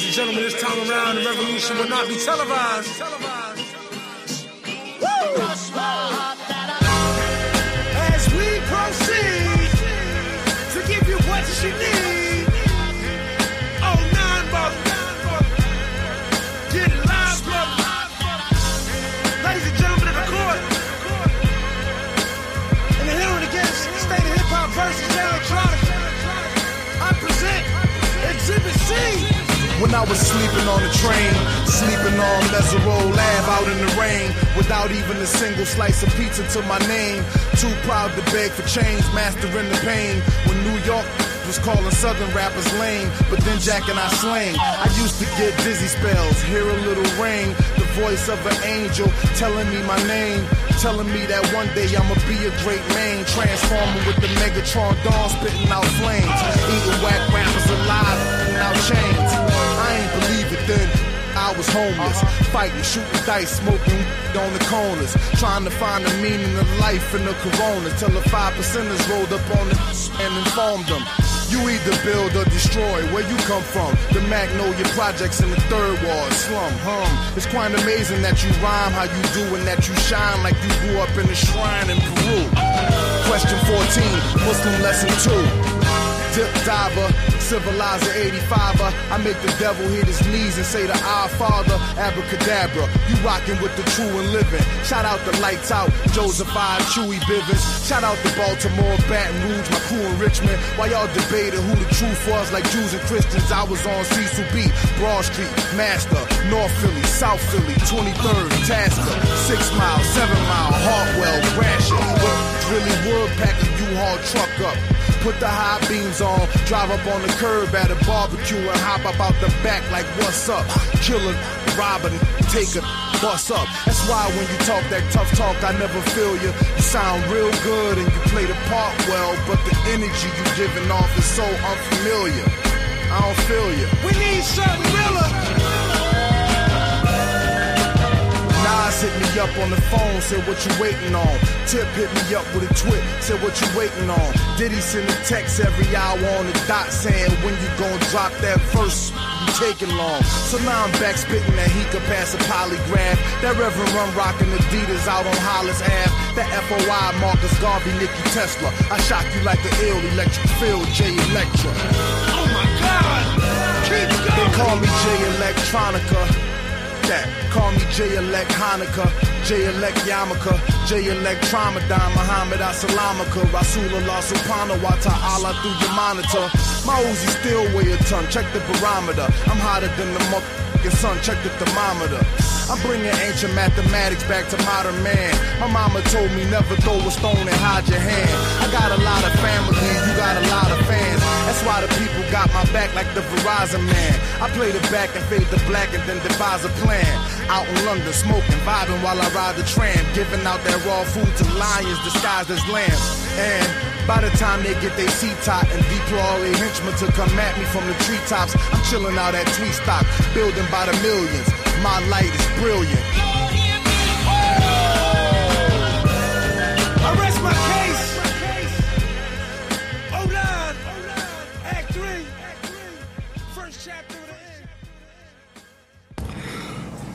and gentlemen, this time around, the revolution will not be televised. Woo! As we proceed to give you what you need, oh, 9 brother, get it live, brother. Ladies and gentlemen of the court, and the hearing against state of hip-hop versus electronic, I present Exhibit C. When I was sleeping on the train, sleeping on Mesero Lab out in the rain, without even a single slice of pizza to my name, too proud to beg for change, mastering the pain. When New York was calling southern rappers lame, but then Jack and I slang. I used to get dizzy spells, hear a little ring, the voice of an angel telling me my name, telling me that one day I'ma be a great man, transforming with the Megatron dawn, spitting out flames, eating whack rappers alive, out chains. I ain't believe it then. I was homeless, fighting, shooting dice, smoking on the corners, trying to find the meaning of life in the corona, till the 5%ers rolled up on it and informed them. You either build or destroy. Where you come from? The Magnolia Projects in the Third Ward slum. It's quite amazing that you rhyme how you do and that you shine like you grew up in a shrine in Peru. Question 14, Muslim lesson 2. Dip diver, civilizer 85er. I make the devil hit his knees and say to our Father, abracadabra. You rockin' with the true and living. Shout out the Lights Out, Joseph I, Chewy Bivens. Shout out to Baltimore, Baton Rouge, my crew in Richmond. While y'all debated who the truth was, like Jews and Christians, I was on Cecil B, Broad Street, Master, North Philly, South Philly, 23rd, Tasker, 6 Mile, 7 Mile, Hartwell, Gratiot. Really would pack a U-Haul truck up. Put the high beams on, drive up on the curb at a barbecue and hop up out the back like what's up? Killer, rob and take a bus up. That's why when you talk that tough talk, I never feel you. You sound real good and you play the part well, but the energy you giving off is so unfamiliar. I don't feel you. We need something realer. Nas hit me up on the phone, said what you waiting on. Tip hit me up with a twit, said what you waiting on. Diddy send a text every hour on the dot saying when you gon' drop that verse, you taking long. So now I'm back spitting that he could pass a polygraph. That Reverend Run rockin' Adidas out on Hollis Ave. That FOI Marcus Garvey, Nicky Tesla. I shock you like the ill electric field, J Electra. Oh my God! Keep going! They call me J Electronica. Call me J-Elect Hanukkah, J-Elect Yarmulke, J-Elect Tramadon, Muhammad Assalamaka, Rasulullah Subhanahu wa Ta'ala through your monitor. My Uzi still weigh a ton, check the barometer. I'm hotter than the motherfucking sun, check the thermometer. I'm bringing ancient mathematics back to modern man. My mama told me never throw a stone and hide your hand. I got a lot of family, you got a lot of fans. That's why the people got my back like the Verizon man. I play the back and fade the black and then devise a plan. Out in London, smoking, vibing while I ride the tram. Giving out that raw food to lions disguised as lambs. And by the time they get their seat top and deploy all their henchmen to come at me from the treetops, I'm chilling out at Tweet Stock, building by the millions. My light is brilliant. I rest my case. Hold on. Act 3. First chapter of the end.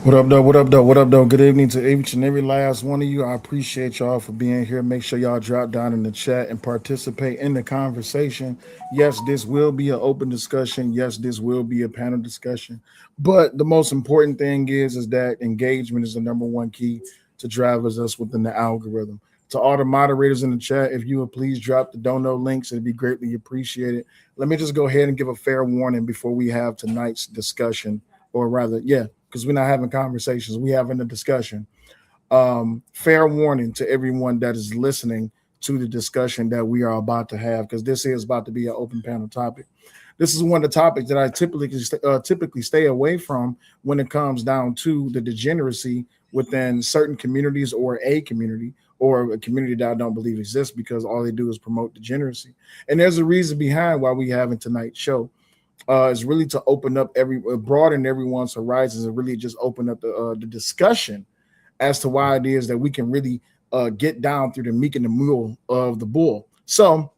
What up, though? What up, though? What up, though? Good evening to each and every last one of you. I appreciate y'all for being here. Make sure y'all drop down in the chat and participate in the conversation. Yes, this will be an open discussion. Yes, this will be a panel discussion. But the most important thing is that engagement is the number one key to drive us within the algorithm. To all the moderators in the chat, if you would please drop the dono links, it'd be greatly appreciated. Let me just go ahead and give a fair warning before we have tonight's discussion, or rather, because we're not having conversations, we're having a discussion. Fair warning to everyone that is listening to the discussion that we are about to have, because this is about to be an open panel topic. This is one of the topics that I typically stay away from when it comes down to the degeneracy within certain communities or a community that I don't believe exists, because all they do is promote degeneracy. And there's a reason behind why we having tonight's show. Is really to open up broaden everyone's horizons and really just open up the discussion as to why it is that we can really get down through the meek and the mule of the bull. So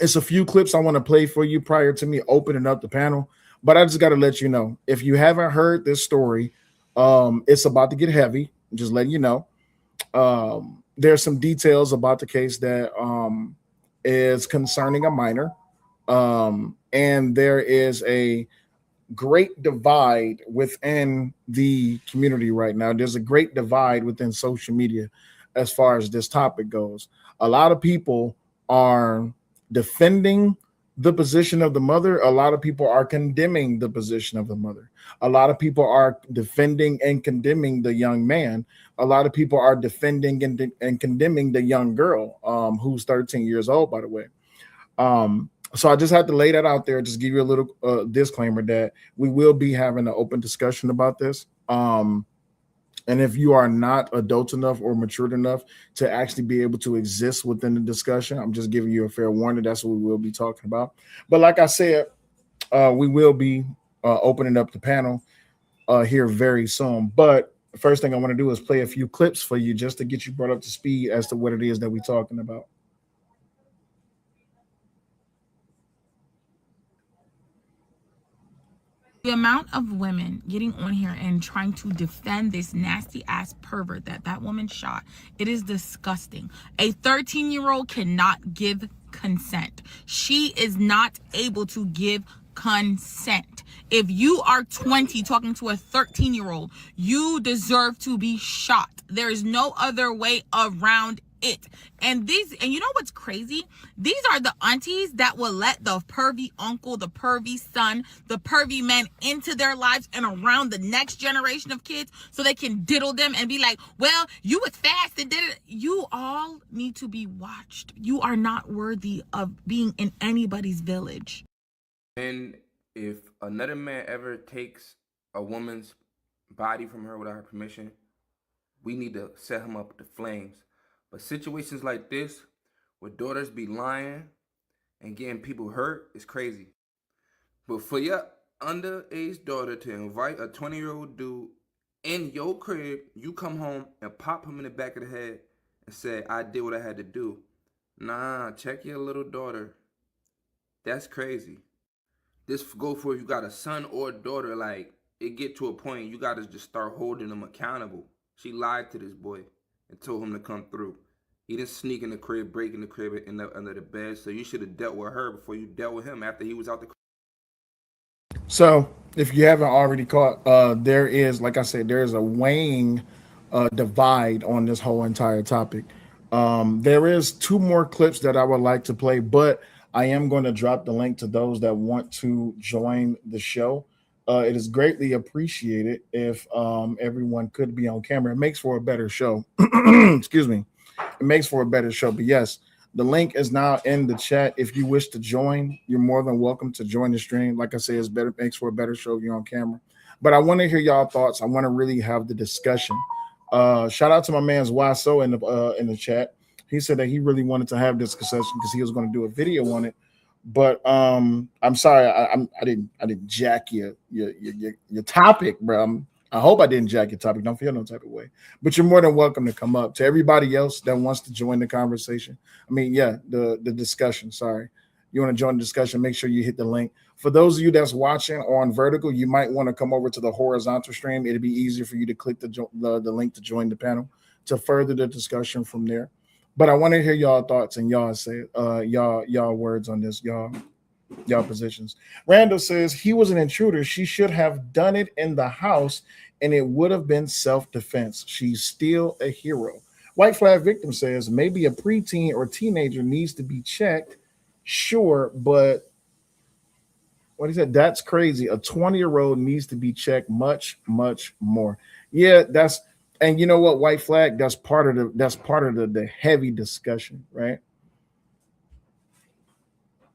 it's a few clips I want to play for you prior to me opening up the panel. But I just got to let you know, if you haven't heard this story, it's about to get heavy. Just letting you know. There's some details about the case that is concerning a minor, and there is a great divide within the community right now. There's a great divide within social media as far as this topic goes. A lot of people are defending the position of the mother. A lot of people are condemning the position of the mother. A lot of people are defending and condemning the young man. A lot of people are defending and condemning the young girl, who's 13 years old, by the way. So I just had to lay that out there, just give you a little disclaimer that we will be having an open discussion about this. And if you are not adult enough or matured enough to actually be able to exist within the discussion, I'm just giving you a fair warning. That's what we will be talking about. But like I said, we will be opening up the panel here very soon. But the first thing I want to do is play a few clips for you just to get you brought up to speed as to what it is that we're talking about. The amount of women getting on here and trying to defend this nasty ass pervert that woman shot, it is disgusting. A 13-year-old cannot give consent. She is not able to give consent. If you are 20 talking to a 13-year-old, you deserve to be shot. There is no other way around it. And you know what's crazy? These are the aunties that will let the pervy uncle, the pervy son, the pervy man into their lives and around the next generation of kids so they can diddle them and be like, well, you was fast and did it. You all need to be watched. You are not worthy of being in anybody's village. And if another man ever takes a woman's body from her without her permission, we need to set him up with the flames. But situations like this, where daughters be lying and getting people hurt, is crazy. But for your underage daughter to invite a 20-year-old dude in your crib, you come home and pop him in the back of the head and say, I did what I had to do. Nah, check your little daughter. That's crazy. This go for if you got a son or a daughter, like, it get to a point you gotta just start holding them accountable. She lied to this boy and told him to come through. He didn't sneak in the crib, break in the crib under the bed, so you should have dealt with her before you dealt with him after he was out the crib. So if you haven't already caught, there is, like I said, there is a weighing divide on this whole entire topic. There is two more clips that I would like to play, but I am going to drop the link to those that want to join the show. It is greatly appreciated if everyone could be on camera. It makes for a better show. Excuse me. It makes for a better show. But yes, the link is now in the chat. If you wish to join, you're more than welcome to join the stream. Like I say, it's better, makes for a better show if you're on camera. But I want to hear y'all thoughts. I want to really have the discussion. Shout out to my man's Waso in the chat. He said that he really wanted to have this discussion because he was going to do a video on it. But I'm sorry, I didn't jack your topic, bro. I hope I didn't jack your topic. Don't feel no type of way. But you're more than welcome to come up. To everybody else that wants to join the conversation, the discussion. Sorry, you want to join the discussion? Make sure you hit the link. For those of you that's watching on vertical, you might want to come over to the horizontal stream. It'll be easier for you to click the link to join the panel to further the discussion from there. But I want to hear y'all thoughts and y'all say y'all words on this, y'all positions. Randall says he was an intruder. She should have done it in the house and it would have been self-defense. She's still a hero. White flag victim says maybe a preteen or teenager needs to be checked. Sure, but what he said, that's crazy. A 20-year-old needs to be checked much, much more. Yeah, and you know what, white flag, that's part of the heavy discussion, right?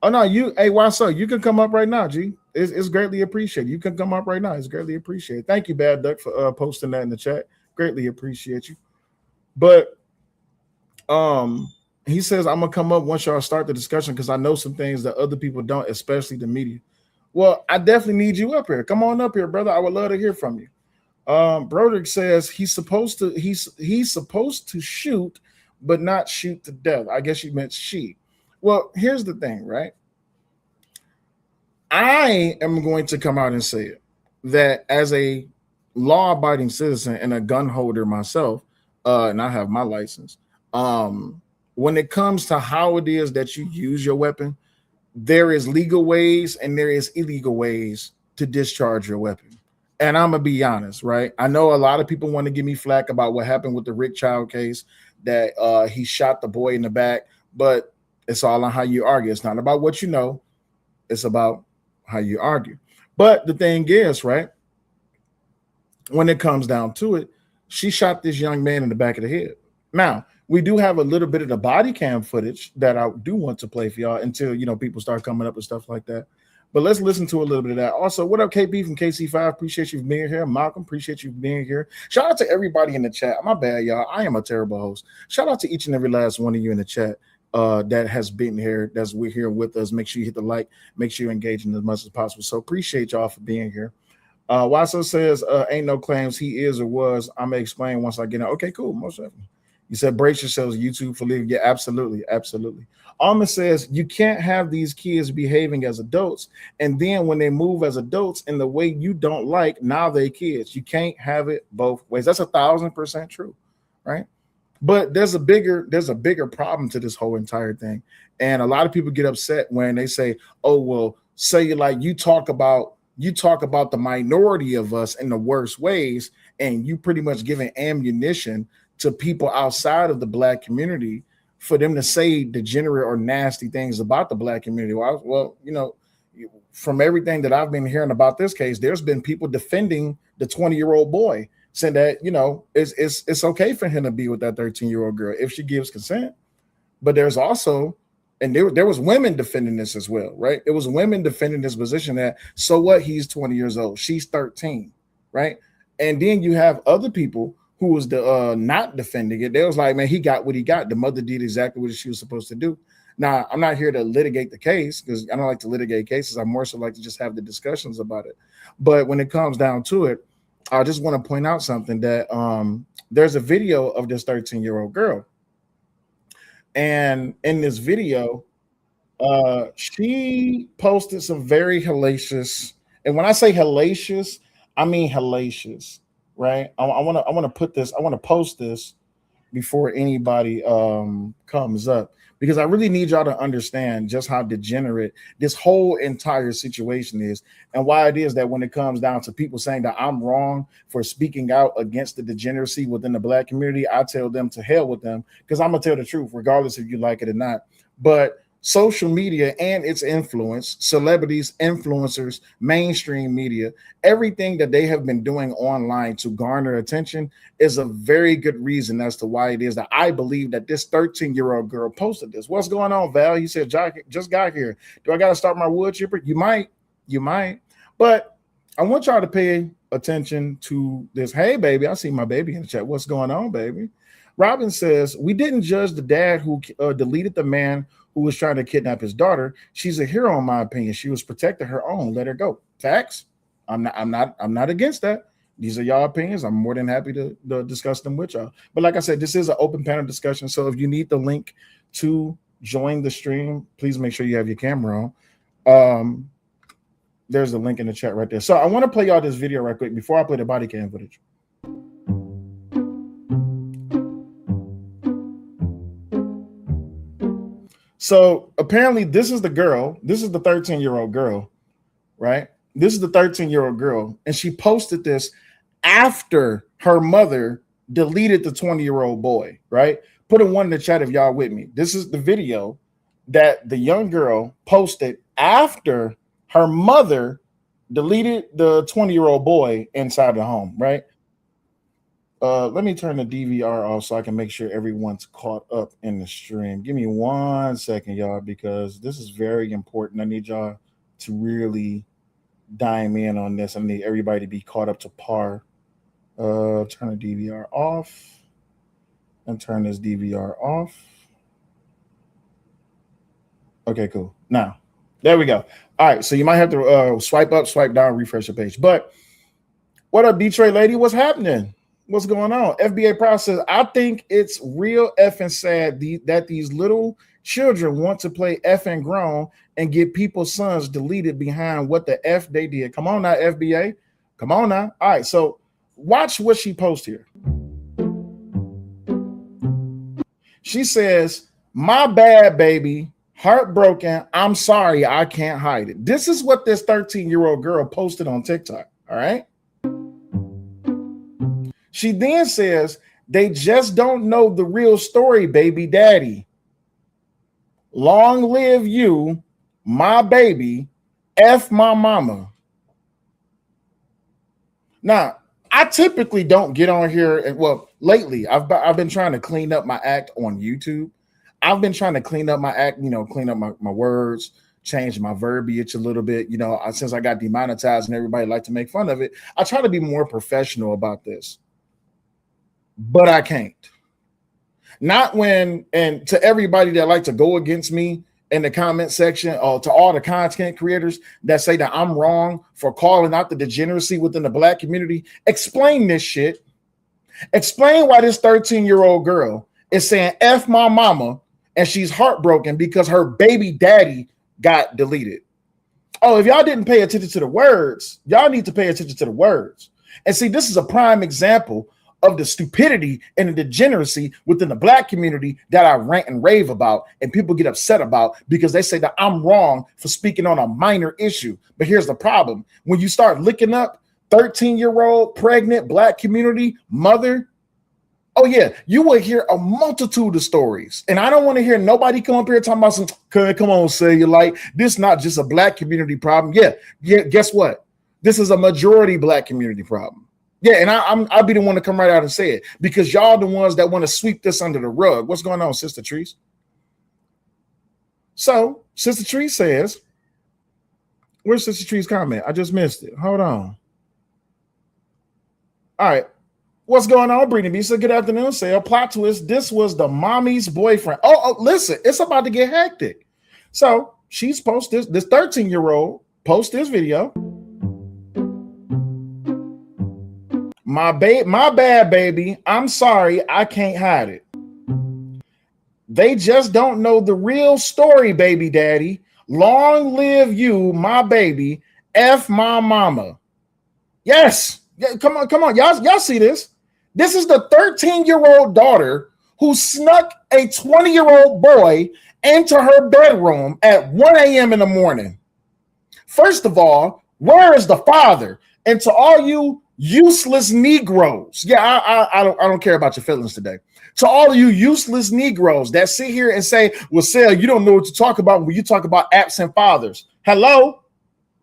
Oh no, why so? You can come up right now, G. It's greatly appreciated. You can come up right now. It's greatly appreciated. Thank you, Bad Duck, for posting that in the chat. Greatly appreciate you. But he says I'm gonna come up once y'all start the discussion because I know some things that other people don't, especially the media. Well, I definitely need you up here. Come on up here, brother. I would love to hear from you. Broderick says he's supposed to shoot, but not shoot to death. I guess you meant she. Well, here's the thing, right? I am going to come out and say it that as a law-abiding citizen and a gun holder myself, and I have my license. When it comes to how it is that you use your weapon, there is legal ways and there is illegal ways to discharge your weapon. And I'm gonna be honest, right? I know a lot of people want to give me flack about what happened with the Rick Child case, that he shot the boy in the back, but it's all on how you argue. It's not about what you know, it's about how you argue. But the thing is, right, when it comes down to it, she shot this young man in the back of the head. Now, we do have a little bit of the body cam footage that I do want to play for y'all until, you know, people start coming up with stuff like that. But let's listen to a little bit of that. Also, what up, KB from KC5? Appreciate you being here. Malcolm, appreciate you being here. Shout out to everybody in the chat. My bad, y'all. I am a terrible host. Shout out to each and every last one of you in the chat that has been here, that's we're here with us. Make sure you hit the like. Make sure you're engaging as much as possible. So appreciate y'all for being here. Wasso says, ain't no claims he is or was. I'm going to explain once I get out. Okay, cool. Most definitely. You said brace yourselves, YouTube for leaving. Yeah, absolutely. Absolutely. Alma says you can't have these kids behaving as adults, and then when they move as adults in the way you don't like, now they kids. You can't have it both ways. That's 1,000% true, right? But there's a bigger problem to this whole entire thing. And a lot of people get upset when they say, oh, well, say like you talk about the minority of us in the worst ways, and you pretty much giving ammunition to people outside of the Black community for them to say degenerate or nasty things about the Black community. Well, you know, from everything that I've been hearing about this case, there's been people defending the 20-year-old boy, saying that, you know, it's okay for him to be with that 13-year-old girl if she gives consent. But there's also, and there was women defending this as well, right? It was women defending this position that, so what, he's 20 years old, she's 13, right? And then you have other people who was the not defending it. They was like, man, he got what he got. The mother did exactly what she was supposed to do. Now, I'm not here to litigate the case because I don't like to litigate cases. I more so like to just have the discussions about it. But when it comes down to it, I just want to point out something that there's a video of this 13-year-old girl. And in this video, she posted some very hellacious, and when I say hellacious, I mean hellacious, right? I want to post this before anybody comes up, because I really need y'all to understand just how degenerate this whole entire situation is, and why it is that when it comes down to people saying that I'm wrong for speaking out against the degeneracy within the Black community, I tell them to hell with them, because I'm gonna tell the truth regardless if you like it or not. But social media and its influence, celebrities, influencers, mainstream media, everything that they have been doing online to garner attention is a very good reason as to why it is that I believe that this 13-year-old girl posted this. What's going on, Val? You said, Jock just got here. Do I got to start my wood chipper? You might. But I want y'all to pay attention to this. Hey, baby, I see my baby in the chat. What's going on, baby? Robin says, we didn't judge the dad who deleted the man who was trying to kidnap his daughter. She's a hero, in my opinion. She was protecting her own. Let her go. Facts. I'm not against that. These are y'all opinions. I'm more than happy to discuss them with y'all. But like I said, this is an open panel discussion. So if you need the link to join the stream, please make sure you have your camera on. There's the link in the chat right there. So I want to play y'all this video right quick before I play the body cam footage. So apparently this is the girl. This is the 13-year-old girl, right? This is the 13-year-old girl. And she posted this after her mother deleted the 20-year-old boy, right? Put a one in the chat if y'all with me. This is the video that the young girl posted after her mother deleted the 20-year-old boy inside the home, right? Let me turn the DVR off so I can make sure everyone's caught up in the stream. Give me 1 second, y'all, because this is very important. I need y'all to really dime in on this. I need everybody to be caught up to par. Turn the DVR off and turn this DVR off. Okay, cool. Now, there we go. All right, so you might have to swipe up, swipe down, refresh the page. But what up, Detroit lady? What's happening? What's going on? FBA process. I think it's real effing sad that these little children want to play effing grown and get people's sons deleted behind what the F they did. Come on now, FBA. Come on now. All right, so watch what she posts here. She says, my bad, baby. Heartbroken. I'm sorry. I can't hide it. This is what this 13-year-old girl posted on TikTok. All right. She then says, they just don't know the real story, baby daddy. Long live you, my baby. F my mama. Now, I typically don't get on here. And well, lately, I've been trying to clean up my act on YouTube. I've been trying to clean up my act, clean up my words, change my verbiage a little bit. Since I got demonetized and everybody like to make fun of it, I try to be more professional about this. But I can't. Not when, and to everybody that like to go against me in the comment section, or to all the content creators that say that I'm wrong for calling out the degeneracy within the Black community, explain this shit. Explain why this 13-year-old girl is saying F my mama and she's heartbroken because her baby daddy got deleted. Oh, if y'all didn't pay attention to the words, y'all need to pay attention to the words. And see, this is a prime example of the stupidity and the degeneracy within the Black community that I rant and rave about and people get upset about because they say that I'm wrong for speaking on a minor issue. But here's the problem. When you start looking up 13-year-old pregnant Black community mother, oh yeah, you will hear a multitude of stories. And I don't want to hear nobody come up here talking about some, come on, cellulite. This is not just a Black community problem. Yeah, guess what? This is a majority Black community problem. Yeah, and I'll be the one to come right out and say it because y'all the ones that want to sweep this under the rug. What's going on, Sister Trees? So, Sister Trees says, where's Sister Trees' comment? I just missed it. Hold on. All right. What's going on, Brittany B? So good afternoon, say a plot twist. This was the mommy's boyfriend. Oh, listen, it's about to get hectic. So she's posted this 13-year-old post this video. My bad, baby. I'm sorry. I can't hide it. They just don't know the real story, baby daddy. Long live you, my baby. F my mama. Yes. Yeah, come on. Y'all see this? This is the 13-year-old daughter who snuck a 20-year-old boy into her bedroom at 1 a.m. in the morning. First of all, where is the father? And to all you useless Negroes, I don't care about your feelings today. To all of you useless Negroes that sit here and say, well, Sal, you don't know what you talk about when you talk about absent fathers. Hello?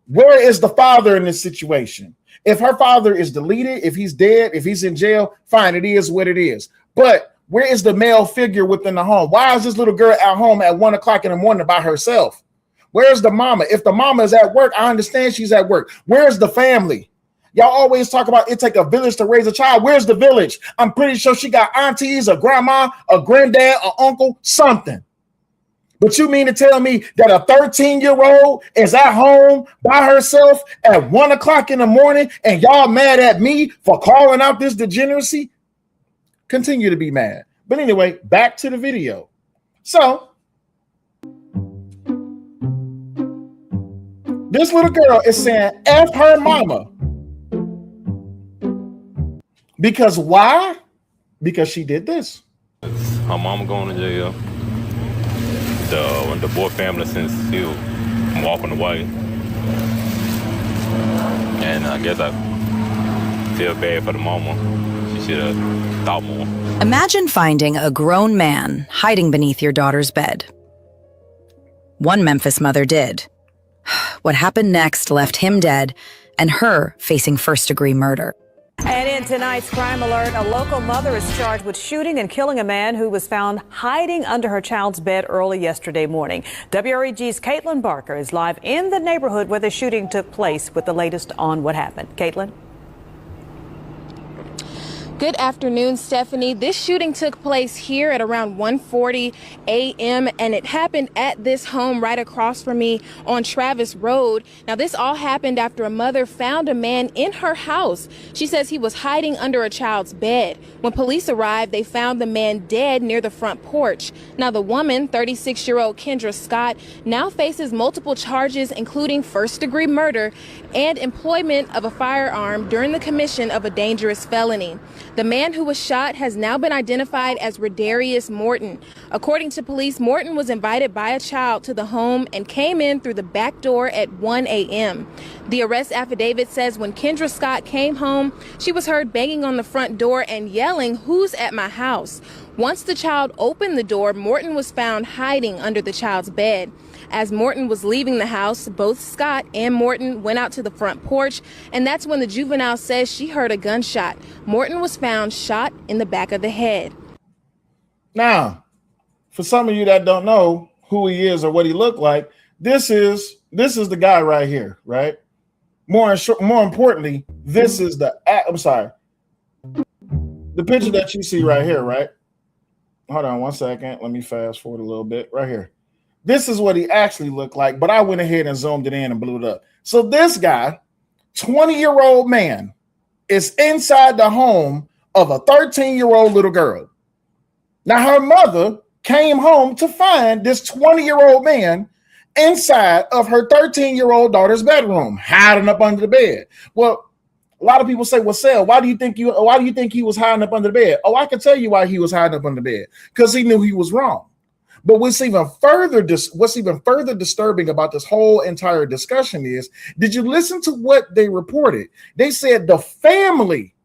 Where is the father in this situation? If her father is deleted, if he's dead, if he's in jail, fine, it is what it is. But where is the male figure within the home? Why is this little girl at home at 1 o'clock in the morning by herself? Where's the mama? If the mama is at work, I understand she's at work. Where's the family? Y'all always talk about it take a village to raise a child. Where's the village? I'm pretty sure she got aunties, a grandma, a granddad, an uncle, something. But you mean to tell me that a 13-year-old is at home by herself at 1 o'clock in the morning and y'all mad at me for calling out this degeneracy? Continue to be mad. But anyway, back to the video. So this little girl is saying F her mama. Because why? Because she did this. Her mama going to jail. The boy family since he was walking away. And I guess I feel bad for the mama. She should have thought more. Imagine finding a grown man hiding beneath your daughter's bed. One Memphis mother did. What happened next left him dead and her facing first-degree murder. And in tonight's Crime Alert, a local mother is charged with shooting and killing a man who was found hiding under her child's bed early yesterday morning. WREG's Caitlin Barker is live in the neighborhood where the shooting took place with the latest on what happened. Caitlin? Good afternoon, Stephanie. This shooting took place here at around 1:40 a.m. and it happened at this home right across from me on Travis Road. Now, this all happened after a mother found a man in her house. She says he was hiding under a child's bed. When police arrived, they found the man dead near the front porch. Now, the woman, 36-year-old Kendra Scott, now faces multiple charges, including first-degree murder and employment of a firearm during the commission of a dangerous felony. The man who was shot has now been identified as Rodderius Morton. According to police, Morton was invited by a child to the home and came in through the back door at 1 a.m. The arrest affidavit says when Kendra Scott came home, she was heard banging on the front door and yelling, "Who's at my house?" Once the child opened the door, Morton was found hiding under the child's bed. As Morton was leaving the house, both Scott and Morton went out to the front porch, and that's when the juvenile says she heard a gunshot. Morton was found shot in the back of the head. Now, for some of you that don't know who he is or what he looked like, this is the guy right here, right? More importantly, this is the picture that you see right here, right? Hold on one second. Let me fast forward a little bit right here. This is what he actually looked like, but I went ahead and zoomed it in and blew it up. So this guy, 20-year-old man, is inside the home of a 13-year-old little girl. Now, her mother came home to find this 20-year-old man inside of her 13-year-old daughter's bedroom, hiding up under the bed. Well, a lot of people say, well, Sel, why do you think he was hiding up under the bed? Oh, I can tell you why he was hiding up under the bed. Because he knew he was wrong. But what's even further disturbing about this whole entire discussion is, did you listen to what they reported? They said the family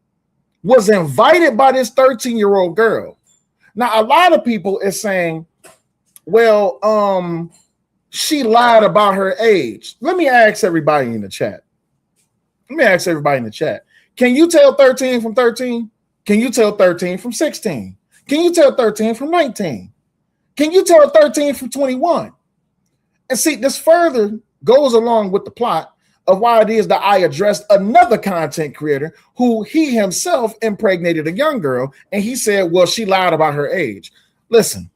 was invited by this 13-year-old girl. Now, a lot of people is saying, well, she lied about her age. Let me ask everybody in the chat. Can you tell 13 from 13? Can you tell 13 from 16? Can you tell 13 from 19? Can you tell 13 from 21? And see, this further goes along with the plot of why it is that I addressed another content creator who he himself impregnated a young girl, and he said, well, she lied about her age. Listen,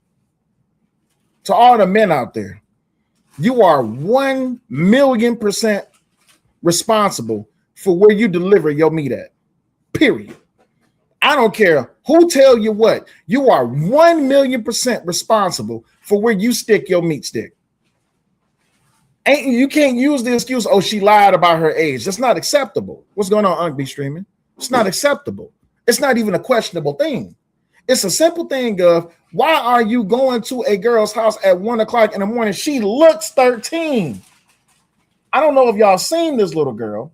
to all the men out there, you are 1,000,000% responsible for where you deliver your meat at, period. I don't care who tell you what. You are 1,000,000% responsible for where you stick your meat stick. You can't use the excuse, oh, she lied about her age. That's not acceptable. What's going on, Unc B Streaming? It's not acceptable. It's not even a questionable thing. It's a simple thing of, why are you going to a girl's house at 1 o'clock in the morning? She looks 13. I don't know if y'all seen this little girl,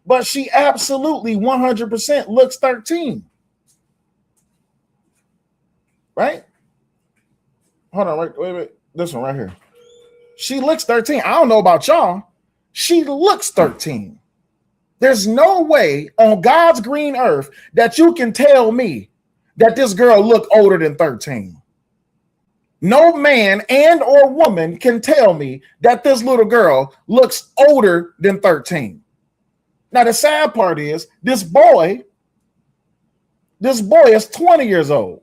but she absolutely 100% looks 13. Right? Hold on, wait. This one right here. She looks 13. I don't know about y'all. She looks 13. There's no way on God's green earth that you can tell me that this girl look older than 13. No man and or woman can tell me that this little girl looks older than 13. Now, the sad part is this boy is 20 years old.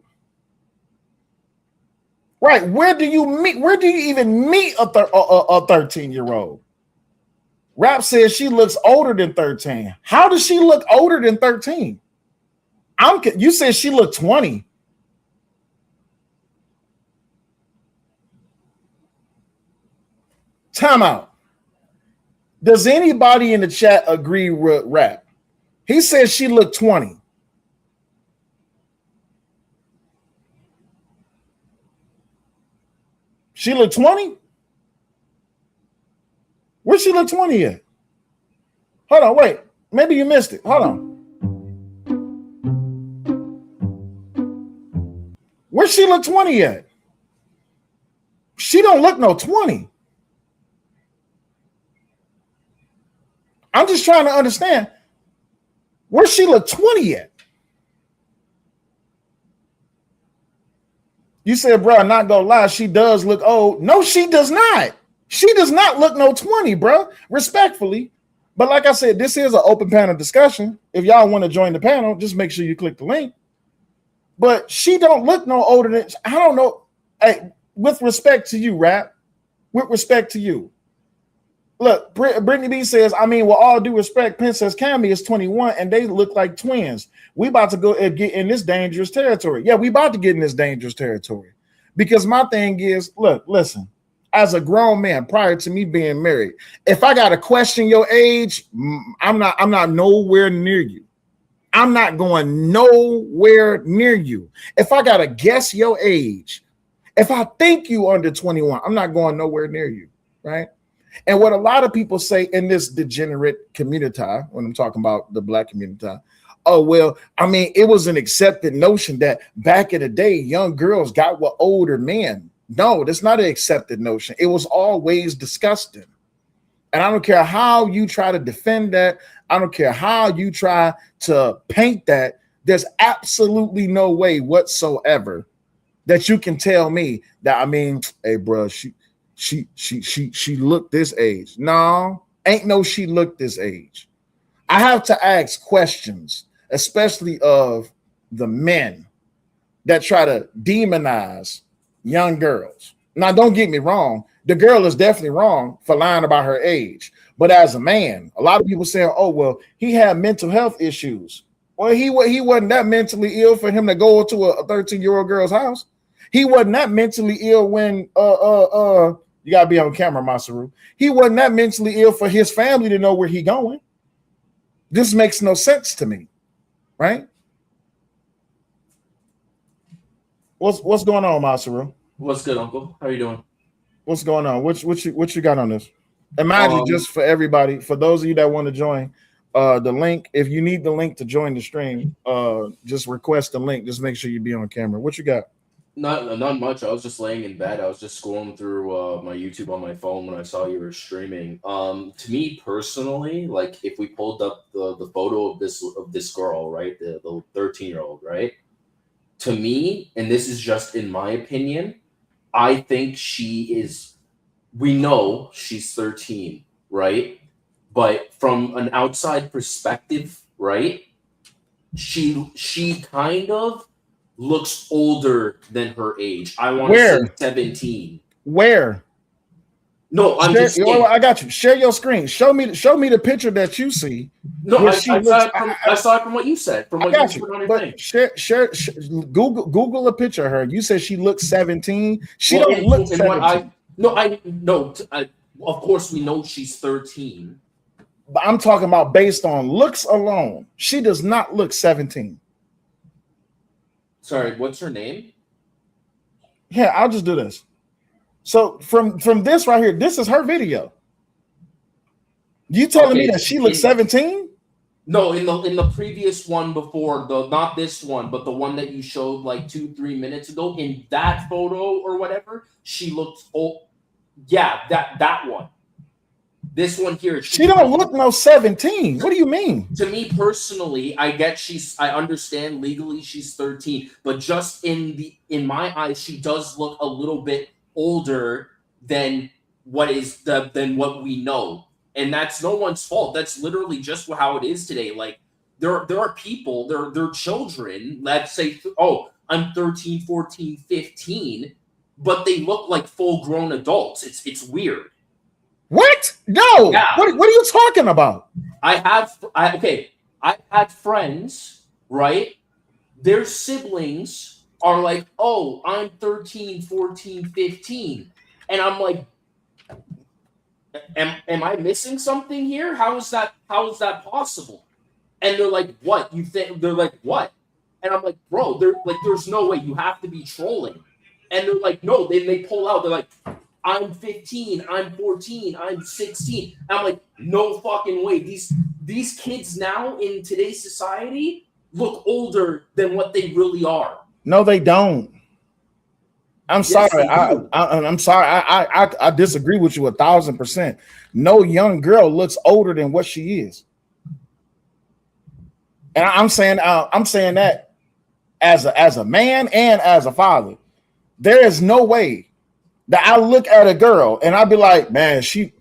Right? Where do you even meet a 13-year-old? Rap says she looks older than 13. How does she look older than 13? You said she looked 20. Time out. Does anybody in the chat agree with Rap? He says she looked 20. She looked 20? Where she look 20 at? Hold on, wait. Maybe you missed it. Hold on. Where she look 20 at? She don't look no 20. I'm just trying to understand where she look 20 at. You said, bro, not gonna lie, she does look old. No, she does not. She does not look no 20, bro. Respectfully, But like I said, this is an open panel discussion. If y'all want to join the panel, just make sure you click the link. But she don't look no older than, I don't know. Hey, with respect to you, Rap, with respect to you. Look, Brittany B says, I mean, with all due respect, Princess Cammy is 21 and they look like twins. We about to go and get in this dangerous territory. Yeah, we about to get in this dangerous territory. Because my thing is, look, listen, as a grown man prior to me being married, if I got to question your age, I'm not nowhere near you. I'm not going nowhere near you. If I got to guess your age, if I think you under 21, I'm not going nowhere near you, right? And what a lot of people say in this degenerate community, when I'm talking about the Black community, oh, well, I mean, it was an accepted notion that back in the day, young girls got with older men. No, that's not an accepted notion. It was always disgusting. And I don't care how you try to defend that. I don't care how you try to paint that. There's absolutely no way whatsoever that you can tell me that, I mean, hey, bro, she looked this age. No, ain't no she looked this age. I have to ask questions, especially of the men that try to demonize young girls. Now, don't get me wrong. The girl is definitely wrong for lying about her age. But as a man, a lot of people say, oh, well, he had mental health issues. Well, he wasn't that mentally ill for him to go to a 13-year-old girl's house. He wasn't that mentally ill when you gotta be on camera, Masaru. He wasn't that mentally ill for his family to know where he going. This makes no sense to me, right? What's going on, Masaru? What's good, Uncle? How are you doing? What's going on? What you got on this? And mind you, just for everybody, for those of you that want to join, the link, if you need the link to join the stream, just request the link. Just make sure you be on camera. What you got? Not much. I was just laying in bed. I was just scrolling through my YouTube on my phone when I saw you were streaming. To me personally, like if we pulled up the photo of this girl, right, the 13-year-old, right? To me, and this is just in my opinion, I think we know she's 13, right? But from an outside perspective, right, she kind of looks older than her age. I want to say 17. Where? No, I'm just saying. I got you. Share your screen. Show me the picture that you see. No, I saw it from what you said. From what you put on your thing. Share, Google a picture of her. You said she looks 17. She don't look 17. Of course we know she's 13. But I'm talking about based on looks alone. She does not look 17. Sorry, what's her name? Yeah, I'll just do this. So from this right here, this is her video. You telling me that she looks 17? No, in the previous one before, not this one, but the one that you showed like 2-3 minutes ago, in that photo or whatever, she looked old. Yeah, that one. This one here. She don't look no 17. What do you mean? To me personally, I understand legally she's 13, but just in my eyes, she does look a little bit older than what we know. And that's no one's fault. That's literally just how it is today. Like there are people, they're children, let's say, oh, I'm 13, 14, 15, but they look like full-grown adults. It's weird. What? No. Yeah. What are you talking about? I had friends, right? Their siblings are like, oh, I'm 13, 14, 15. And I'm like, am I missing something here? How is that possible? And they're like, what? You think? They're like, what? And I'm like, bro, they're like, there's no way. You have to be trolling. And they're like, no. Then they pull out. They're like, I'm 15, I'm 14, I'm 16. And I'm like, no fucking way. These kids now in today's society look older than what they really are. No, they don't. I'm sorry. I'm sorry. I disagree with you 1,000%. No young girl looks older than what she is. And I'm saying that as a man and as a father, there is no way that I look at a girl and I'd be like, man, she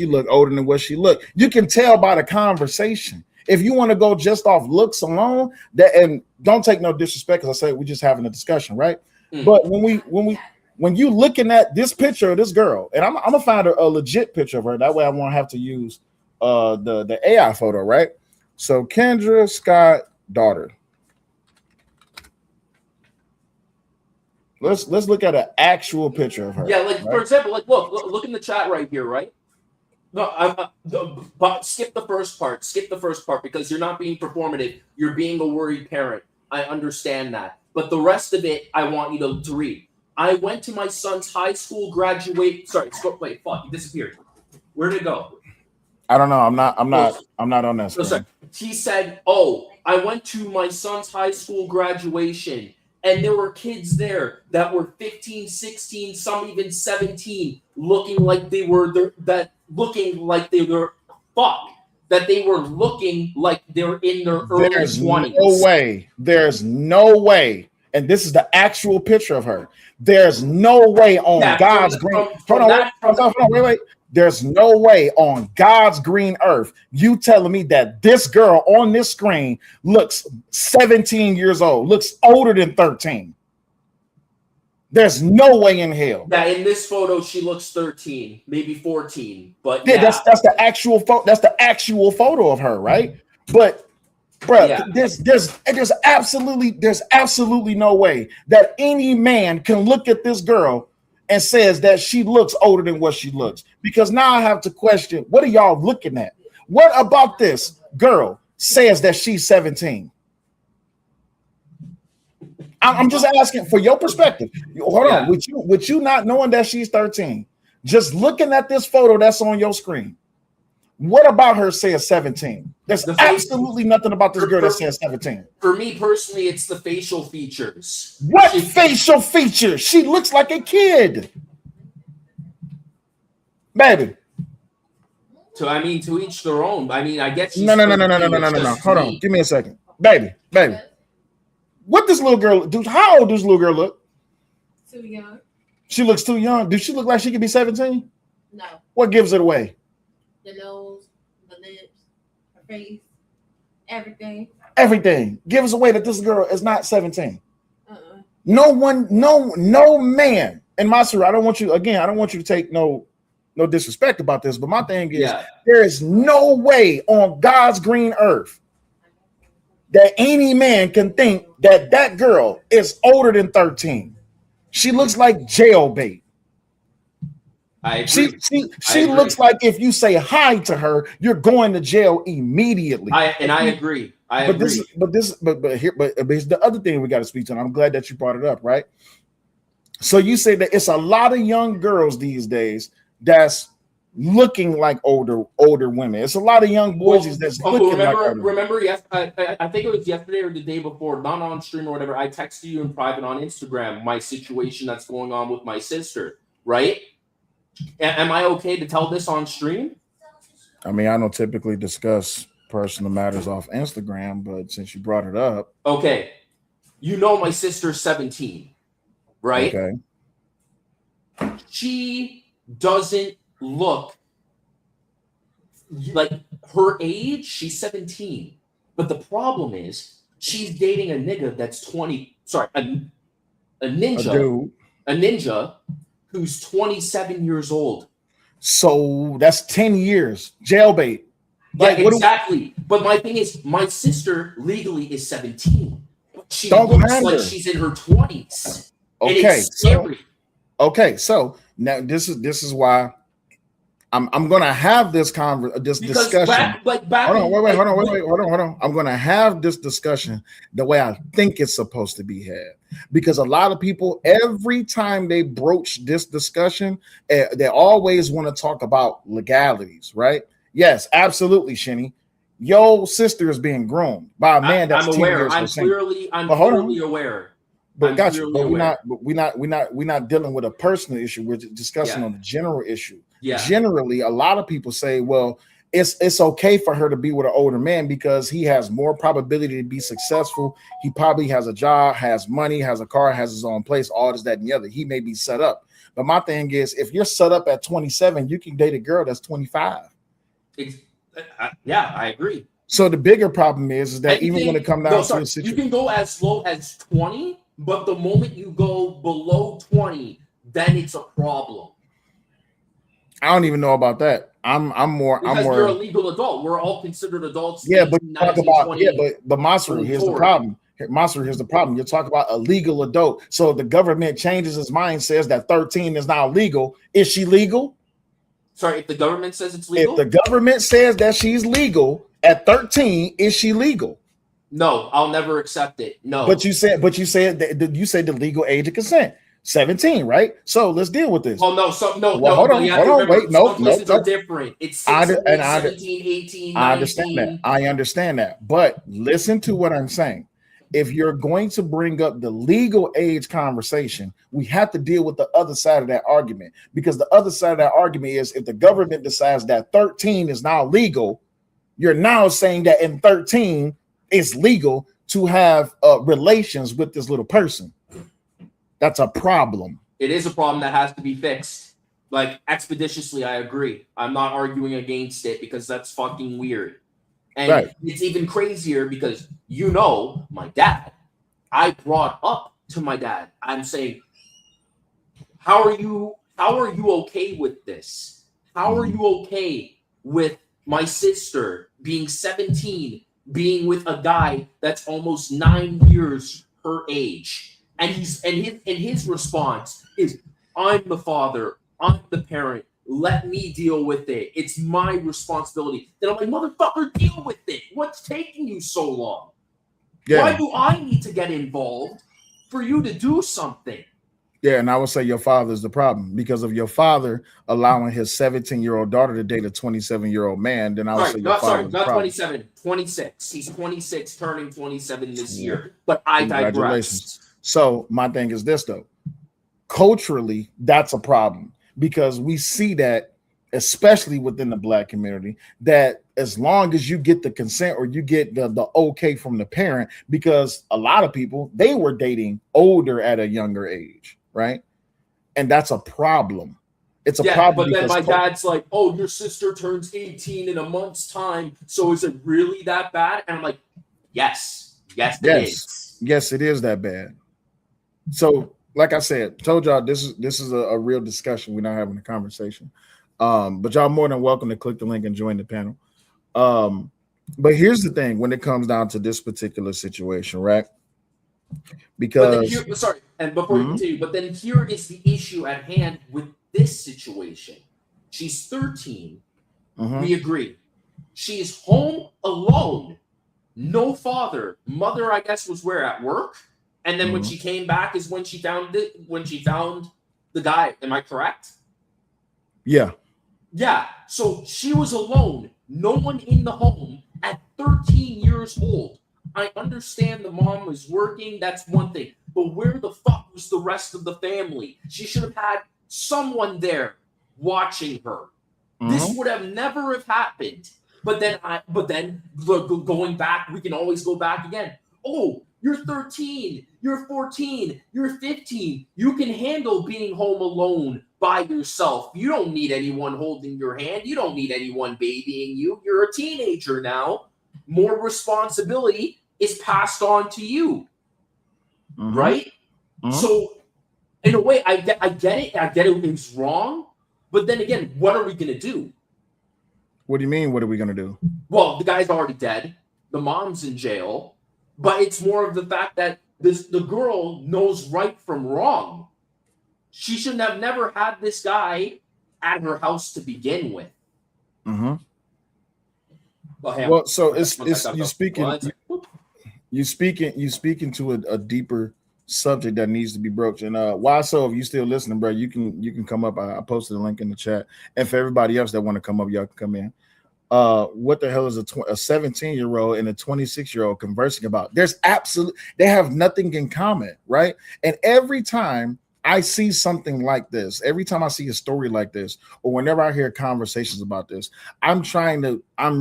look older than what she look. You can tell by the conversation. If you want to go just off looks alone, that, and don't take no disrespect, because I say we're just having a discussion, right? But when you looking at this picture of this girl, and I'm gonna find a legit picture of her. That way I won't have to use the AI photo, right? So Kendra Scott daughter. Let's look at an actual picture of her. Yeah, like right? for example, like look in the chat right here, right? No, but skip the first part. Skip the first part because you're not being performative. You're being a worried parent. I understand that, but the rest of it, I want you to read. I went to my son's high school graduate. Sorry, wait, fuck, you disappeared. Where did it go? I don't know. I'm not on that. No, sorry. He said, "Oh, I went to my son's high school graduation, and there were kids there that were 15, 16, some even 17, looking like they were that they were looking like they're in their early 20s. There's no way. And this is the actual picture of her. There's no way on God's green. Wait. There's no way on God's green earth you telling me that this girl on this screen looks 17 years old, looks older than 13. There's no way in hell. Yeah, in this photo she looks 13, maybe 14, but that's the actual photo. That's the actual photo of her, right? But bro, there's absolutely no way that any man can look at this girl and says that she looks older than what she looks. Because now I have to question, what are y'all looking at? What about this girl says that she's 17? I'm just asking for your perspective. Hold on, with you not knowing that she's 13, just looking at this photo that's on your screen, what about her says 17? There's absolutely nothing about this girl that says 17. For me personally, it's the facial features. What facial features? She looks like a kid. Baby. To each their own. I mean, I guess No. Hold on. Give me a second. Baby. What this little girl do? How old does this little girl look? Too young. She looks too young. Does she look like she could be 17? No. What gives it away? The nose, the lips, her face, everything. Everything gives away that this girl is not 17. No man in my career. I don't want you to take no disrespect about this, but my thing is there is no way on God's green earth that any man can think that girl is older than 13. She looks like jail bait. She looks like if you say hi to her, you're going to jail immediately. I agree. But here's the other thing we got to speak to, and I'm glad that you brought it up, right? So you say that it's a lot of young girls these days that's looking like older women. It's a lot of young boys that's looking like older. Remember, yes, I think it was yesterday or the day before, not on stream or whatever. I texted you in private on Instagram my situation that's going on with my sister, right? Am I okay to tell this on stream? I mean, I don't typically discuss personal matters off Instagram, but since you brought it up. Okay. You know my sister's 17, right? Okay. She doesn't look like her age. She's 17. But the problem is she's dating a nigga that's 20. Sorry, a ninja who's 27 years old. So that's 10 years. Jailbait. Like, exactly. But my thing is, my sister legally is 17. But she looks like she's in her 20s. Okay. And it's scary. So now this is why I'm gonna have this discussion. Hold on. I'm gonna have this discussion the way I think it's supposed to be had, because a lot of people, every time they broach this discussion, they always want to talk about legalities, right? Yes, absolutely, Shinny. Your sister is being groomed by a man that's I'm 10 aware. years I'm clearly aware. But got you. But we're not dealing with a personal issue. We're discussing on the general issue. Yeah. Generally, a lot of people say, well, it's okay for her to be with an older man because he has more probability to be successful. He probably has a job, has money, has a car, has his own place, all this, that, and the other. He may be set up. But my thing is, if you're set up at 27, you can date a girl that's 25. Yeah, I agree. So the bigger problem is that even when it comes down to a situation, you can go as low as 20, but the moment you go below 20, then it's a problem. I don't even know about that. I'm more. You're a legal adult. We're all considered adults. Yeah, but 19, talk about 20, but Masaru, here's the problem. Masaru, here's the problem. You talk about a legal adult. So the government changes its mind, says that 13 is now legal. Is she legal? Sorry, if the government says it's legal? If the government says that she's legal at 13, is she legal? No, I'll never accept it. No. But you said the legal age of consent. 17, right? So let's deal with this. Oh no, Hold on, wait, no, are different. It's 16, 17, 18, 19. I understand that. But listen to what I'm saying. If you're going to bring up the legal age conversation, we have to deal with the other side of that argument, because the other side of that argument is if the government decides that 13 is now legal, you're now saying that in 13 it's legal to have relations with this little person. That's a problem. It is a problem that has to be fixed. Like, expeditiously, I agree. I'm not arguing against it because that's fucking weird. And It's even crazier because, my dad, I brought up to my dad, I'm saying, how are you okay with this? How are you okay with my sister being 17, being with a guy that's almost 9 years her age? And his response is, I'm the father, I'm the parent, let me deal with it. It's my responsibility. Then I'm like, motherfucker, deal with it. What's taking you so long? Yeah. Why do I need to get involved for you to do something? Yeah, and I would say your father's the problem because of your father allowing his 17-year-old daughter to date a 27-year-old man. Then I would say your father. Not 27, 26. He's 26, turning 27 this year. But I digress. So my thing is this, though. Culturally, that's a problem because we see that, especially within the Black community, that as long as you get the consent or you get the okay from the parent, because a lot of people, they were dating older at a younger age, right? And that's a problem. It's a problem. But then my dad's like, oh, your sister turns 18 in a month's time. So is it really that bad? And I'm like, yes, it is. Yes, it is that bad. So, like I said, told y'all this is a real discussion. We're not having a conversation. But y'all more than welcome to click the link and join the panel. But here's the thing when it comes down to this particular situation, right? Because before you continue, but then here is the issue at hand with this situation. She's 13. We agree. She is home alone. No father. Mother, I guess, was where? At work? And then when she came back is when she found the guy. Am I correct? Yeah. Yeah. So she was alone. No one in the home at 13 years old. I understand the mom was working. That's one thing. But where the fuck was the rest of the family? She should have had someone there watching her. This would have never have happened. But then going back, we can always go back again. Oh, you're 13, you're 14, you're 15. You can handle being home alone by yourself. You don't need anyone holding your hand. You don't need anyone babying you. You're a teenager now. More responsibility is passed on to you. Right? So, in a way, I get it. I get it was wrong. But then again, what are we going to do? What do you mean, what are we going to do? Well, the guy's already dead. The mom's in jail. But it's more of the fact that the girl knows right from wrong. She shouldn't have never had this guy at her house to begin with. Well, so it's you speaking to a deeper subject that needs to be broached. And why so? If you still listening, bro, you can come up. I posted a link in the chat, and for everybody else that want to come up, y'all can come in. What the hell is a 17-year-old and a 26-year-old conversing about? They have nothing in common, right? And every time I see something like this, every time I see a story like this, or whenever I hear conversations about this, I'm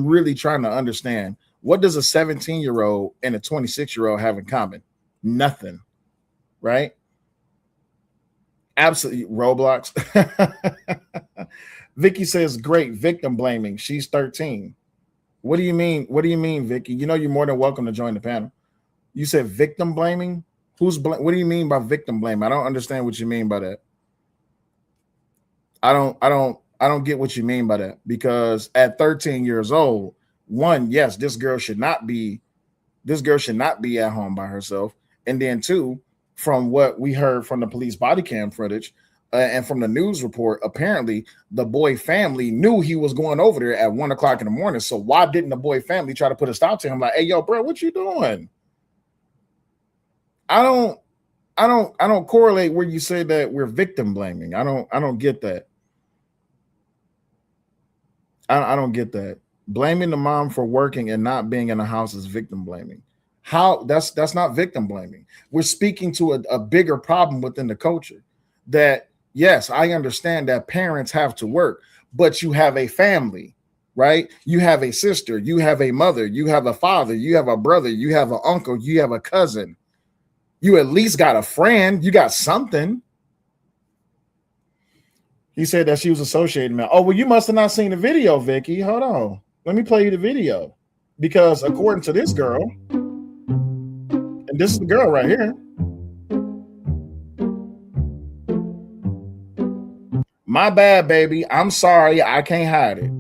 really trying to understand, what does a 17-year-old and a 26-year-old have in common? Nothing, right? Absolutely. Roblox. Vicky says, great victim blaming. She's 13. What do you mean? What do you mean, Vicky? You know, you're more than welcome to join the panel. You said victim blaming. What do you mean by victim blaming? I don't understand what you mean by that. I don't get what you mean by that, because at 13 years old, one, yes, this girl should not be at home by herself. And then two, from what we heard from the police body cam footage and from the news report, apparently the boy family knew he was going over there at 1 o'clock in the morning. So why didn't the boy family try to put a stop to him? Like, hey, yo, bro, what you doing? I don't correlate where you say that we're victim blaming. I don't get that. I don't get that. Blaming the mom for working and not being in the house is victim blaming. How? That's not victim blaming. We're speaking to a bigger problem within the culture. That, yes, I understand that parents have to work, but you have a family, right? You have a sister, you have a mother, you have a father, you have a brother, you have an uncle, you have a cousin. You at least got a friend. You got something. He said that she was associated, man. Oh, well, you must have not seen the video, Vicky. Hold on. Let me play you the video. Because according to this girl, and this is the girl right here. My bad, baby. I'm sorry. I can't hide it.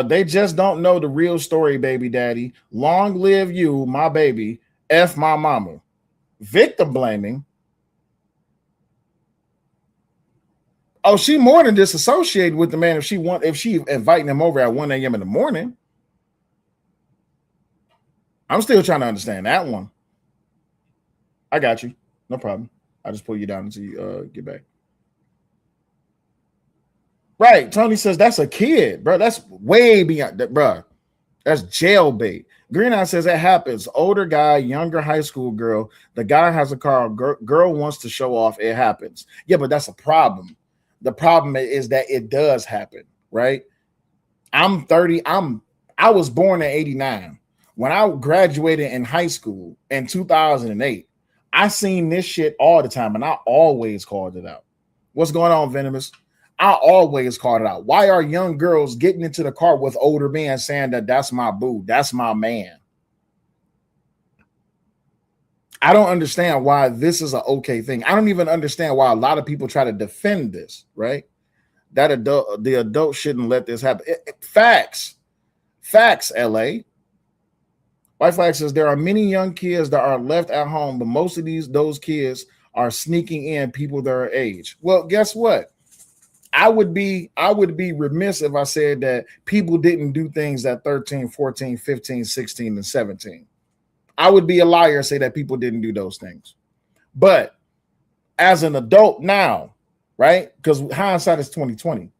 They just don't know the real story, baby daddy. Long live you, my baby. F my mama. Victim blaming. Oh, she more than disassociated with the man if she inviting him over at 1 a.m. in the morning. I'm still trying to understand that one. I got you. No problem. I'll just pull you down until you get back. Right. Tony says that's a kid, bro. That's way beyond that, bro. That's jailbait. Green Eye says that happens. Older guy, younger high school girl. The guy has a car. Girl wants to show off. It happens. Yeah, but that's a problem. The problem is that it does happen, right? I'm 30. I was born in 89. When I graduated in high school in 2008, I seen this shit all the time, and I always called it out. What's going on, Venomous? I always called it out. Why are young girls getting into the car with older men saying that that's my boo, that's my man? I don't understand why this is an okay thing. I don't even understand why a lot of people try to defend this, right? That the adult shouldn't let this happen. Facts, LA. White Flag says there are many young kids that are left at home, but most of those kids are sneaking in people their age. Well, guess what? I would be remiss if I said that people didn't do things at 13, 14, 15, 16, and 17. I would be a liar and say that people didn't do those things. But as an adult now, right? Because hindsight is 2020.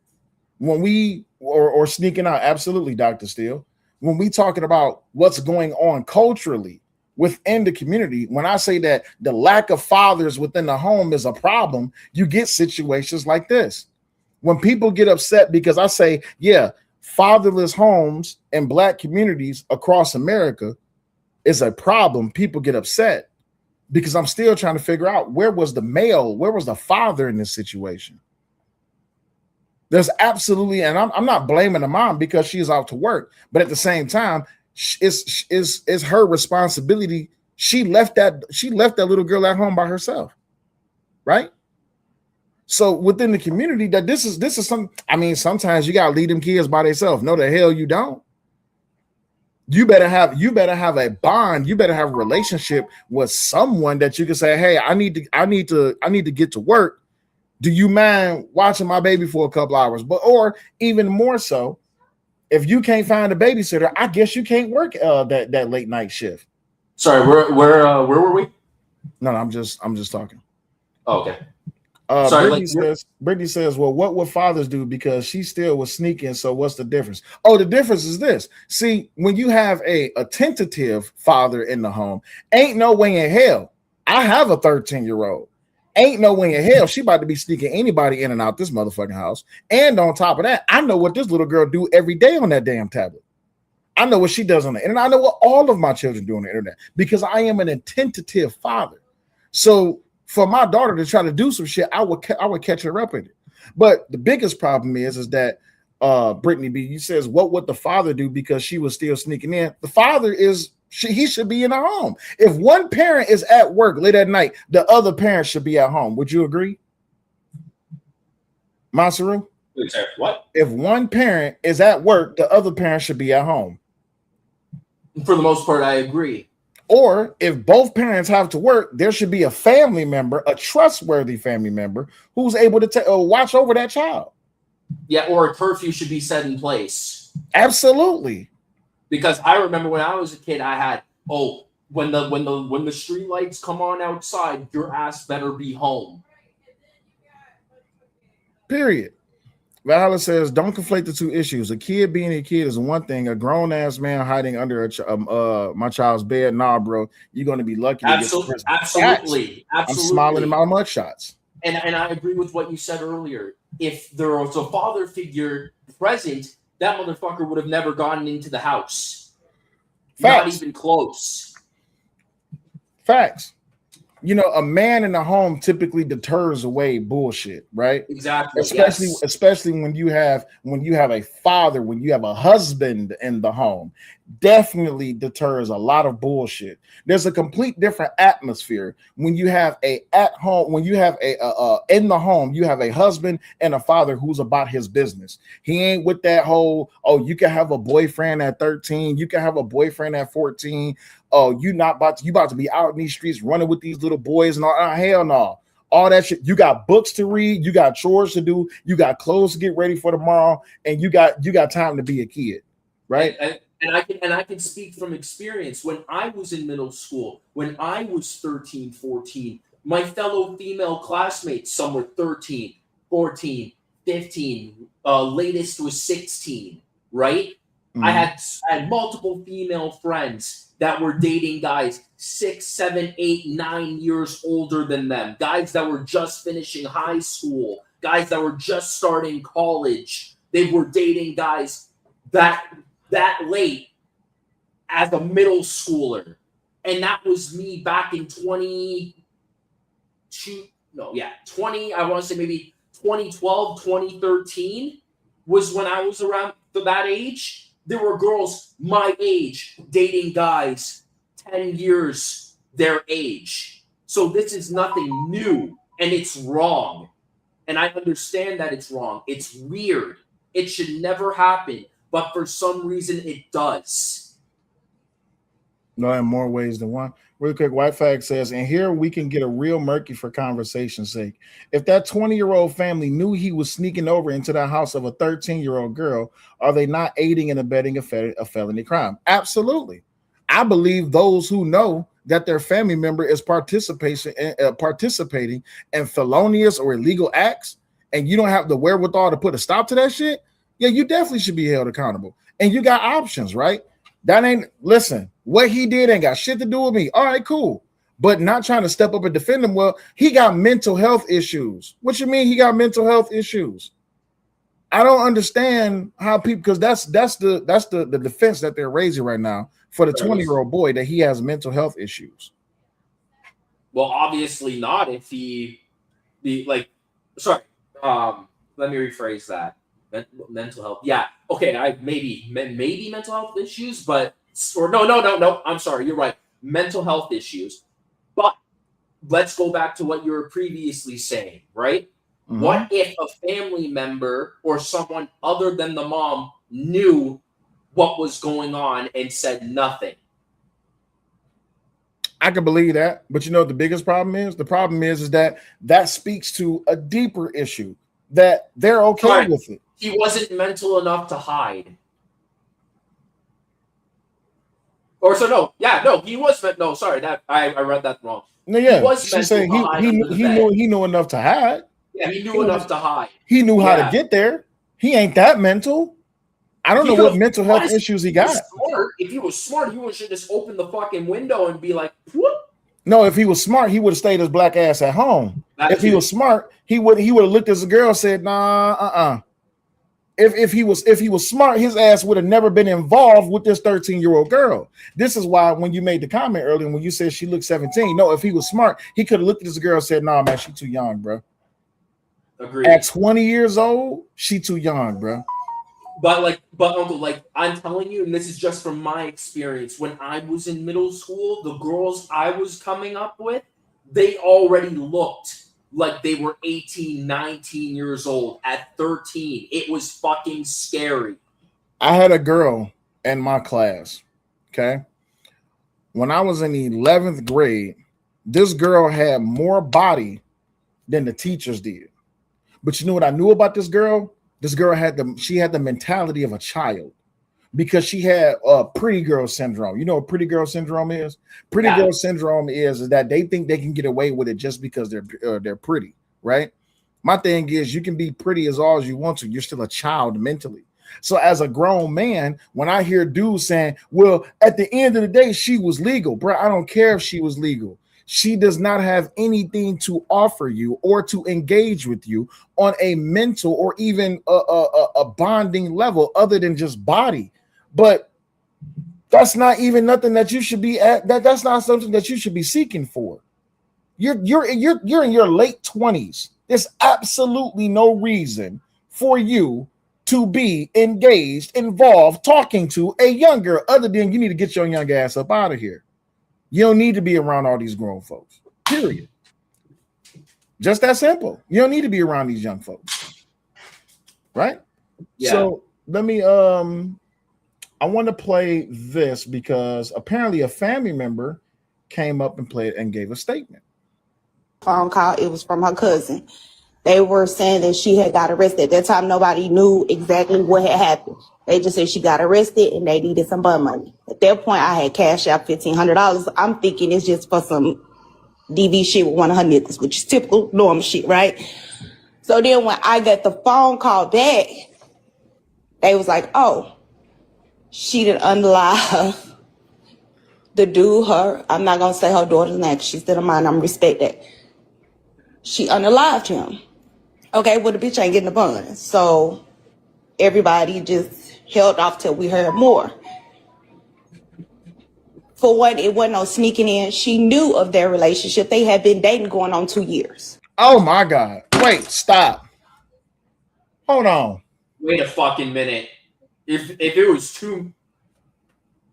When we or sneaking out, absolutely, Dr. Steele. When we talking about what's going on culturally within the community, when I say that the lack of fathers within the home is a problem, you get situations like this. When people get upset because I say, yeah, fatherless homes in Black communities across America is a problem, people get upset because I'm still trying to figure out where was the father in this situation. There's absolutely, and I'm not blaming the mom because she's out to work, but at the same time, it's her responsibility. She left that little girl at home by herself, right? So within the community, that this is some. I mean, sometimes you gotta leave them kids by themselves. No, the hell you don't. You better have a bond. You better have a relationship with someone that you can say, hey, I need to get to work. Do you mind watching my baby for a couple hours? Or even more so, if you can't find a babysitter, I guess you can't work that late night shift. Sorry, where were we? No, I'm just talking. Oh, okay. Brittany says, well, what would fathers do? Because she still was sneaking. So what's the difference? Oh, the difference is this. See, when you have a tentative father in the home, ain't no way in hell. I have a 13-year-old. Ain't no way in hell she about to be sneaking anybody in and out this motherfucking house. And on top of that, I know what this little girl do every day on that damn tablet. I know what she does on the internet. I know what all of my children do on the internet because I am an attentive father. So for my daughter to try to do some shit, I would catch her up in it. But the biggest problem is that Brittany B, you says, what would the father do because she was still sneaking in? The father he should be in the home. If one parent is at work late at night, the other parent should be at home. Would you agree, Masaru? What? If one parent is at work, the other parent should be at home. For the most part, I agree. Or if both parents have to work, there should be a family member, a trustworthy family member, who's able to watch over that child. Yeah, or a curfew should be set in place. Absolutely. Because I remember when I was a kid, I had, when the street lights come on outside, your ass better be home. Period. Valhalla says, don't conflate the two issues. A kid being a kid is one thing. A grown-ass man hiding under my child's bed, nah, bro. You're going to be lucky to get to prison. Absolutely. I'm smiling in my mud shots. And I agree with what you said earlier. If there was a father figure present, that motherfucker would have never gotten into the house. Facts. Not even close. Facts. You know, a man in the home typically deters away bullshit, right? Exactly. Especially when you have a father, when you have a husband in the home, definitely deters a lot of bullshit. There's a complete different atmosphere when you have in the home, you have a husband and a father who's about his business. He ain't with that whole, you can have a boyfriend at 13, you can have a boyfriend at 14. Oh, you about to be out in these streets running with these little boys and all. Hell no. All that shit. You got books to read, you got chores to do, you got clothes to get ready for tomorrow, and you got time to be a kid, right? And I can speak from experience. When I was in middle school, when I was 13, 14, my fellow female classmates, some were 13, 14, 15, latest was 16, right? Mm-hmm. I had multiple female friends that were dating guys 6, 7, 8, 9 years older than them, guys that were just finishing high school, guys that were just starting college. They were dating guys that late as a middle schooler. And that was me back in 20, I want to say maybe 2012, 2013 was when I was around that age. There were girls my age dating guys 10 years their age. So this is nothing new, and it's wrong. And I understand that it's wrong. It's weird. It should never happen. But for some reason, it does. No, in more ways than one. Real quick, White Fag says, and here we can get a real murky for conversation's sake. If that 20-year-old family knew he was sneaking over into the house of a 13-year-old girl, are they not aiding and abetting a felony crime? Absolutely. I believe those who know that their family member is participating in felonious or illegal acts, and you don't have the wherewithal to put a stop to that shit, yeah, you definitely should be held accountable. And you got options, right? Listen, what he did ain't got shit to do with me. All right, cool. But not trying to step up and defend him. Well, he got mental health issues. What you mean he got mental health issues? I don't understand how people, because that's the defense that they're raising right now for the 20-year-old boy, that he has mental health issues. Well, obviously not if let me rephrase that. Mental health. Yeah. Okay. I maybe mental health issues, no. I'm sorry. You're right. Mental health issues. But let's go back to what you were previously saying, right? Mm-hmm. What if a family member or someone other than the mom knew what was going on and said nothing? I can believe that. But you know what the biggest problem is? The problem is that speaks to a deeper issue, that they're okay with it. He wasn't mental enough to hide. He was. No, sorry, that I read that wrong. No, yeah, he was saying he knew enough to hide. Yeah, he knew enough to hide. He knew how to get there. He ain't that mental. I don't know what mental health issues he got. If he was smart, he would should just open the fucking window and be like, whoop. No, if he was smart, he would have stayed his black ass at home. If he was smart, he would have looked at the girl and said, nah, if he was smart, his ass would have never been involved with this 13-year-old girl. This is why when you made the comment earlier, when you said she looked 17, no, if he was smart, he could have looked at this girl and said, "Nah, man, she too young, bro." Agreed. At 20 years old, she too young, bro. But Uncle, like I'm telling you, and this is just from my experience, when I was in middle school, the girls I was coming up with, they already looked like they were 18, 19 years old at 13. It was fucking scary. I had a girl in my class, okay? When I was in the 11th grade, this girl had more body than the teachers did. But you know what I knew about this girl? This girl had the mentality of a child because she had pretty girl syndrome. You know what pretty girl syndrome is? Pretty girl syndrome is that they think they can get away with it just because they're pretty, right? My thing is you can be pretty as all as you want to. You're still a child mentally. So as a grown man, when I hear dudes saying, well, at the end of the day, she was legal, bro, I don't care if she was legal. She does not have anything to offer you or to engage with you on a mental or even a bonding level other than just body. But that's not even nothing that you should be at. That's not something that you should be seeking for. You're in your late 20s. There's absolutely no reason for you to be engaged, involved, talking to a young girl other than you need to get your young ass up out of here. You don't need to be around all these grown folks, period. Just that simple. You don't need to be around these young folks, right? Yeah. So let me, I want to play this because apparently a family member came up and played and gave a statement. Phone call, it was from her cousin. They were saying that she had got arrested. At that time, nobody knew exactly what had happened. They just said she got arrested and they needed some bun money. At that point, I had cashed out $1,500. I'm thinking it's just for some DV shit with one of her niggas, which is typical normal shit, right? So then when I got the phone call back, they was like, oh, she didn't unalive the dude, her. I'm not going to say her daughter's name because she's still a minor. I'm respect that. She unalived him. Okay, well, the bitch ain't getting the bun. So everybody just held off till we heard more. For one, it wasn't no sneaking in. She knew of their relationship. They had been dating going on 2 years. Oh, my God. Wait, stop. Hold on. Wait a fucking minute. If it was two...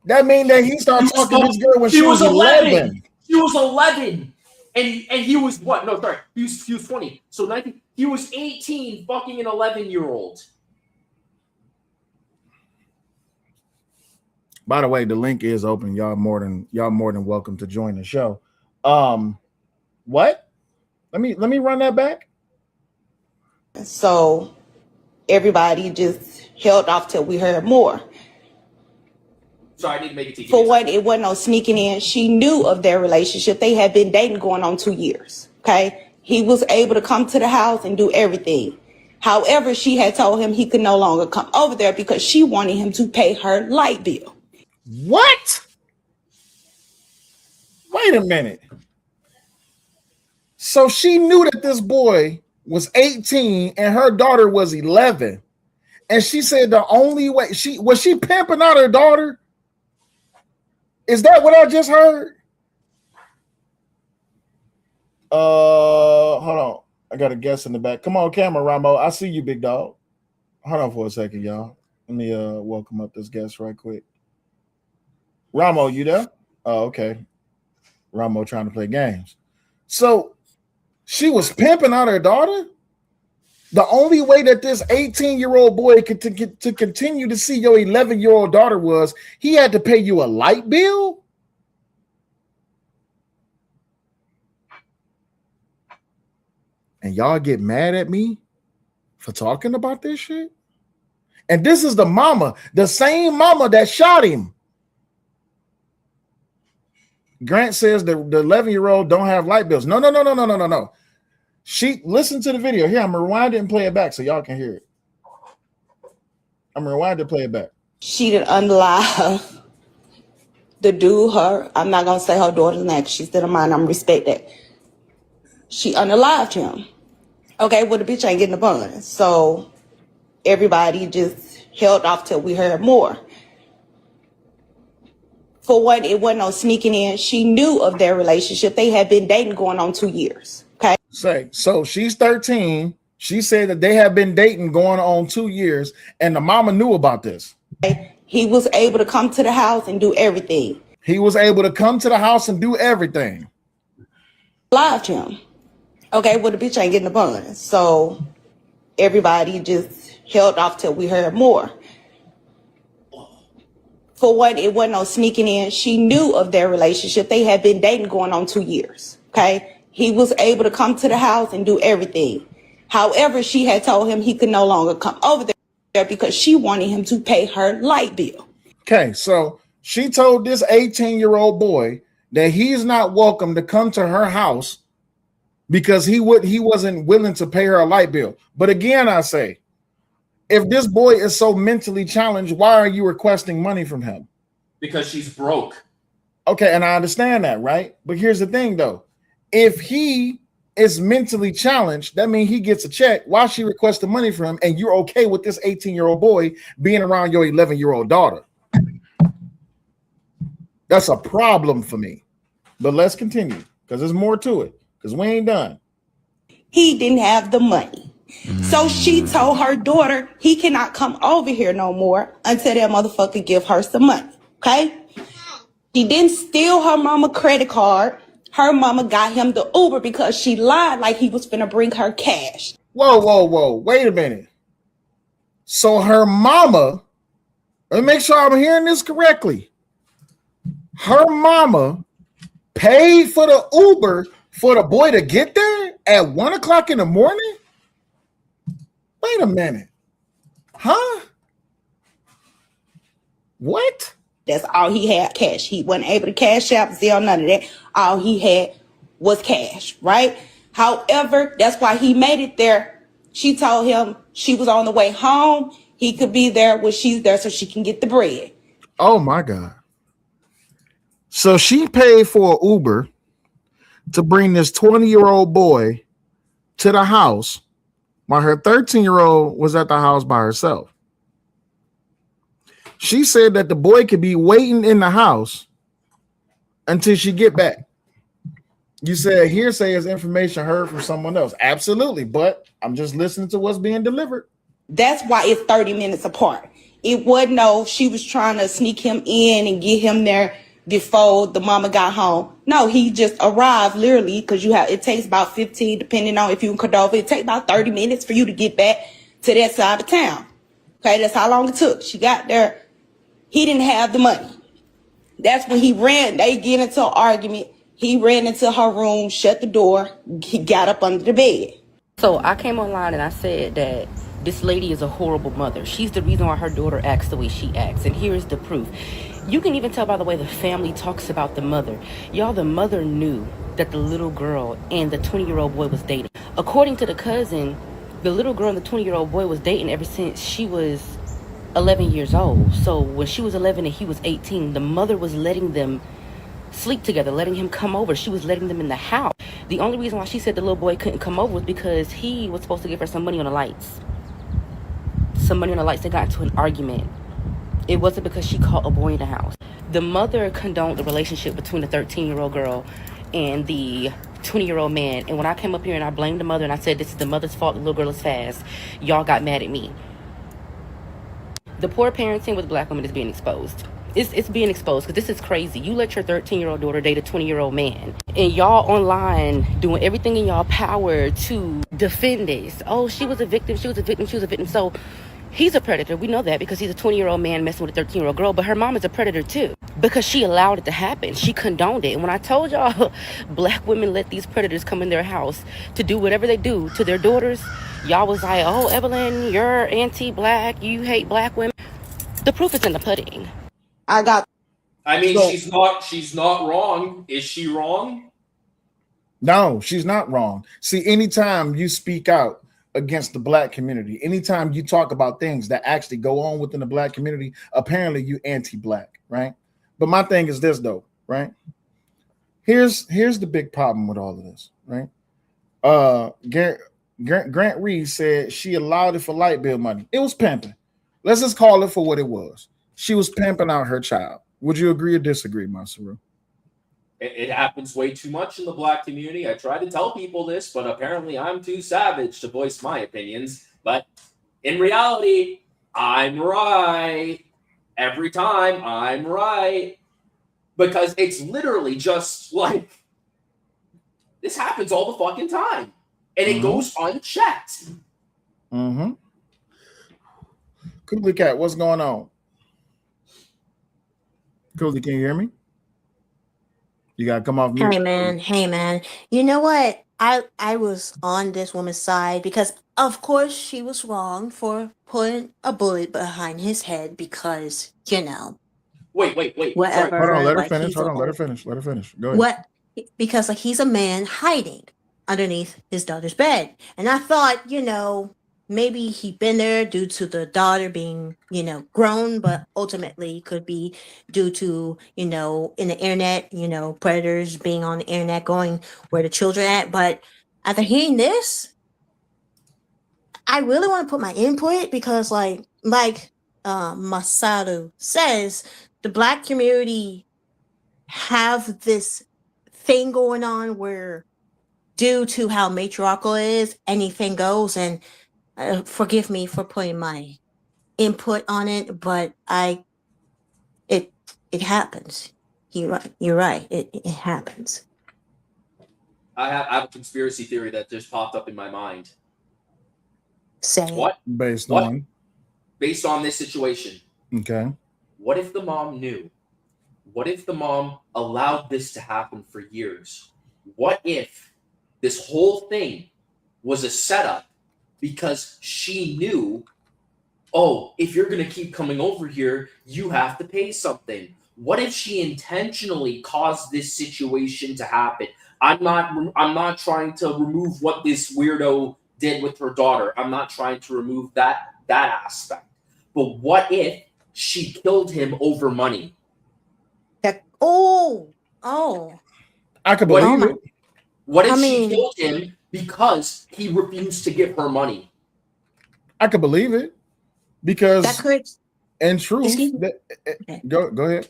That mean that he started talking to this girl when she was 11. She was 11. And he was what? No, sorry. He was 20. So 19. He was 18 fucking an 11-year-old. By the way, the link is open. Y'all more than welcome to join the show. What? Let me run that back. So everybody just held off till we heard more. Sorry, I need to make it to you. For one, it wasn't no sneaking in. She knew of their relationship. They had been dating going on 2 years. Okay. He was able to come to the house and do everything. However, she had told him he could no longer come over there because she wanted him to pay her light bill. What? Wait a minute. So she knew that this boy was 18 and her daughter was 11. And she said the only way she pimping out her daughter. Is that what I just heard? Hold on. I got a guest in the back. Come on, camera, Ramo. I see you, big dog. Hold on for a second, y'all. Let me welcome up this guest right quick. Ramo, you there? Oh, okay. Ramo trying to play games. So she was pimping out her daughter? The only way that this 18-year-old boy could to continue to see your 11-year-old daughter was he had to pay you a light bill? And y'all get mad at me for talking about this shit? And this is the mama, the same mama that shot him. Grant says the 11-year-old don't have light bills. No. She listened to the video. Here, I'm gonna rewind it and play it back so y'all can hear it. I'm gonna rewind it and play it back. She didn't unalive the dude, her. I'm not gonna say her daughter's name because she's still a minor. I'm respect that. She unalived him. Okay, well, the bitch ain't getting the bun. So everybody just held off till we heard more. For one, it wasn't no sneaking in. She knew of their relationship. They had been dating going on 2 years. Okay. So she's 13. She said that they have been dating going on 2 years, and the mama knew about this. He was able to come to the house and do everything. He was able to come to the house and do everything. Lied to him. Okay, well, the bitch ain't getting the bun. So everybody just held off till we heard more. For one, it wasn't no sneaking in. She knew of their relationship. They had been dating going on 2 years. Okay. He was able to come to the house and do everything. However, she had told him he could no longer come over there because she wanted him to pay her light bill. Okay, so she told this 18-year-old boy that he's not welcome to come to her house because he wasn't willing to pay her a light bill. But again, I say, if this boy is so mentally challenged, why are you requesting money from him? Because she's broke. Okay, and I understand that, right? But here's the thing, though. If he is mentally challenged, that means he gets a check. Why she request the money from him, and you're okay with this 18-year-old boy being around your 11-year-old daughter? That's a problem for me. But let's continue, because there's more to it, because we ain't done. He didn't have the money. So she told her daughter he cannot come over here no more until that motherfucker give her some money. Okay? She didn't steal her mama credit card. Her mama got him the Uber because she lied like he was finna bring her cash. Whoa. Wait a minute. So her mama, let me make sure I'm hearing this correctly. Her mama paid for the Uber for the boy to get there at 1 o'clock in the morning? Wait a minute. Huh? What? That's all he had, cash. He wasn't able to cash out, Zelle, none of that. All he had was cash, right? However, that's why he made it there. She told him she was on the way home. He could be there when she's there so she can get the bread. Oh, my God. So she paid for an Uber to bring this 20-year-old boy to the house while her 13-year-old was at the house by herself. She said that the boy could be waiting in the house until she get back. You said hearsay is information heard from someone else. Absolutely, but I'm just listening to what's being delivered. That's why it's 30 minutes apart. It wasn't no, she was trying to sneak him in and get him there before the mama got home. No, he just arrived literally because it takes about 15, depending on if you in Cordova, it takes about 30 minutes for you to get back to that side of town. Okay, that's how long it took. She got there. He didn't have the money. That's when he ran. They get into an argument. He ran into her room, shut the door. He got up under the bed. So I came online and I said that this lady is a horrible mother. She's the reason why her daughter acts the way she acts. And here's the proof. You can even tell by the way the family talks about the mother. Y'all, the mother knew that the little girl and the 20-year-old boy was dating. According to the cousin, the little girl and the 20-year-old boy was dating ever since she was 11 years old. So when she was 11 and he was 18, the mother was letting them sleep together, letting him come over. She was letting them in the house. The only reason why she said the little boy couldn't come over was because he was supposed to give her some money on the lights. Some money on the lights. They got into an argument. It wasn't because she caught a boy in the house. The mother condoned the relationship between the 13-year-old girl and the 20-year-old man. And when I came up here and I blamed the mother and I said this is the mother's fault, the little girl is fast, y'all got mad at me. The poor parenting with black women is being exposed. It's being exposed because this is crazy. You let your 13-year-old daughter date a 20-year-old man, and y'all online doing everything in y'all power to defend this. Oh, she was a victim. So he's a predator. We know that because he's a 20-year-old man messing with a 13-year-old girl. But her mom is a predator too because she allowed it to happen. She condoned it. And when I told y'all black women let these predators come in their house to do whatever they do to their daughters, y'all was like, oh, Evelyn, you're anti-black. You hate black women. The proof is in the pudding. She's not wrong. Is she wrong? No, she's not wrong. See, anytime you speak out against the black community, anytime you talk about things that actually go on within the black community, apparently you anti-black, right? But my thing is this though, right? Here's the big problem with all of this, right? Grant Reed said she allowed it for light bill money. It was pimping. Let's just call it for what it was. She was pimping out her child. Would you agree or disagree, Masaru? It happens way too much in the Black community. I try to tell people this, but apparently I'm too savage to voice my opinions. But in reality, I'm right. Every time I'm right. Because it's literally just like, this happens all the fucking time. And it goes unchecked. Mm-hmm. Cooley Cat, what's going on? Cooley, can you hear me? You gotta come off mute. Hey man. You know what? I was on this woman's side because of course she was wrong for putting a bullet behind his head because, you know. Wait. Whatever. Hold on, let her like, finish. he's Hold a on, let her old- finish. Let her finish. Go ahead. What? Because like he's a man hiding underneath his daughter's bed. And I thought, you know, maybe he'd been there due to the daughter being, you know, grown, but ultimately could be due to, you know, in the internet, you know, predators being on the internet, going where the children at. But after hearing this, I really want to put my input because like Masaru says, the Black community have this thing going on where due to how matriarchal it is, anything goes. And forgive me for putting my input on it, but it happens. You're right. It happens. I have a conspiracy theory that just popped up in my mind. Say what? Based on this situation. Okay. What if the mom knew? What if the mom allowed this to happen for years? What if this whole thing was a setup because she knew, oh, if you're going to keep coming over here, you have to pay something. What if she intentionally caused this situation to happen? I'm not trying to remove what this weirdo did with her daughter. I'm not trying to remove that aspect. But what if she killed him over money? I could believe it. What if she killed him because he refused to give her money? I could believe it because that could, in truth, go ahead.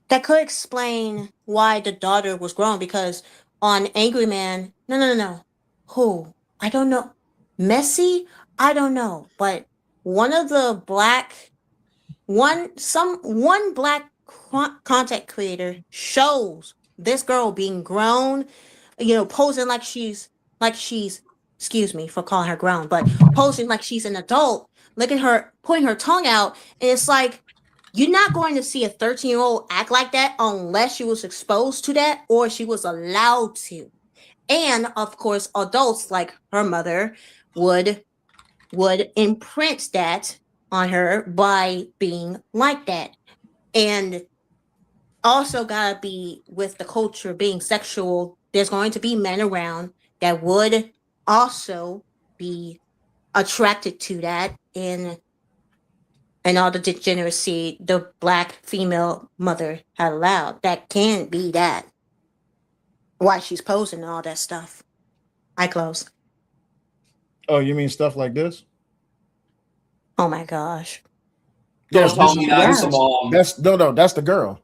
That could explain why the daughter was grown, because on Angry Man, no. Who? I don't know. Messi? I don't know. But one of the one black content creator shows this girl being grown, you know, posing like she's, excuse me for calling her grown, but posing like she's an adult, look at her, putting her tongue out, and it's like, you're not going to see a 13-year-old act like that unless she was exposed to that or she was allowed to. And of course, adults like her mother would imprint that on her by being like that. And also gotta be with the culture being sexual, there's going to be men around that would also be attracted to that, and all the degeneracy the Black female mother had allowed. That can't be that. Why she's posing and all that stuff. I close. Oh, you mean stuff like this? Oh my gosh. Yes, Don't tell me that's the mom. That's the girl.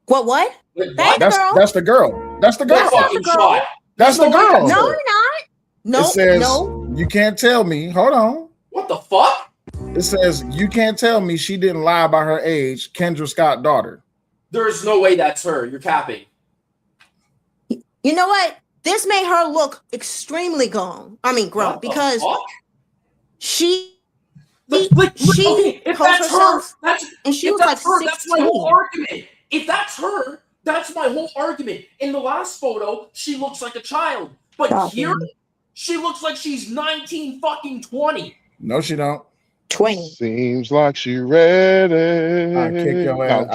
What? That's the girl. That's the girl. That's not the girl. That's the girl. No, you're not. No, it says, no. You can't tell me. Hold on. What the fuck? It says, you can't tell me she didn't lie about her age. Kendra Scott daughter. There's no way that's her. You're capping. You know what? This made her look extremely grown. Because she if that's her, and she was like 16. That's my whole argument. If that's her, that's my whole argument. In the last photo, she looks like a child, but here she looks like she's 19 fucking 20. No, she don't. 20. Seems like she ready. I kick your ass.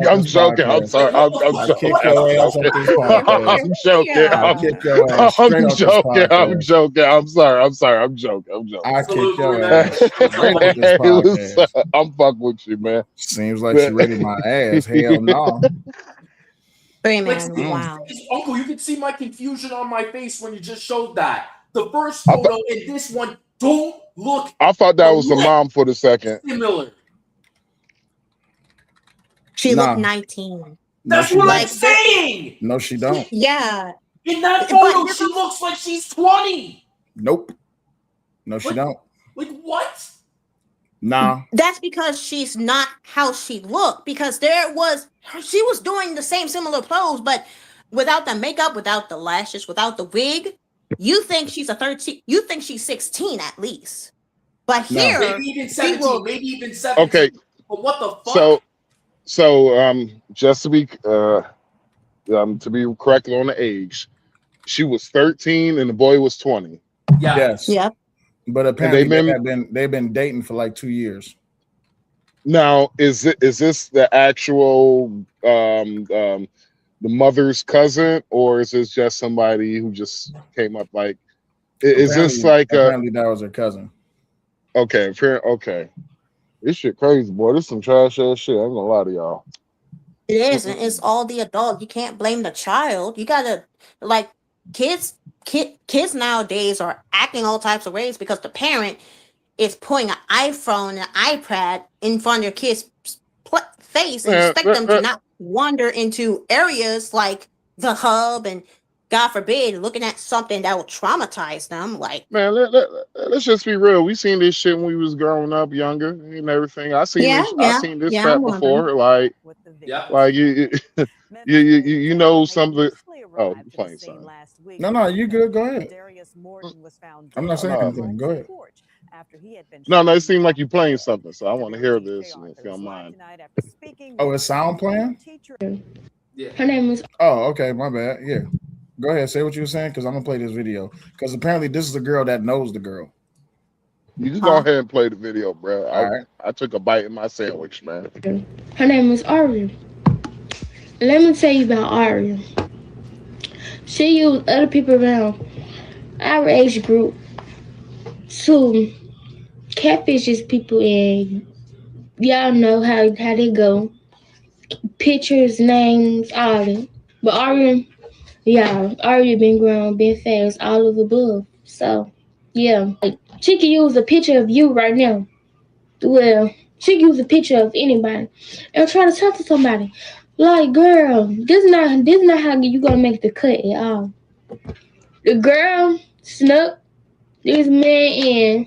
I'm joking. I'm sorry. I'm kick your ass off this podcast. I'm joking. I kick your ass. I'm joking. I'm sorry. I'm joking. I kick your ass. Straight off this podcast. I'm fucking with you, man. Seems like she ready my ass. Hell no. Wow. Uncle, you can see my confusion on my face when you just showed that. the first photo and this one don't look. I thought that was the mom for the second. Similar. She looked 19. That's what I'm saying. No, she don't. Yeah. In that photo, she looks like she's 20. Nope. No, she don't. Like what? Nah. That's because she's not how she looked. Because she was doing the same similar pose, but without the makeup, without the lashes, without the wig. You think she's 13? You think she's 16 at least? But here, maybe even 17. Maybe even 17. Okay. But what the fuck? So just to be correct on the age, she was 13 and the boy was 20. Yeah. Yes. Yeah. But apparently they've been dating for like 2 years. Now, is this the actual the mother's cousin, or is this just somebody who just came up? Like, is this like apparently that was her cousin? Okay, okay. This shit crazy, boy. This some trash ass shit. I'm gonna lie to y'all. It is, and it's all the adult. You can't blame the child. You gotta like kids nowadays are acting all types of ways because the parent is putting an iPhone and an iPad in front of their kid's face and expect them to not wander into areas like the hub and God forbid looking at something that will traumatize them. Like, man, let's just be real. We seen this shit when we was growing up, younger and everything. I seen this crap before. Like you know something. Oh, you playing something? No, you good. Go ahead. I'm not saying anything. Go ahead. No, it seemed like you playing something, so I want to hear this if you don't mind. Oh, it's sound playing? Yeah. Her name is. Oh, okay, my bad. Yeah. Go ahead, say what you were saying, because I'm gonna play this video. Because apparently this is a girl that knows the girl. You just go ahead and play the video, bro. I took a bite in my sandwich, man. Her name is Aria. Let me tell you about Aria. She used other people around our age group to catfishes people, and y'all know how they go. Pictures, names, all that. But Aria been grown, been fast, all of the above. So, yeah. Like, she can use a picture of you right now. Well, she can use a picture of anybody and try to talk to somebody. Like, girl, this is not how you gonna make the cut at all. The girl snuck this man in,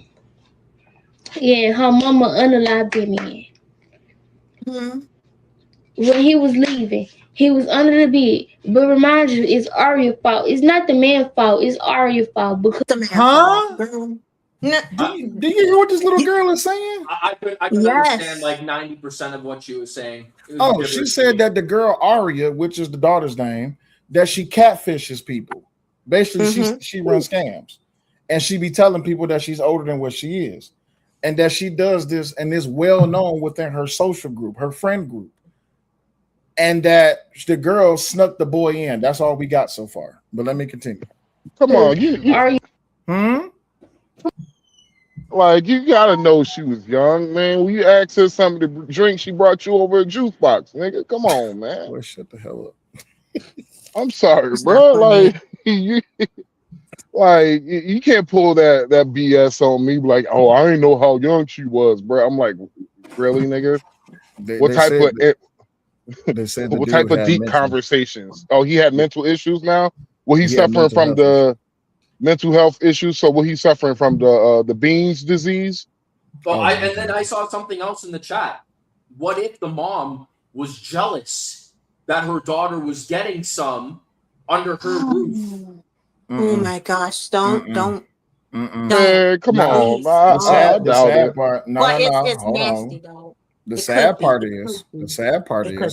and her mama unalived him in. Mm-hmm. When he was leaving, he was under the bed. But remind you, it's Aria's fault. It's not the man's fault. It's Aria's fault. Because the man's fault, girl. No, do you hear what this little girl is saying? I could understand like 90% of what she was saying. Oh, she said that the girl Aria, which is the daughter's name, that she catfishes people. Basically, she runs scams, and she be telling people that she's older than what she is, and that she does this and is well known within her social group, her friend group, and that the girl snuck the boy in. That's all we got so far. But let me continue. Come on, like, you gotta know she was young, man. When you asked her something to drink, she brought you over a juice box, nigga. Come on, man. Boy, shut the hell up. I'm sorry, bro. Like, you can't pull that BS on me. Like, oh, I didn't know how young she was, bro. I'm like, really, nigga? What type of deep conversations? Oh, he had mental issues now. Well, he's suffering from the mental health issues. So, was he suffering from the Beans disease? Well, and then I saw something else in the chat. What if the mom was jealous that her daughter was getting some under her roof? Oh my gosh! Don't. Man, come on. The sad part. No, it's hold nasty on. though. The sad part is,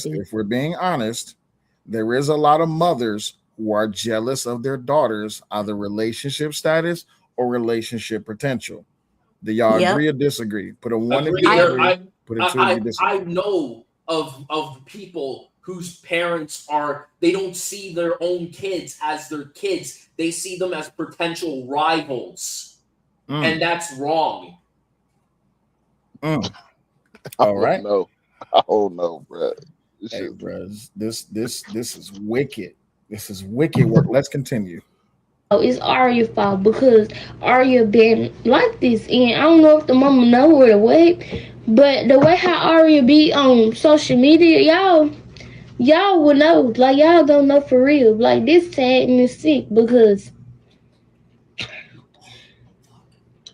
if we're being honest, there is a lot of mothers who are jealous of their daughters, either relationship status or relationship potential. Do y'all agree or disagree? Put a 1 if you agree. Put a 2 if you disagree. I know of people whose parents they don't see their own kids as their kids. They see them as potential rivals. And that's wrong. All right. I don't know, bro. Hey, bro, this is wicked. This is wicked work. Let's continue. it's Arya's fault because Arya been like this, and I don't know if the mama know or what, but the way how Arya be on social media, y'all will know. Like, y'all don't know for real. Like, this sad me sick because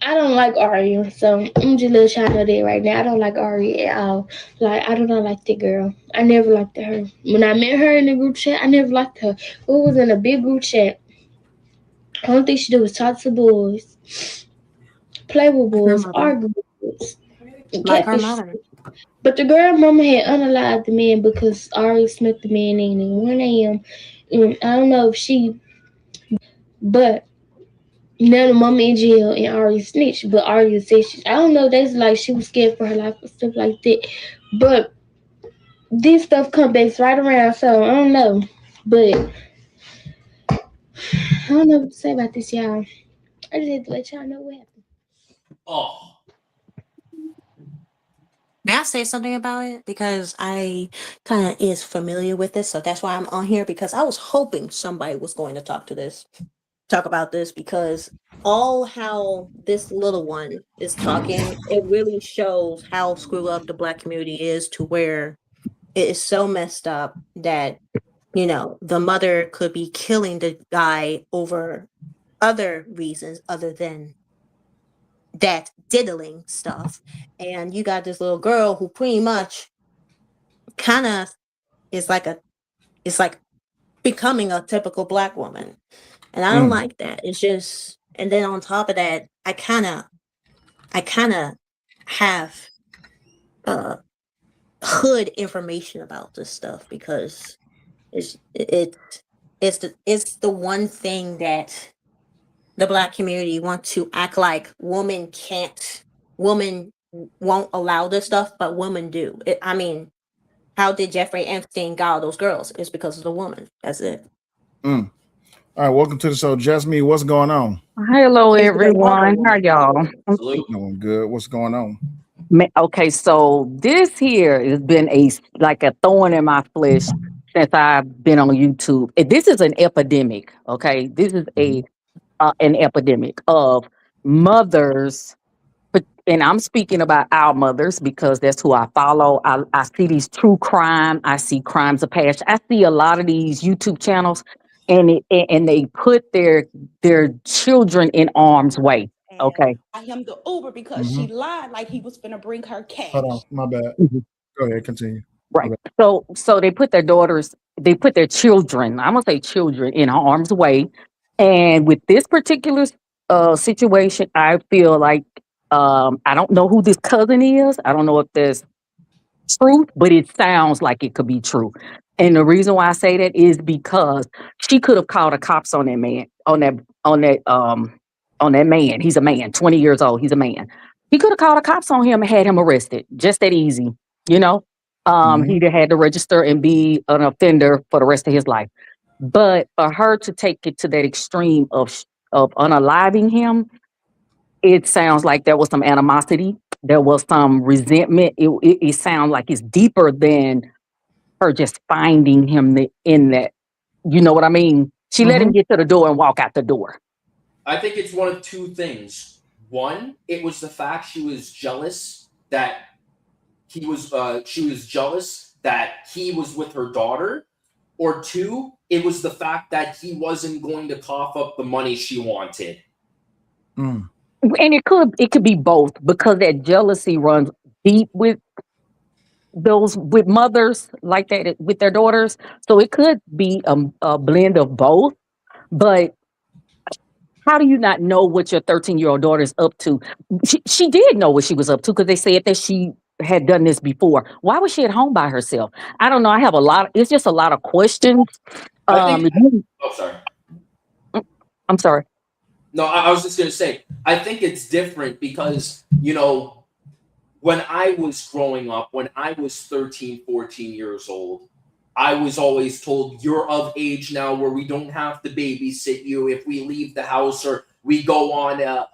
I don't like Arya. So I'm just let y'all know that right now. I don't like Arya at all. Like, I do not like that girl. I never liked her. When I met her in the group chat, I never liked her. We was in a big group chat. The only thing she did was talk to boys, play with boys, argue with boys, and Like her catfish. mother. But the girl mama had unalived the man because Ari snuck the man in at 1 a.m. And I don't know if she, but now the mama in jail and Ari snitched. But Ari said I don't know. That's like she was scared for her life and stuff like that. But this stuff come back right around, so I don't know. But I don't know what to say about this, y'all. I just had to let y'all know what happened. Oh. May I say something about it? Because I kind of is familiar with this, so that's why I'm on here, because I was hoping somebody was going to talk about this, because all how this little one is talking, it really shows how screwed up the Black community is, to where it is so messed up that, the mother could be killing the guy over other reasons other than that diddling stuff. And you got this little girl who pretty much kind of is like becoming a typical Black woman. And I don't like that. It's just, and then on top of that, I kind of have hood information about this stuff, because it's the one thing that the Black community want to act like women won't allow this stuff, but women do. I mean, how did Jeffrey Epstein get all those girls? It's because of the woman. That's it. All right, welcome to the show, Jasmine. What's going on? Hello, everyone. How y'all? Doing good. What's going on? Okay, so this here has been like a thorn in my flesh since I've been on YouTube. This is an epidemic. Okay, this is an epidemic of mothers, and I'm speaking about our mothers because that's who I follow. I see these true crime. I see crimes of passion. I see a lot of these YouTube channels, and they put their children in harm's way. Okay. Him the Uber because she lied like he was finna bring her cash. Hold on, my bad. Go ahead, continue. Right. So they put their children, I'm gonna say children, in harm's way. And with this particular situation, I feel like I don't know who this cousin is. I don't know if there's truth, but it sounds like it could be true. And the reason why I say that is because she could have called the cops on that man, on that man. He's a man, 20 years old. He's a man. He could have called the cops on him and had him arrested. Just that easy, He'd have had to register and be an offender for the rest of his life. But for her to take it to that extreme of unaliving him, it sounds like there was some animosity. There was some resentment. It sounds like it's deeper than her just finding him in that. You know what I mean? She let him get to the door and walk out the door. I think it's one of two things. One, it was the fact she was jealous that she was jealous that he was with her daughter. Or two, it was the fact that he wasn't going to cough up the money she wanted. And it could be both, because that jealousy runs deep with mothers like that with their daughters. So it could be a blend of both. But how do you not know what your 13-year-old daughter is up to? She did know what she was up to, because they said that she had done this before. Why was she at home by herself? I don't know. I have it's just a lot of questions. sorry. I'm sorry. No, I was just going to say, I think it's different because, when I was growing up, when I was 13, 14 years old, I was always told, you're of age now where we don't have to babysit you if we leave the house or we go on a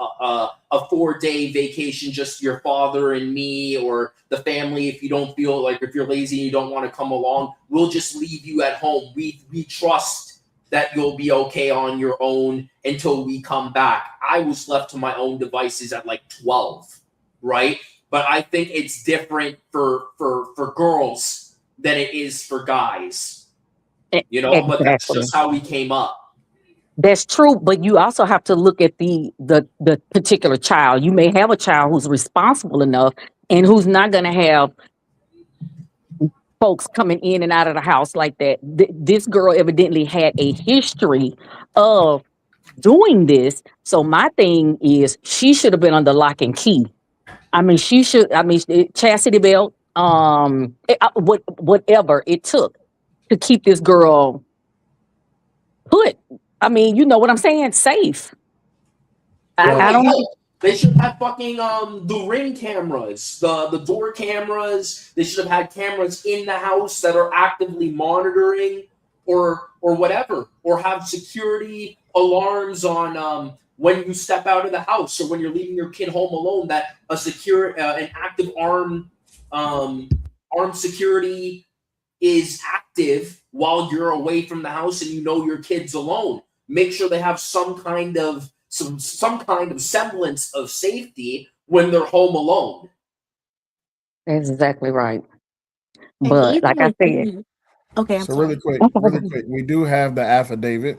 4-day vacation, just your father and me or the family. If you don't feel like, if you're lazy and you don't want to come along, we'll just leave you at home. We trust that you'll be okay on your own until we come back. I was left to my own devices at like 12, right? But I think it's different for girls than it is for guys. You know, but that's Exactly. just how we came up. That's true, but you also have to look at the particular child. You may have a child who's responsible enough and who's not going to have folks coming in and out of the house like that. This girl evidently had a history of doing this. So my thing is, she should have been under lock and key. I mean, she should. I mean, chastity belt, whatever it took to keep this girl put. I mean, you know what I'm saying? Safe. I don't know. They should have fucking the ring cameras, the door cameras. They should have had cameras in the house that are actively monitoring or whatever, or have security alarms on when you step out of the house or when you're leaving your kid home alone. That a secure, an active armed security is active while you're away from the house and you know your kid's alone. Make sure they have some kind of semblance of safety when they're home alone. That's exactly right. But like I said, okay. So really quick, we do have the affidavit.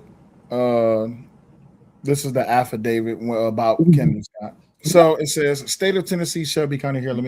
This is the affidavit about Kendra Scott. So it says, State of Tennessee, Shelby County. Here, let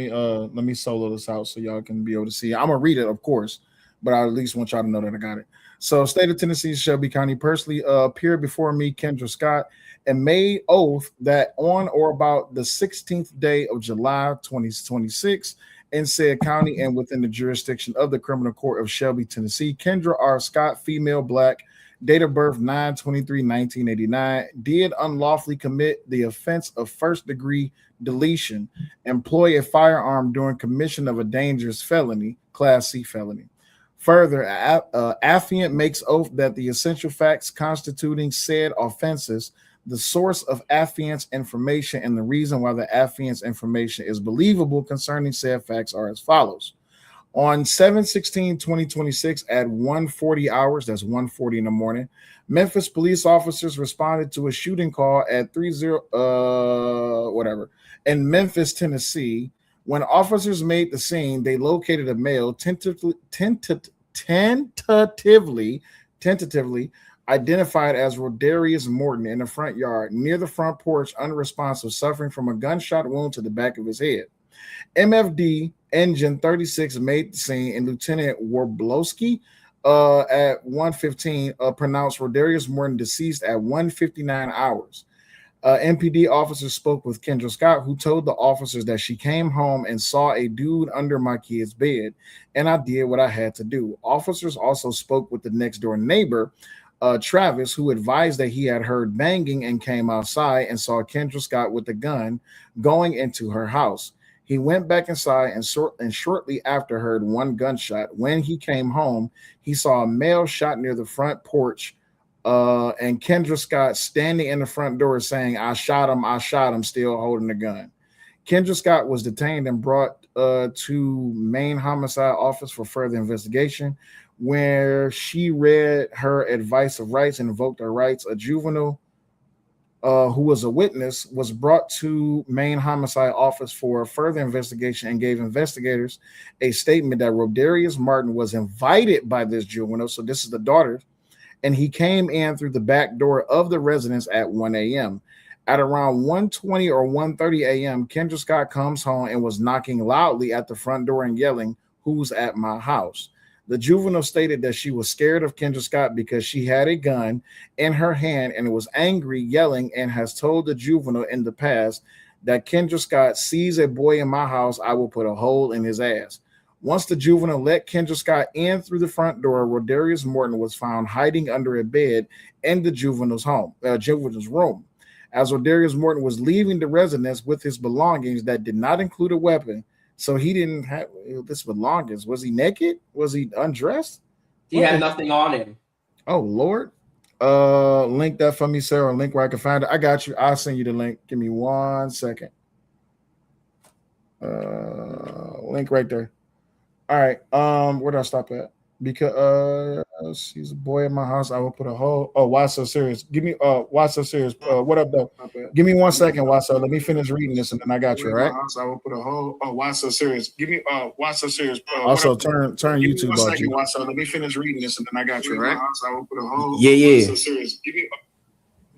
me solo this out so y'all can be able to see. I'm gonna read it, of course, but I at least want y'all to know that I got it. So, State of Tennessee, Shelby County personally appeared before me, Kendra Scott, and made oath that on or about the 16th day of July 2026 in said county and within the jurisdiction of the criminal court of Shelby, Tennessee, Kendra R. Scott, female, black, date of birth 9/23/1989, did unlawfully commit the offense of first-degree deletion, employ a firearm during commission of a dangerous felony, Class C felony. Further, affiant makes oath that the essential facts constituting said offenses, the source of affiant's information, and the reason why the affiant's information is believable concerning said facts are as follows. On 7/16/2026 at 1:40 hours, that's 1:40 in the morning, Memphis police officers responded to a shooting call at 30 in Memphis, Tennessee. When officers made the scene, they located a male tentatively identified as Rodderius Morton in the front yard near the front porch, unresponsive, suffering from a gunshot wound to the back of his head. MFD Engine 36 made the scene, and Lieutenant Warblowski at 1:15 pronounced Rodderius Morton deceased at 1:59 hours. MPD officers spoke with Kendra Scott, who told the officers that she came home and saw a dude under my kid's bed, and I did what I had to do. Officers also spoke with the next door neighbor, Travis, who advised that he had heard banging and came outside and saw Kendra Scott with a gun going into her house. He went back inside and shortly after heard one gunshot. When he came home, he saw a male shot near the front porch, and Kendra Scott standing in the front door saying, I shot him, still holding the gun. Kendra Scott was detained and brought to Main Homicide Office for further investigation, where she read her advice of rights and invoked her rights. A juvenile who was a witness was brought to Main Homicide Office for further investigation and gave investigators a statement that Rodderius Morton was invited by this juvenile, so this is the daughter, and he came in through the back door of the residence at 1 a.m. At around 1:20 or 1:30 a.m., Kendra Scott comes home and was knocking loudly at the front door and yelling, "Who's at my house?" The juvenile stated that she was scared of Kendra Scott because she had a gun in her hand and was angry, yelling, and has told the juvenile in the past that Kendra Scott sees a boy in my house, I will put a hole in his ass. Once the juvenile let Kendra Scott in through the front door, Rodderius Morton was found hiding under a bed in the juvenile's room. As Rodderius Morton was leaving the residence with his belongings that did not include a weapon, so he didn't have this belongings. Was he naked? Was he undressed? He had nothing on him. Oh, Lord. Link that for me, Sarah. Link where I can find it. I got you. I'll send you the link. Give me 1 second. Link right there. All right. Where did I stop at? Because she's a boy in my house. I will put a hole. Oh, why so serious? Give me why so serious? What up though? Give me 1 second, why so let me finish reading this and then I got you, all right? I will put a hole. Oh, why so serious? Give me why so serious? Also turn YouTube off. Second, why so let me finish reading this and then I got you, right? I will put a hole. Yeah. So serious. Give me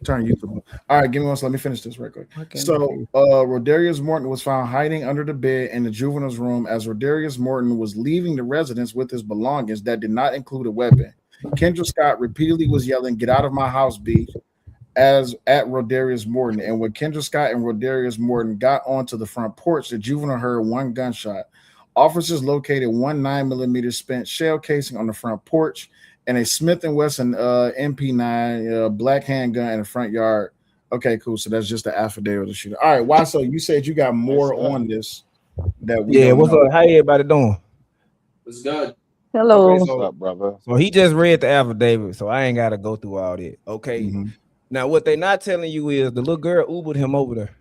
turn YouTube on. All right, give me 1 second. Let me finish this right quick. So Rodderius Morton was found hiding under the bed in the juvenile's room as Rodderius Morton was leaving the residence with his belongings that did not include a weapon. Kendra Scott repeatedly was yelling, "Get out of my house, B," as at Rodderius Morton. And when Kendra Scott and Rodderius Morton got onto the front porch, the juvenile heard one gunshot. Officers located one 9mm spent shell casing on the front porch and a Smith & Wesson MP9 black handgun in the front yard. Okay, cool. So that's just the affidavit of the shooter. All right, why? So you said you got more on this that we don't What's know. up? How everybody doing? What's good? Hello. Okay, What's up, brother? So he just read the affidavit, so I ain't got to go through all that. Okay. Now what they not telling you is the little girl Ubered him over there.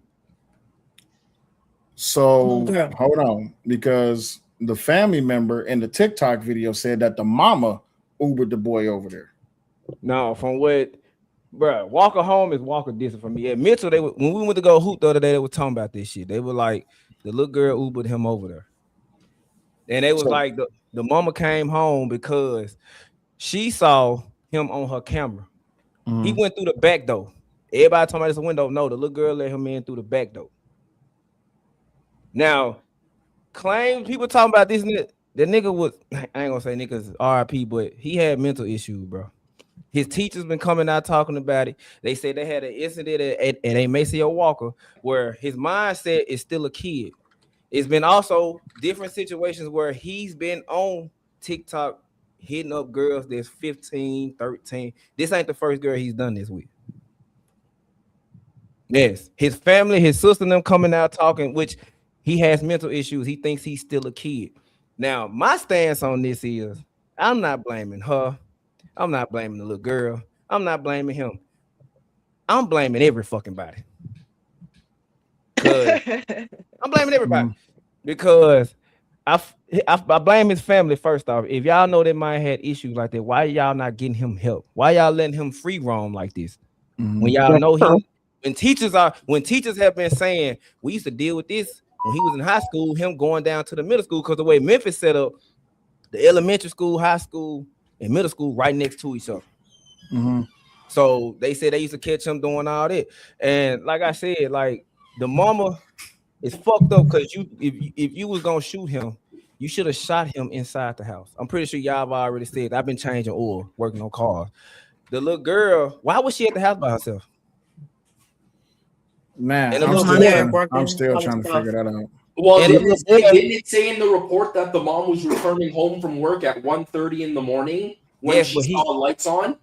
So hold on, because the family member in the TikTok video said that the mama Ubered the boy over there. No, from what, bro, Walker home is Walker distance from me. At Mitchell, when we went to go hoot the other day, they were talking about this shit. They were like, the little girl Ubered him over there. And they was like, the mama came home because she saw him on her camera. He went through the back door. Everybody talking about this window. No, the little girl let him in through the back door. Now, claim people talking about this nigga. The nigga was, I ain't gonna say niggas RIP, but he had mental issues, bro. His teachers been coming out talking about it. They said they had an incident at a Maceo Walker where his mindset is still a kid. It's been also different situations where he's been on TikTok hitting up girls that's 15, 13. This ain't the first girl he's done this with. Yes, his family, his sister and them coming out talking, which he has mental issues. He thinks he's still a kid. Now, my stance on this is I'm not blaming her. I'm not blaming the little girl. I'm not blaming him. I'm blaming every fucking body. I'm blaming everybody because I blame his family first off. If y'all know that might had issues like that, why y'all not getting him help? Why y'all letting him free roam like this? When y'all know him, when teachers have been saying we used to deal with this when he was in high school, him going down to the middle school, because the way Memphis set up, the elementary school, high school, and middle school right next to each other. So they said they used to catch him doing all that. And like I said, like the mama is fucked up because if you was gonna shoot him, you should have shot him inside the house. I'm pretty sure y'all have already said I've been changing oil, working on cars. The little girl, why was she at the house by herself? Man, and I'm still trying to figure that out. Well, didn't it say in the report that the mom was returning home from work at 1:30 in the morning when she saw the lights on?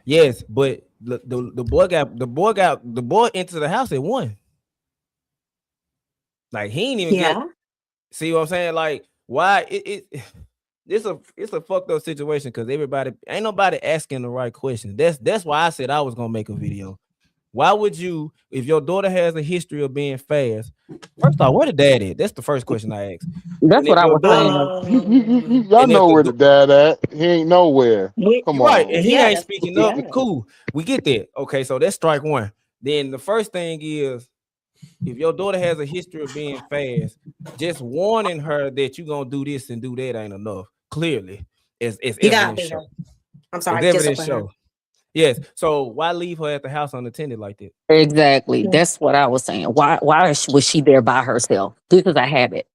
Yes, but the boy into the house at 1. Like he ain't even get. See what I'm saying? Like why it's a fucked up situation because everybody ain't nobody asking the right questions. That's why I said I was gonna make a video. Why would you, if your daughter has a history of being fast? First off, where the dad is? That's the first question I asked. That's what I was saying. Y'all know where the dad at. He ain't nowhere. Come on. Right, and he ain't speaking up. Cool. We get that. Okay, so that's strike one. Then the first thing is, if your daughter has a history of being fast, just warning her that you're gonna do this and do that ain't enough. Clearly, it's evidence show. I'm sorry, it's evidence show. Yes. So why leave her at the house unattended like that? Exactly. That's what I was saying. Why was she there by herself? This is a habit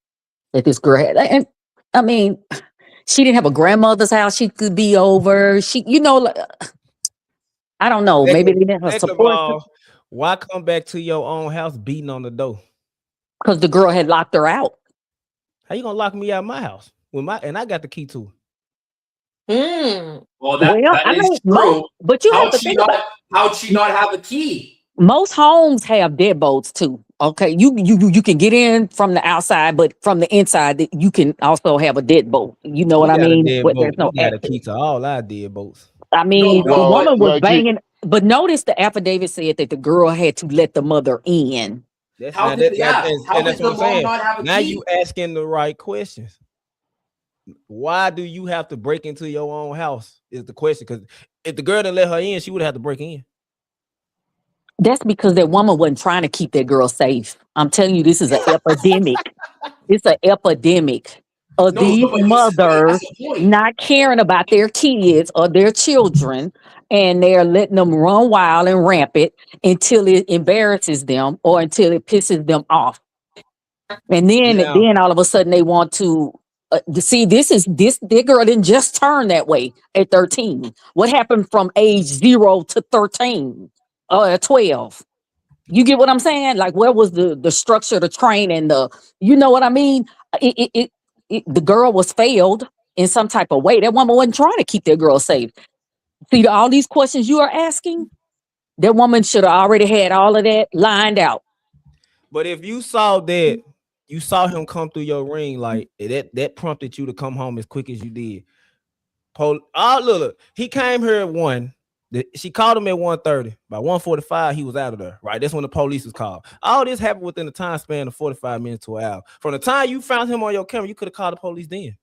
that this girl had. And I mean, she didn't have a grandmother's house she could be over. She, I don't know. Maybe they didn't have support. Why come back to your own house beating on the door? Because the girl had locked her out. How you gonna lock me out of my house and I got the key too? Well, that is true. But you how'd she not have a key? Most homes have deadbolts too. Okay, you can get in from the outside, but from the inside, you can also have a deadbolt. You know what I mean? But there's no got a key to all our deadbolts. I mean, the woman was banging. But notice the affidavit said that the girl had to let the mother in. That's what I'm saying. Now you asking the right questions. Why do you have to break into your own house? Is the question. Because if the girl didn't let her in, she would have to break in. That's because that woman wasn't trying to keep that girl safe. I'm telling you, this is an epidemic. It's an epidemic of No, these but mothers that's the point. not caring about their kids or their children, and they're letting them run wild and rampant until it embarrasses them or until it pisses them off. And then all of a sudden they want to see this girl didn't just turn that way at 13. What happened from age 0 to 13 or 12? You get what I'm saying? Like, where was the structure, the training, you know what I mean? The girl was failed in some type of way. That woman wasn't trying to keep that girl safe. See, all these questions you are asking, that woman should have already had all of that lined out. But if you saw that, you saw him come through your ring, like that prompted you to come home as quick as you did. Look, he came here at 1. She called him at 1:30. By 1:45, he was out of there. Right, that's when the police was called. All this happened within the time span of 45 minutes to an hour. From the time you found him on your camera, you could have called the police then.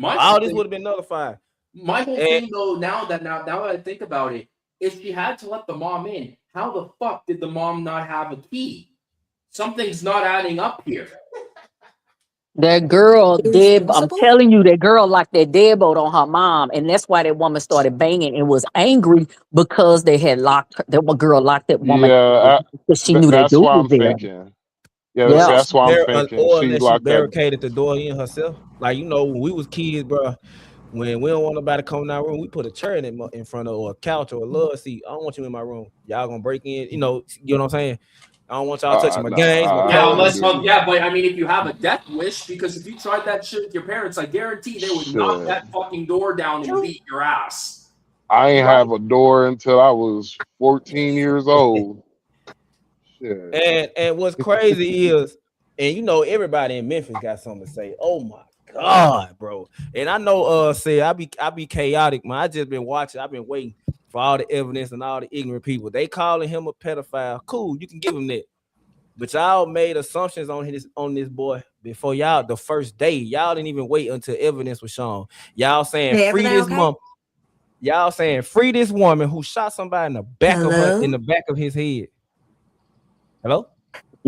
All this would have been nullified. My whole thing, though, now that I think about it, is she had to let the mom in. How the fuck did the mom not have a key? Something's not adding up here. That girl, Deb, I'm telling you, that girl locked that deadbolt on her mom, and that's why that woman started banging and was angry because they had that one girl locked that woman because she knew that that's dude why was I'm there. thinking. Yeah, that's why I'm thinking. Or She unless she locked that. barricaded the door in herself. Like, when we was kids, bro, when we don't want nobody coming in our room, we put a chair in front of, or a couch or a love seat. I don't want you in my room. Y'all gonna break in. You know what I'm saying? I don't want y'all touching my games. But I mean, if you have a death wish, because if you tried that shit with your parents, I guarantee they would knock that fucking door down and beat your ass. I ain't have a door until I was 14 years old. Shit. And what's crazy is, and everybody in Memphis got something to say. Oh my God, bro. And I know I be chaotic, man. I just been watching, I've been waiting for all the evidence and all the ignorant people. They calling him a pedophile. Cool, you can give him that. But y'all made assumptions on this boy before y'all the first day. Y'all didn't even wait until evidence was shown. Y'all saying free this mom. Y'all saying free this woman who shot somebody in the back of his head. Hello?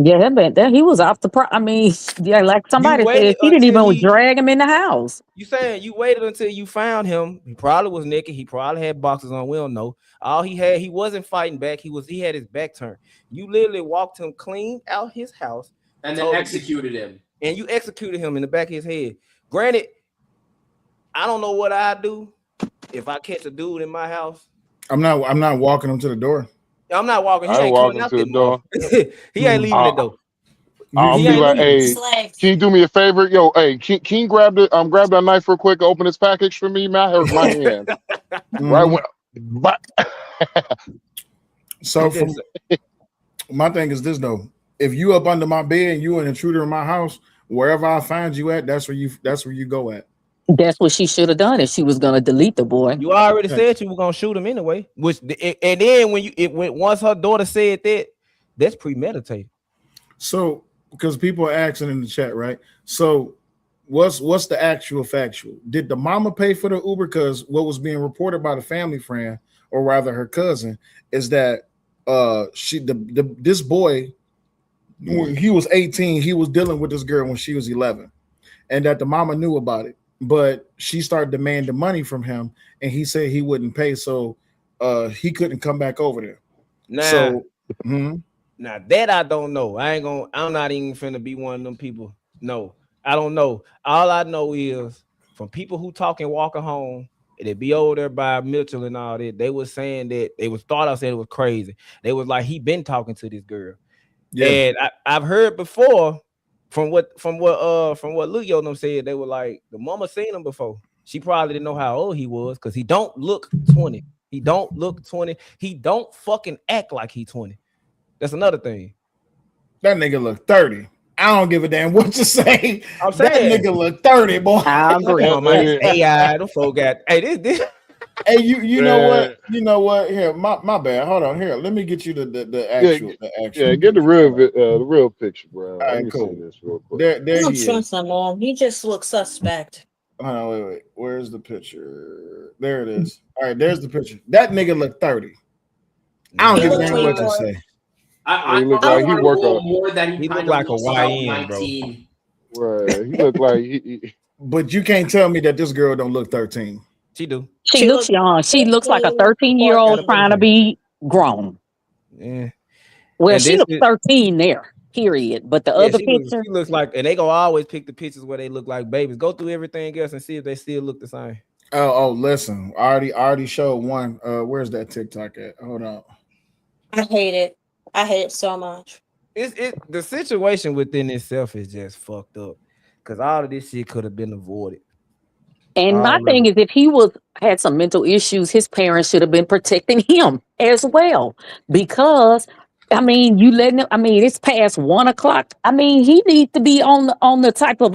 Yeah, that he was off the I mean, yeah, like somebody said, he didn't even drag him in the house. You saying you waited until you found him. He probably was naked. He probably had boxes on. We don't know. All he had, he wasn't fighting back. He had his back turned. You literally walked him clean out his house and then executed him. And you executed him in the back of his head. Granted, I don't know what I'd do if I catch a dude in my house. I'm not walking him to the door. I'm not walking. He I ain't walking coming out to the door. He ain't leaving the door. I'll be like, hey, can you do me a favor? Yo, hey, can you grab that knife real quick, open this package for me, man? I hurt my hand. Right when, so my thing is this though. If you up under my bed and you an intruder in my house, wherever I find you at, that's where you go at. That's what she should have done if she was gonna delete the boy. You already said you were gonna shoot him anyway. And then once her daughter said that, that's premeditated. So because people are asking in the chat, right? So what's the actual factual? Did the mama pay for the Uber? Because what was being reported by the family friend, or rather her cousin, is that this boy, when he was 18, he was dealing with this girl when she was 11, and that the mama knew about it. But she started demanding money from him, and he said he wouldn't pay, so he couldn't come back over there. Now that I don't know. I'm not even finna be one of them people. No, I don't know. All I know is from people who talk and walking home, they be over there by Mitchell and all that. They was saying that I said it was crazy. They was like, he been talking to this girl. Yeah. And I've heard before. From what Luyo them said, they were like, the mama seen him before. She probably didn't know how old he was because he don't look 20. He don't look 20. He don't fucking act like he 20. That's another thing. That nigga look 30. I don't give a damn what you say. I'm saying that nigga look 30, boy. I agree. Come on, man. AI, the folk got this. Hey, you know what? Man. You know what? Here, my bad. Hold on. Here, let me get you the actual Yeah, get the real picture, bro. All Let right, me see cool. this real quick. I There don't he is. trust him, Mom. He just looks suspect. Hold on, wait. Where's the picture? There it is. All right, there's the picture. That nigga look 30. I don't He give a looked damn what you 24. say. He I look thought like he about it a work little on. more that he He look kind of like a looks about YN, bro. 19. Right. He look like he But you can't tell me that this girl don't look 13. She do. She She looks looked young. She looks like a 15, 13-year-old Gotta put 14. it trying to there. be grown. Yeah. Well, And she this looks is 13 there, period. But the yeah, other picture, she looks like, and they gonna always pick the pictures where they look like babies. Go through everything else and see if they still look the same. Oh, listen. I already showed one. Where's that TikTok at? Hold on. I hate it. I hate it so much. It's the situation within itself is just fucked up. Cause all of this shit could have been avoided. and my All of thing it. is, if he had some mental issues, his parents should have been protecting him as well. Because I mean, you letting him. I mean, it's past 1 o'clock. I mean, he needs to be on the type of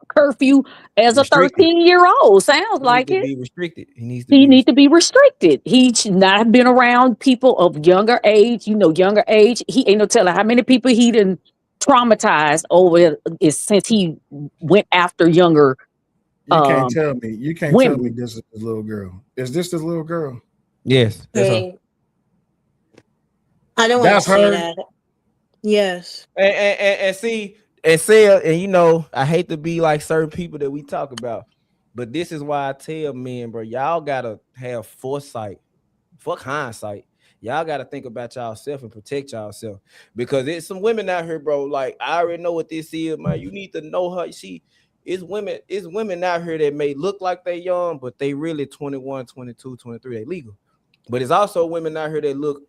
curfew as a Restricted. 13-year-old. Sounds He needs like to it. be restricted. He needs to He be need to restricted. be restricted. He should not have been around people of younger age. Younger age. He ain't no telling how many people he done traumatized over is since he went after younger You can't tell me. You can't tell me women. this is this little girl. Is this little girl? Yes, that's her. Hey, I don't want to That's say her. that. Yes. And see, and say, and I hate to be like certain people that we talk about, but this is why I tell men, bro, y'all gotta have foresight. Fuck hindsight. Y'all gotta think about yourself and protect yourself. Because it's some women out here, bro. Like, I already know what this is, man. You need to know her. It's women out here that may look like they young, but they really 21, 22, 23. They legal. But it's also women out here that look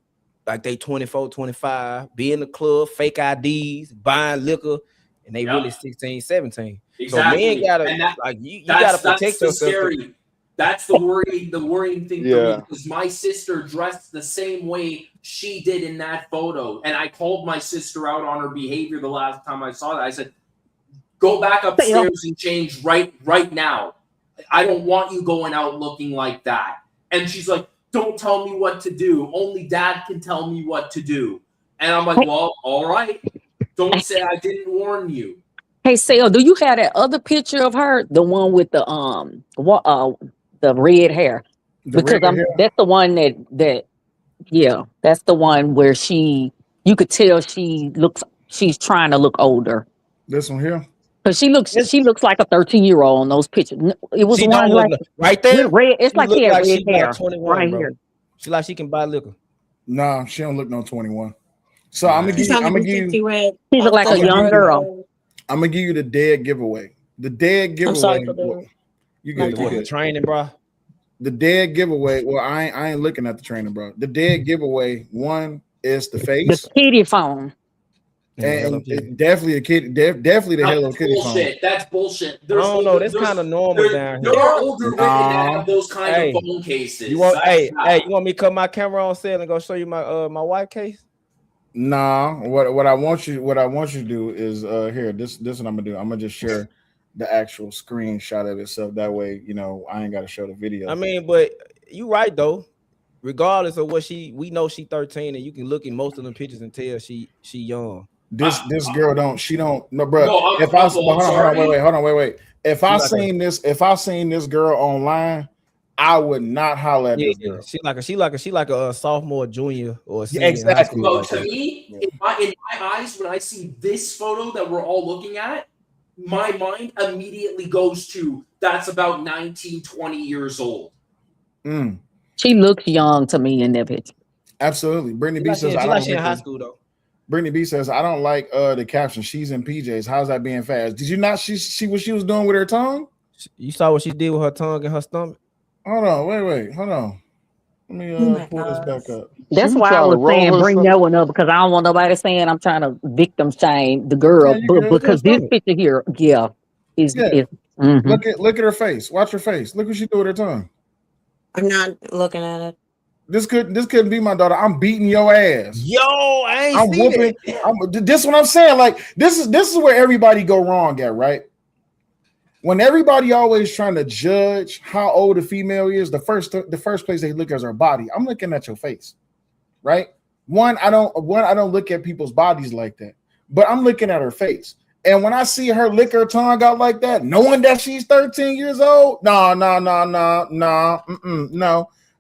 like they 24, 25, be in the club, fake IDs, buying liquor, and they really 16, 17. So men Exactly. gotta, And that like, you gotta that's protect the yourself. scary. That's the worrying thing for me, Yeah. because my sister dressed the same way she did in that photo. And I called my sister out on her behavior the last time I saw that. I said, go back upstairs and change right now. I don't want you going out looking like that. And she's like, don't tell me what to do. Only dad can tell me what to do. And I'm like, well, all right. Don't say I didn't warn you. Hey, Sal, do you have that other picture of her, the one with the red hair? The Because red hair. that's the one that yeah, that's the one where you could tell she's trying to look older. This one here. Because she looks like a 13-year-old on those pictures. It was She one don't look like right with there. red. It's She like look she had like red she about hair 21, right bro. here. She like she can buy liquor. Nah, she don't look no 21. So Nah. I'm gonna She's give you. trying I'm to gonna be give you. 50 red. She look like a young girl. I'm gonna give you the dead giveaway. The dead I'm sorry giveaway. for the You my good? You What, the good? bad. training, bro? The dead giveaway. Well, I ain't looking at the training, bro. The dead giveaway. One is the The face, kitty phone. And the Hello and Kitty. definitely a kid. Definitely the Hello That's Kitty phone. bullshit. That's bullshit. I don't know. That's kind of normal down here. There are older women that Nah. have those kind Hey, of phone cases. You want? That's Hey, you want me to cut my camera on sale and go show you my wife case? Nah. What I want you to do is here. This what I'm gonna do. I'm gonna just share the actual screenshot of itself. That way, I ain't got to show the video. I mean, but you right though. Regardless of what we know she 13, and you can look in most of them pictures and tell she young. This girl no, bro. No, If I'm hold on, wait. If I seen this girl online, I would not holler at Yeah, this girl. she like a sophomore, junior, or Yeah, senior in high exactly. school. So Like to that. me, in my eyes, when I see this photo that we're all looking at, my mind immediately goes to that's about 19, 20 years old. Mm, She looks young to me in that picture. absolutely. Brittany B says I She don't like she in like high her. school though. Brittany B says I don't like the caption. She's in PJs. How's that being fast? Did you not see what she was doing with her tongue? You saw what she did with her tongue and her stomach. Hold on, wait, hold on. Let me Oh my pull this back up. That's She why I trying to was saying roll bring herself. that one up because I don't want nobody saying I'm trying to victim shame the girl. Yeah, you But good. Look at her because this stomach. picture here, yeah, is Yeah. mhm. Look at her face. Watch her face. Look what she do with her tongue. I'm not looking at it. This couldn't be my daughter. I'm beating your ass. Yo, I ain't I'm seen whooping. it. This is what I'm saying. Like this is where everybody go wrong at, right? when everybody always trying to judge how old a female is, the first place they look at is her body. I'm looking at your face, right? I don't look at people's bodies like that, but I'm looking at her face. And when I see her lick her tongue out like that, knowing that she's 13 years old, no.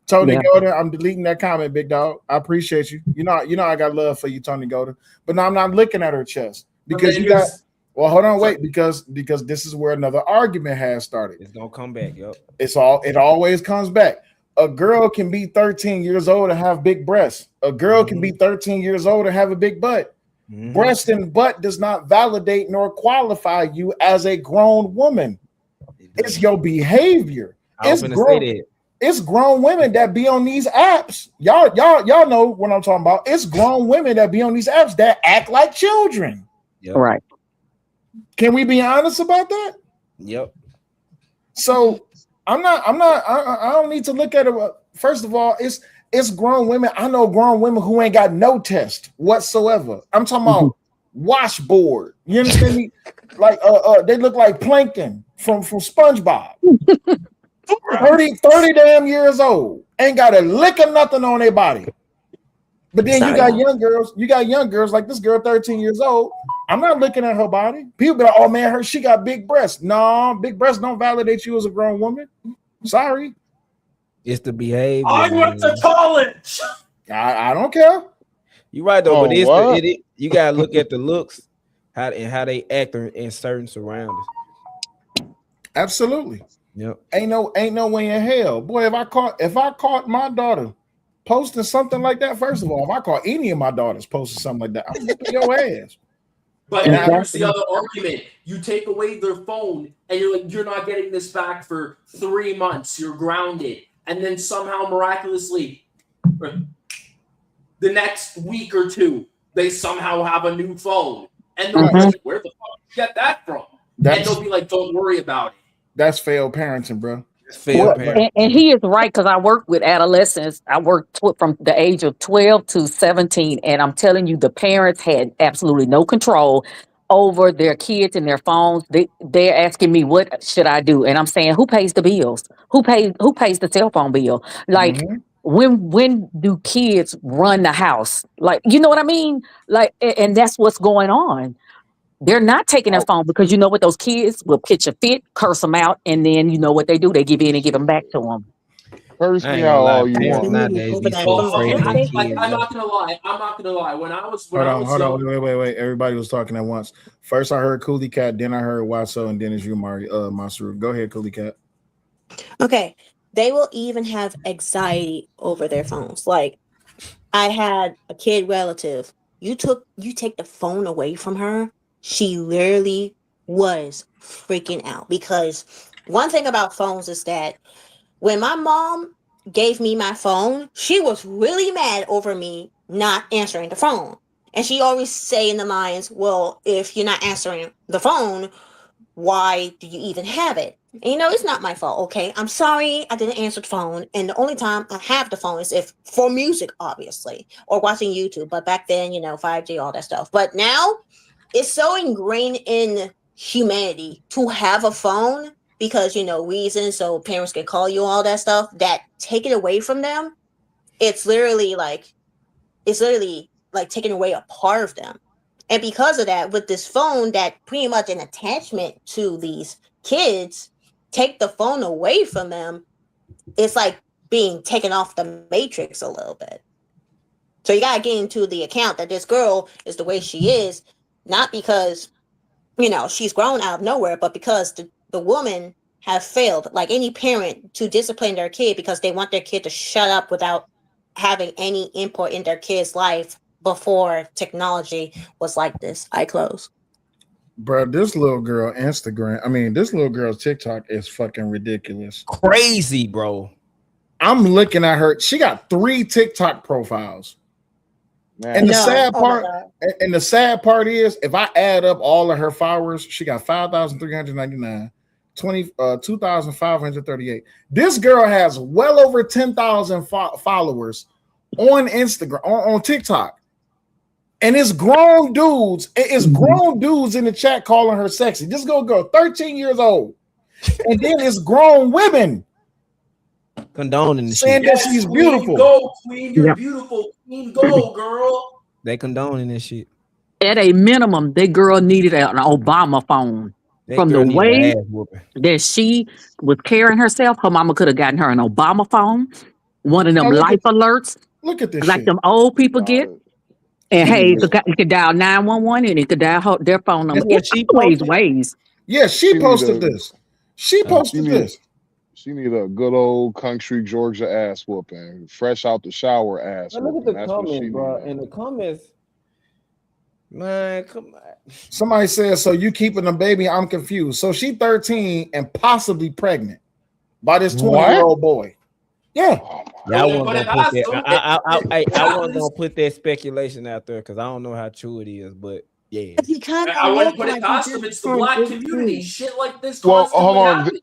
Tony Golden, I'm deleting that comment, big dog. I appreciate you. You know I got love for you, Tony Golden. But now I'm not looking at her chest because hold on, wait, because this is where another argument has started. It's gonna come back. Yep. It always comes back. A girl can be 13 years old and have big breasts. A girl can be 13 years old and have a big butt. Breast and butt does not validate nor qualify you as a grown woman. It's your behavior. It's grown women that be on these apps. Y'all know what I'm talking about. It's grown women that be on these apps that act like children. Yep. Right. Can we be honest about that? Yep. So I don't need to look at it. First of all, it's grown women. I know grown women who ain't got no test whatsoever. I'm talking about washboard. You understand me? Like they look like plankton from SpongeBob. 30 damn years old. Ain't got a lick of nothing on their body. But then you got young girls like this girl, 13 years old. I'm not looking at her body. People be like, oh man, she got big breasts. No, big breasts don't validate you as a grown woman. Sorry. It's the behavior. I went to college. I don't care. You're right though, but you gotta look at the looks, how they act in certain surroundings. Absolutely. Yep. Ain't no way in hell, boy. If I caught my daughter posting something like that, first of all, if I caught any of my daughters posting something like that, I'm whooping your ass. But here's the other argument: you take away their phone, and you're like, you're not getting this back for 3 months. You're grounded, and then somehow miraculously, the next week or two, they somehow have a new phone, and they're like, "Where the fuck did you get that from?" And they'll be like, "Don't worry about it." That's failed parenting, bro. And he is right, because I work with adolescents. I worked from the age of 12 to 17, and I'm telling you, the parents had absolutely no control over their kids and their phones. They're asking me, what should I do? And I'm saying, who pays the bills? Who pays the cell phone bill? Like, when do kids run the house? Like, you know what I mean? Like, and that's what's going on. They're not taking their phone because you know what? Those kids will pitch a fit, curse them out, and then you know what they do? They give in and give them back to them. Curse me out all you want. Nowadays be so afraid of their kids. I'm not gonna lie. When I was hold on, wait. Everybody was talking at once. First, I heard Coolie Cat, then I heard Watso, and then it's you, Masaru. Go ahead, Coolie Cat. Okay, they will even have anxiety over their phones. Like, I had a kid relative. You take the phone away from her, she literally was freaking out, because one thing about phones is that when my mom gave me my phone, she was really mad over me not answering the phone. And she always say in the lines, well, if you're not answering the phone, why do you even have it? And it's not my fault. Okay, I'm sorry I didn't answer the phone. And the only time I have the phone is if for music, obviously, or watching YouTube. But back then, 5G, all that stuff. But now it's so ingrained in humanity to have a phone because, reasons, so parents can call you, all that stuff, that take it away from them. It's literally like taking away a part of them. And because of that, with this phone, that pretty much an attachment to these kids, take the phone away from them, it's like being taken off the matrix a little bit. So you got to get into the account that this girl is the way she is, not because, she's grown out of nowhere, but because the woman has failed, like any parent, to discipline their kid because they want their kid to shut up without having any input in their kid's life before technology was like this. I close. Bro, this little girl this little girl's TikTok is fucking ridiculous. Crazy, bro. I'm looking at her. She got 3 TikTok profiles. Man. And the sad part is, if I add up all of her followers, she got 5,399, 2,538. This girl has well over 10,000 followers on Instagram, on TikTok. And it's grown dudes. It's grown dudes in the chat calling her sexy. This girl, 13 years old. And then it's grown women condoning the saying shit. that she's Queen, beautiful. Go, Queen, you're Yep. beautiful. Queen, go, girl. They condoning this shit. At a minimum, that girl needed an Obama phone. That From the girl need way an ass whooping. that she was carrying herself, her mama could have gotten her an Obama phone, one of them Now life alerts, Look at this like shit. them old people get. And She hey, need you could dial 911 and it could dial their phone number. That's what It's she always posted? ways. Yeah, she need posted a- this. She posted this. She need a good old country Georgia ass whooping, fresh out the shower ass Now look whooping. at the That's what she comments, bro. need. In the comments, man, come on. Somebody says, so you keeping a baby? I'm confused. So she 13 and possibly pregnant by this 20-year-old boy. Yeah. Yeah, I wasn't gonna put that. I wasn't gonna put that speculation out there because I don't know how true it is, but yeah. He kind I of wouldn't looked put it like past he them. just It's the turned black 15. community. Shit like this Well, constantly hold on. happens.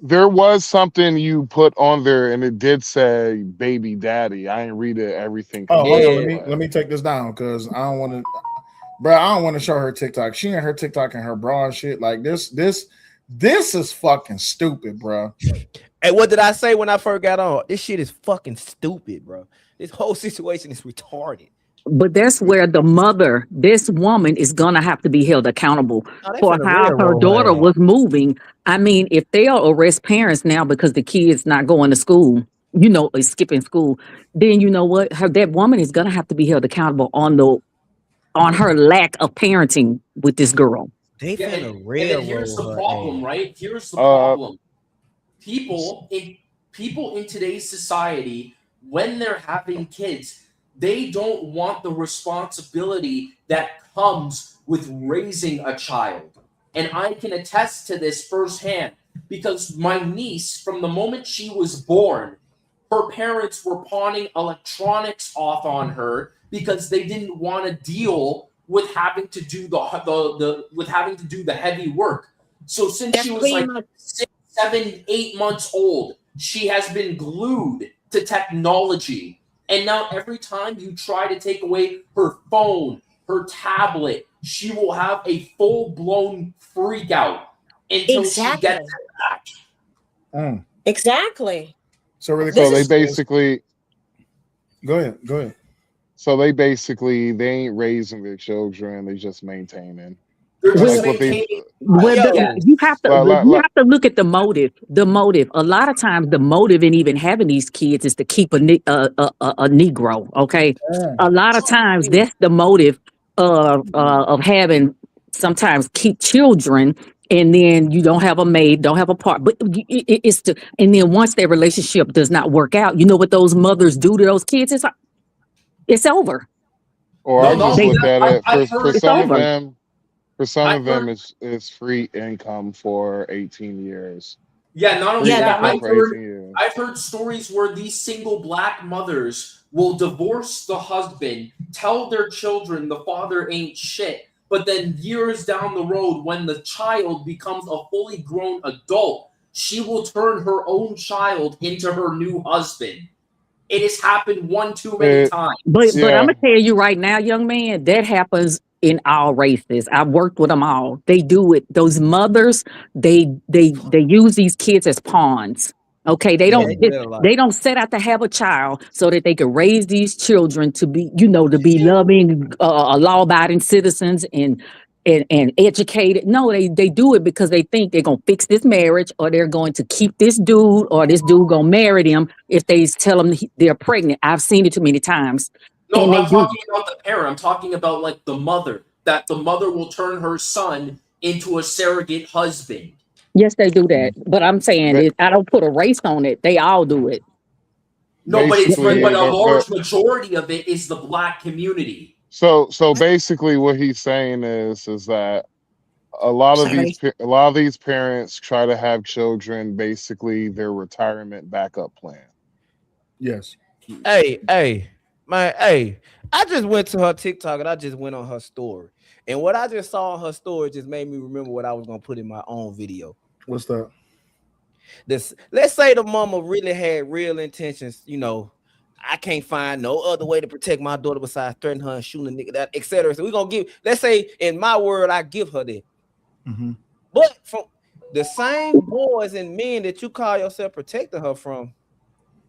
There was something you put on there, and it did say "baby daddy." I didn't read it everything. Oh, hold on. completely, Let me take this down because I don't want to, bro. I don't want to show her TikTok. She and her TikTok and her bra and shit like this is fucking stupid, bro. Hey, what did I say when I first got on? This shit is fucking stupid, bro. This whole situation is retarded. But that's where the mother, this woman, is gonna have to be held accountable they for finna how her railroad her daughter ass. was moving. I mean, if they'll arrest parents now because the kid's not going to school, you know, is skipping school, then you know what? That woman is gonna have to be held accountable on her lack of parenting with this girl. They Yeah, finna and railroad then here's the her problem, ass. right? Here's the problem. People in today's society, when they're having kids, they don't want the responsibility that comes with raising a child. And I can attest to this firsthand because my niece, from the moment she was born, her parents were pawning electronics off on her because they didn't want to deal with having to do the heavy work. So since she was like 6, 7, 8 months old, she has been glued to technology. And now every time you try to take away her phone, her tablet, she will have a full-blown freak out until she gets it back. Exactly. So really, so they basically go ahead. So they ain't raising their children; they just maintaining. They're just Like what they- You have to look at the motive. The motive. A lot of times, the motive in even having these kids is to keep a Negro. Okay, a lot of times that's the motive of having. Sometimes keep children, and then you don't have a maid, don't have a part. But it's to, and then once their relationship does not work out, you know what those mothers do to those kids? It's over. Or I just look at it for some of over. them. For some of them, it's free income for 18 years. Yeah, not only Free that, income for 18 years. I've heard stories where these single black mothers will divorce the husband, tell their children the father ain't shit, but then years down the road, when the child becomes a fully grown adult, she will turn her own child into her new husband. It has happened one too many times. But I'm gonna tell you right now, young man, that happens in all races. I've worked with them all. They do it. Those mothers, they use these kids as pawns. Okay, they don't set out to have a child so that they can raise these children to be, to be loving, law-abiding citizens and educated. No, they do it because they think they're gonna fix this marriage, or they're going to keep this dude, or this dude gonna marry them if they tell them they're pregnant. I've seen it too many times. No, I'm talking about the parent. I'm talking about like the mother. That the mother will turn her son into a surrogate husband. Yes, they do that. But I'm saying I don't put a race on it. They all do it. No, but a large majority of it is the black community. So basically, what he's saying is that a lot of these parents try to have children, basically their retirement backup plan. Yes. Hey, I just went to her TikTok and I just went on her story. And what I just saw on her story just made me remember what I was gonna put in my own video. What's that? Let's say the mama really had real intentions, I can't find no other way to protect my daughter besides threatening her and shooting a nigga, that, etc. So we're gonna let's say in my word, I give her that. Mm-hmm. But the same boys and men that you call yourself protecting her from,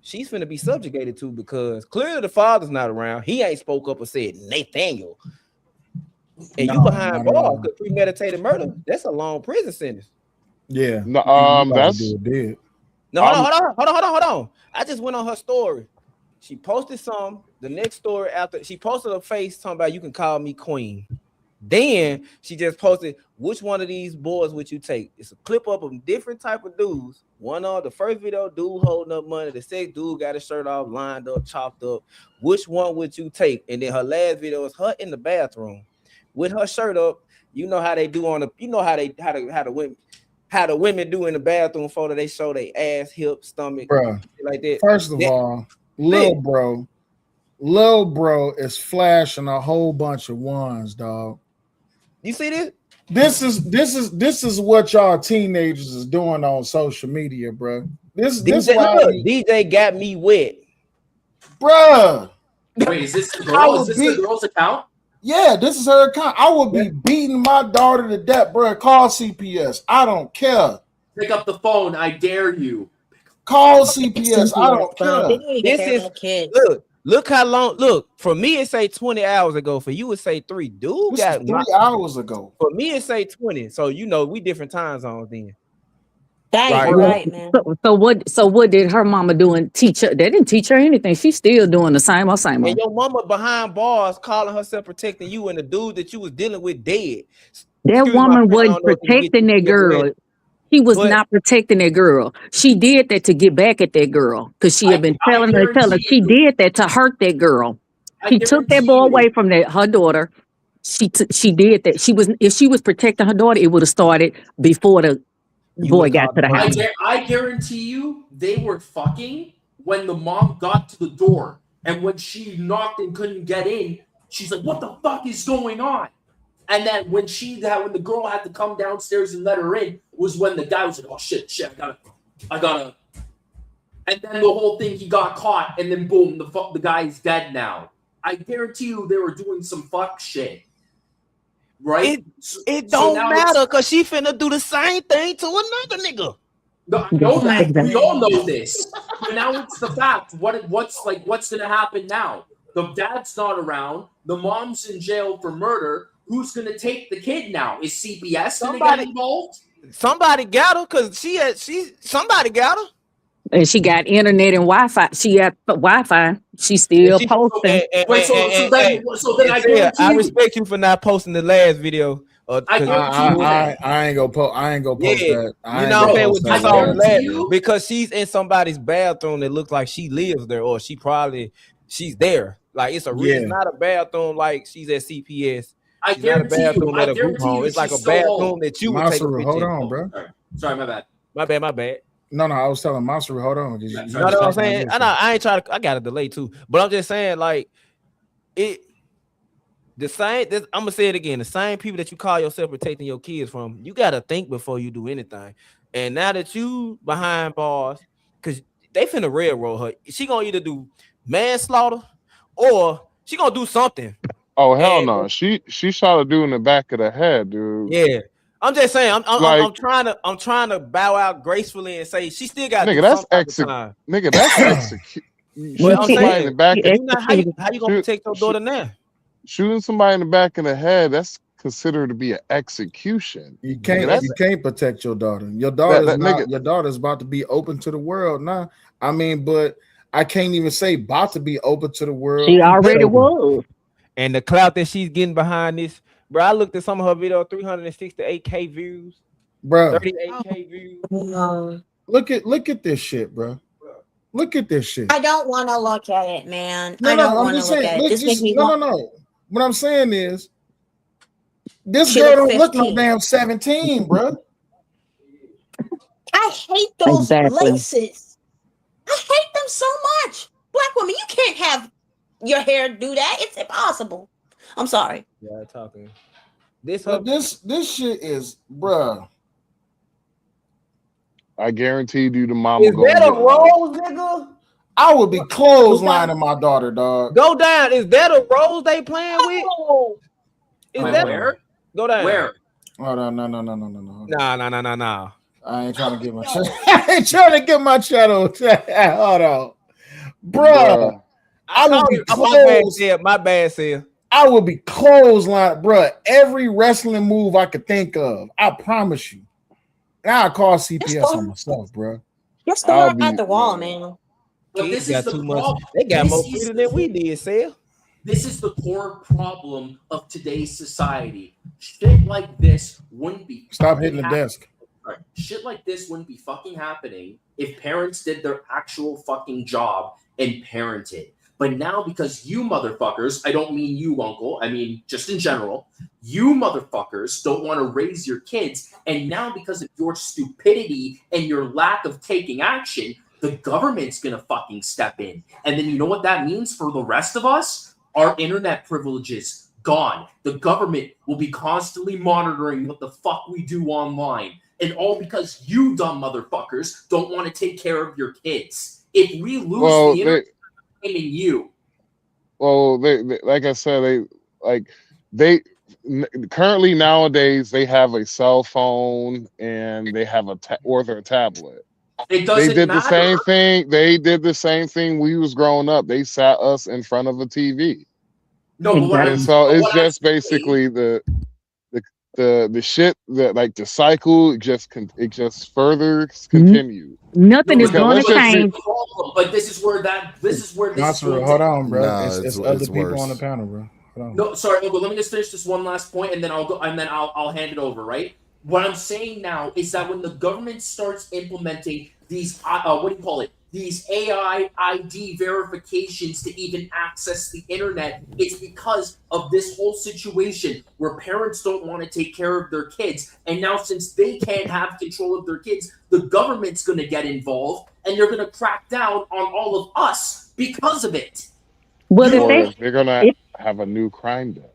she's finna be subjugated to, because clearly the father's not around. He ain't spoke up and said Nathaniel. And you behind bars because premeditated murder, that's a long prison sentence. Yeah. No, that's dead. No, hold on. I just went on her story. She posted some. The next story after she posted a face talking about you can call me queen. Then she just posted, which one of these boys would you take? It's a clip up of different type of dudes. One on the first video, dude holding up money. The second dude got his shirt off, lined up, chopped up. Which one would you take? And then her last video is her in the bathroom with her shirt up. You know how they do on the, you know how the women do in the bathroom photo. They show their ass, hip, stomach, Bruh, like that. First of all, Lil bro is flashing a whole bunch of ones, dog. You see this? This is what y'all teenagers is doing on social media, bro. This DJ got me wet, bruh. Wait, is this the girl? Is this the girl's account? Yeah, this is her account. I will be beating my daughter to death, bro. Call CPS. I don't care. Pick up the phone. I dare you. Call CPS. I don't care. This is look how long. Look, for me it say 20 hours ago. For you it say 3. Dude this got 3 hours ago. For me it say 20. So you know we different time zones then. Right, man. So what did her mama do and teach her? They didn't teach her anything. She's still doing the same old. And your mama behind bars calling herself protecting you, and the dude that you was dealing with dead. That woman wasn't protecting that girl. She was not protecting that girl. She did that to get back at that girl because she had been telling her she did that to hurt that girl. She took that boy away from her daughter. She did that. If she was protecting her daughter, it would have started before the boy got to the house. I guarantee you they were fucking when the mom got to the door, and when she knocked and couldn't get in, she's like, "What the fuck is going on?" And then when the girl had to come downstairs and let her in, was when the guy was like, "Oh shit, I gotta," and then the whole thing, he got caught, and then boom, the guy's dead now. I guarantee you they were doing some fuck shit. Right? It don't matter because she finna do the same thing to another nigga. No, I know that. We all know this. But now it's the fact. What's gonna happen now? The dad's not around. The mom's in jail for murder. Who's gonna take the kid now? Is CPS gonna get involved? Somebody got her because somebody got her. And she got internet and Wi-Fi. She got Wi-Fi. She still posting. So then I respect you for not posting the last video. I ain't gonna post. I ain't gonna post that. You know what I'm saying? Because she's in somebody's bathroom that looks like she lives there, or she's there. Like it's not a bathroom like she's at CPS. She's not a bathroom at a group home. It's like a bathroom that you would take a picture. Hold on, bro. Sorry, my bad. My bad. No, I was telling Monster, hold on. You know what I'm saying? I ain't trying to. I got a delay too, but I'm just saying, like it. The same. I'm gonna say it again. The same people that you call yourself protecting your kids from, you gotta think before you do anything. And now that you behind bars, because they finna railroad her, she gonna either do manslaughter or she gonna do something. Oh hell no! She shot a dude in the back of the head, dude. Yeah. I'm just saying, I'm trying to bow out gracefully and say she still got. Nigga, that's execution. Well, I'm saying, how you gonna protect your daughter now? Shooting somebody in the back of the head, that's considered to be an execution. You can't protect your daughter. Your daughter's about to be open to the world now. I mean, but I can't even say about to be open to the world. She already was. And the clout that she's getting behind this, bro. I looked at some of her video, 368K views, bro. 38K views. Look at this shit, bro. Look at this shit. I don't want to look at it, man. I don't want to look at it. This makes me no. What I'm saying is, this girl don't look no damn 17, bro. I hate those laces. I hate them so much. Black women, you can't have your hair do that. It's impossible. I'm sorry. Yeah, talking. This shit is, bruh. I guaranteed you the mama. Is that a rose, nigga? I would be clotheslining my daughter, dog. Go down. Is that a rose they playing with? Is that where? Go down. Where? Oh no. Nah. I ain't trying to get my I ain't trying to get my channel. Hold on. Bruh. I will be close. My bad, Sil. I will be clothesline, bruh. Every wrestling move I could think of. I promise you. And I'll call CPS on myself, bruh. Just throw her at the wall, man. But this is the problem. They got more freedom than we did, Sil. This is the core problem of today's society. Shit like this wouldn't be. Stop hitting the desk. Right. Shit like this wouldn't be fucking happening if parents did their actual fucking job and parented. But now, because you motherfuckers, I don't mean you, uncle, I mean just in general, you motherfuckers don't want to raise your kids, and now because of your stupidity and your lack of taking action, the government's gonna fucking step in. And then you know what that means for the rest of us? Our internet privileges gone. The government will be constantly monitoring what the fuck we do online. And all because you dumb motherfuckers don't want to take care of your kids. If we lose the internet, I'm blaming you. Well, they like I said, they currently nowadays they have a cell phone and they have a tablet. It doesn't They did matter. the same thing. They did the same thing when we was growing up. They sat us in front of a TV. No, but and so it's just basically the shit that like the cycle it just further continues. Nothing is going to change. But this is where Hold on, bro. Nah, it's other people on the panel, bro. Hold on. No, sorry, but let me just finish this one last point, and then I'll hand it over. Right? What I'm saying now is that when the government starts implementing these these AI ID verifications to even access the internet, it's because of this whole situation where parents don't want to take care of their kids. And now since they can't have control of their kids, the government's going to get involved and they're going to crack down on all of us because of it. Well, they're going to have a new crime bill.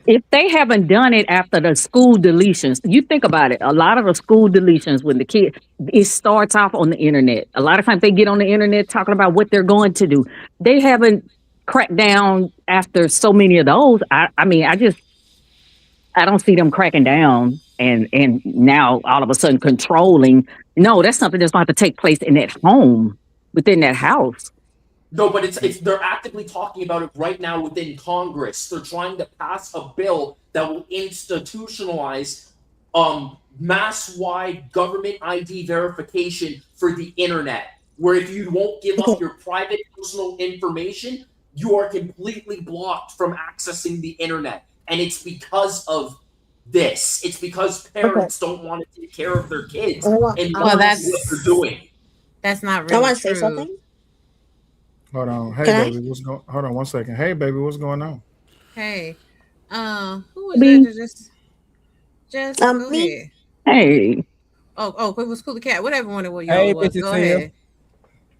If they haven't done it after the school deletions, you think about it. A lot of the school deletions, when the kid, it starts off on the internet. A lot of times they get on the internet talking about what they're going to do. They haven't cracked down after so many of those. I don't see them cracking down and now all of a sudden controlling. No, that's something that's going to have to take place in that home, within that house. No, but it's they're actively talking about it right now within Congress. They're trying to pass a bill that will institutionalize mass-wide government ID verification for the internet, where if you won't give up your private personal information, you are completely blocked from accessing the internet. And it's because of this. It's because parents don't want to take care of their kids and that's what they're doing. That's not really I want to true. say something. Hold on. Hey, Can baby, hold on 1 second. Hey, baby, what's going on? Hey, who was that? Just go me. ahead. Hey. Oh, it was Cool the Cat. Whatever one it was. Hey, was. Go ahead.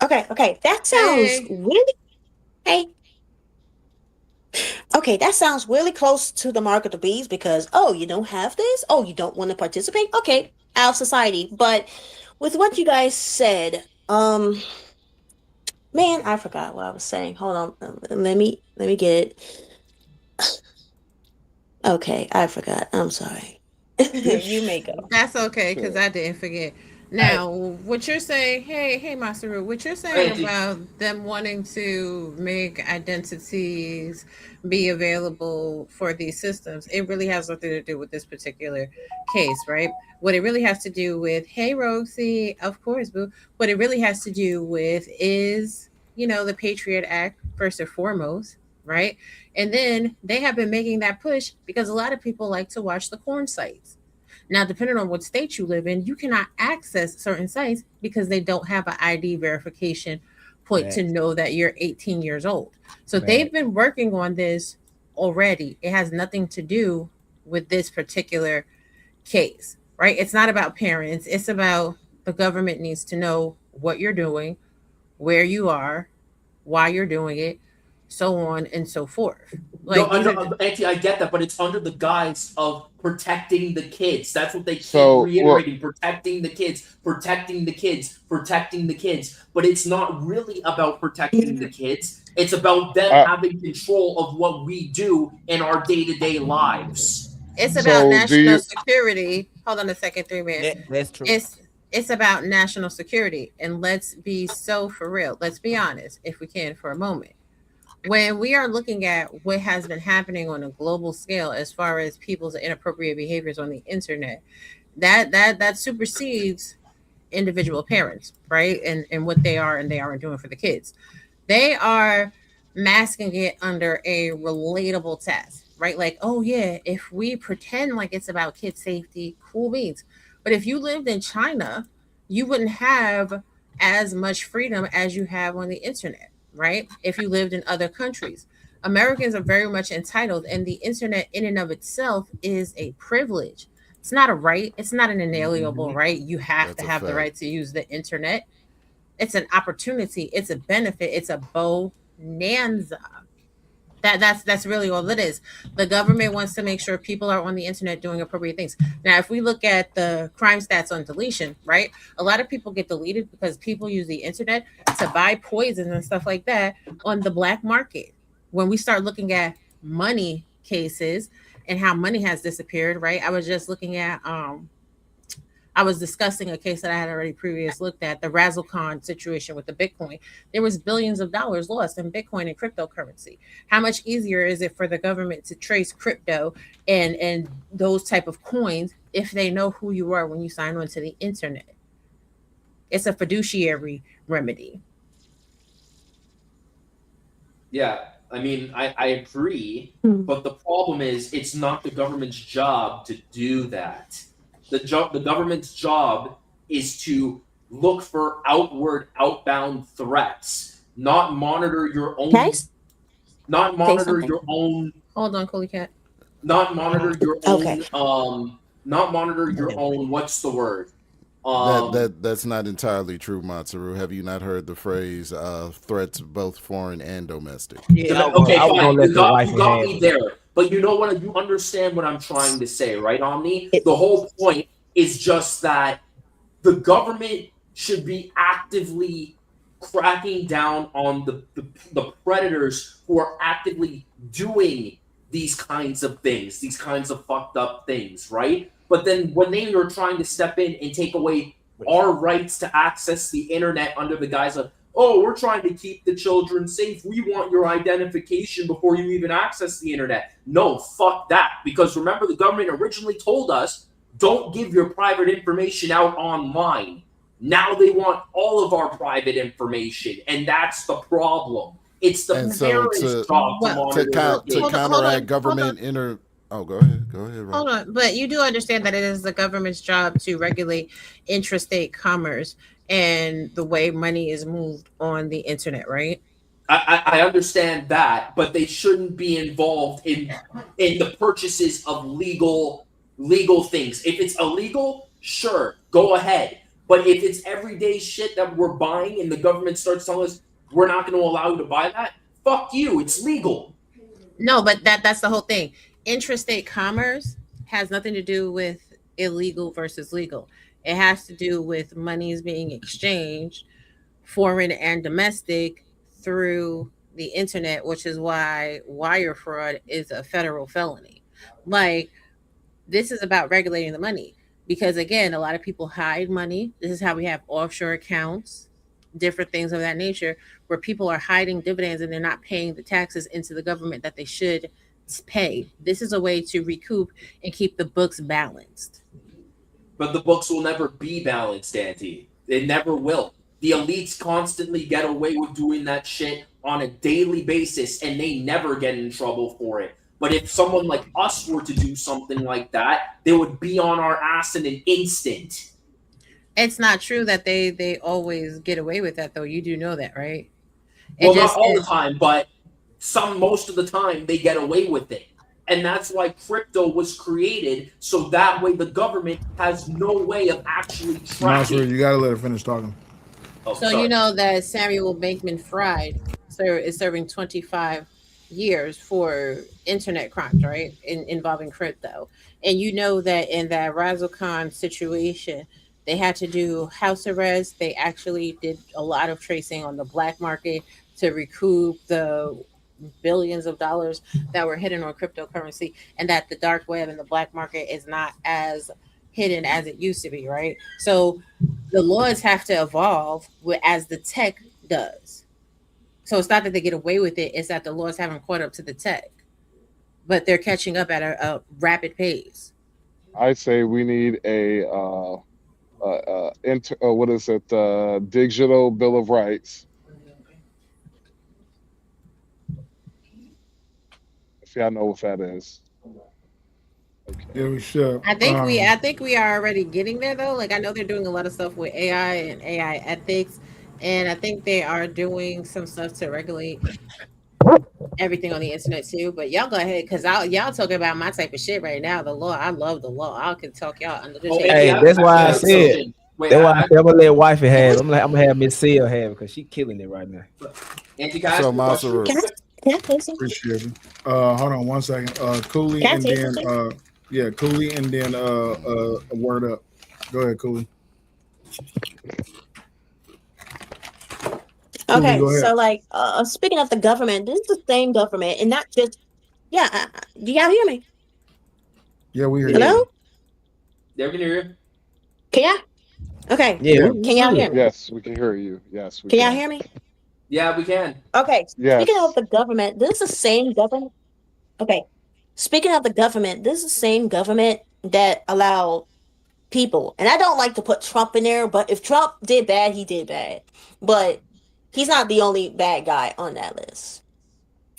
Okay. That sounds really. Hey. Okay, that sounds really close to the mark of the beast because you don't have this. You don't want to participate. Okay, out of society. But with what you guys said, man, I forgot what I was saying. Hold on. Let me get it. Okay, I forgot. I'm sorry. You may go. That's okay, because I didn't forget. Now, what you're saying, hey, Masaru, what you're saying about them wanting to make identities be available for these systems, it really has nothing to do with this particular case, right? What it really has to do with, hey, Rosie, of course, boo. What it really has to do with is, the Patriot Act, first and foremost, right? And then they have been making that push because a lot of people like to watch the porn sites. Now, depending on what state you live in, you cannot access certain sites because they don't have an ID verification point to know that you're 18 years old. So they've been working on this already. It has nothing to do with this particular case, right? It's not about parents. It's about the government needs to know what you're doing, where you are, why you're doing it, so on and so forth. Auntie, I get that, but it's under the guise of protecting the kids. That's what they keep reiterating: protecting the kids, protecting the kids, protecting the kids. But it's not really about protecting the kids. It's about them having control of what we do in our day-to-day lives. It's about national security. Hold on a second, 3 minutes. That's true. It's about national security. And let's be so for real. Let's be honest, if we can, for a moment. When we are looking at what has been happening on a global scale as far as people's inappropriate behaviors on the internet, that supersedes individual parents, right? And what they are and they aren't doing for the kids. They are masking it under a relatable test, right? Like, oh yeah, if we pretend like it's about kid safety, cool beans. But if you lived in China, you wouldn't have as much freedom as you have on the internet, right? If you lived in other countries. Americans are very much entitled, and the internet in and of itself is a privilege. It's not a right. It's not an inalienable right. You have to have the right to use the internet. It's an opportunity. It's a benefit. It's a bonanza. That's really all it is. The government wants to make sure people are on the internet doing appropriate things. Now, if we look at the crime stats on deletion, right? A lot of people get deleted because people use the internet to buy poison and stuff like that on the black market. When we start looking at money cases and how money has disappeared, right? I was just looking at I was discussing a case that I had already previously looked at, the Razzlecon situation with the Bitcoin. There was billions of dollars lost in Bitcoin and cryptocurrency. How much easier is it for the government to trace crypto and those type of coins if they know who you are when you sign on to the internet? It's a fiduciary remedy. Yeah, I mean, I agree, but the problem is it's not the government's job to do that. The government's job is to look for outbound threats, not monitor your own. Not monitor your own. Hold on, Cooley Cat. Not monitor your own. Not monitor your own. What's the word? That's not entirely true, Matsuru. Have you not heard the phrase threats both foreign and domestic? Yeah, okay, fine. You got me there. But you know what? You understand what I'm trying to say, right, Omni? The whole point is just that the government should be actively cracking down on the predators who are actively doing these kinds of things, these kinds of fucked up things, right? But then when they are trying to step in and take away our rights to access the internet under the guise of, oh, we're trying to keep the children safe. We want your identification before you even access the internet. No, fuck that. Because remember, the government originally told us, don't give your private information out online. Now they want all of our private information, and that's the problem. It's the parents' job to monitor. To counteract government Oh, go ahead. Go ahead, Rob. Hold on. But you do understand that it is the government's job to regulate intrastate commerce and the way money is moved on the internet, right? I understand that, but they shouldn't be involved in the purchases of legal things. If it's illegal, sure, go ahead. But if it's everyday shit that we're buying and the government starts telling us we're not going to allow you to buy that, fuck you, it's legal. No, but that's the whole thing. Intrastate commerce has nothing to do with illegal versus legal. It has to do with monies being exchanged, foreign and domestic, through the internet, which is why wire fraud is a federal felony. Like, this is about regulating the money. Because again, a lot of people hide money. This is how we have offshore accounts, different things of that nature, where people are hiding dividends and they're not paying the taxes into the government that they should pay. This is a way to recoup and keep the books balanced. But the books will never be balanced, Auntie. They never will. The elites constantly get away with doing that shit on a daily basis, and they never get in trouble for it. But if someone like us were to do something like that, they would be on our ass in an instant. It's not true that they always get away with that, though. You do know that, right? Well, not all the time, but most of the time they get away with it. And that's why crypto was created, so that way the government has no way of actually tracking. You gotta let her finish talking. Oh, so sorry. You know that Samuel Bankman-Fried is serving 25 years for internet crimes, right? Involving crypto. And you know that in that Razzlecon situation, they had to do house arrest. They actually did a lot of tracing on the black market to recoup the billions of dollars that were hidden on cryptocurrency, and that the dark web and the black market is not as hidden as it used to be, right? So the laws have to evolve as the tech does. So it's not that they get away with it; it's that the laws haven't caught up to the tech, but they're catching up at a rapid pace. I say we need what is it? Digital Bill of Rights. If y'all know what that is. Okay. Yeah, we should. I think we are already getting there though. Like I know they're doing a lot of stuff with AI and AI ethics, and I think they are doing some stuff to regulate everything on the internet too. But y'all go ahead because y'all talking about my type of shit right now. The law, I love the law. I can talk y'all under the table. Hey, that's why I said. That's why I said I'm gonna let wifey have. I'm gonna have Miss Seal have because she killing it right now. So Masaru. Can I say something? Appreciate it. Hold on 1 second. Cooley Can I and say then something? Cooley and then word up. Go ahead, Cooley. Okay, go ahead. so like speaking of the government, this is the same government, and not just do y'all hear me? Yeah, we hear you. Hello? Yeah, we can hear you. Can y'all? Okay. Yeah, Can y'all hear me? Yes, we can hear you. Yes, we Can y'all hear me? Yeah, we can. Okay. Yes. Speaking of the government, this is the same government. Okay. Speaking of the government, this is the same government that allowed people, and I don't like to put Trump in there, but if Trump did bad, he did bad. But he's not the only bad guy on that list,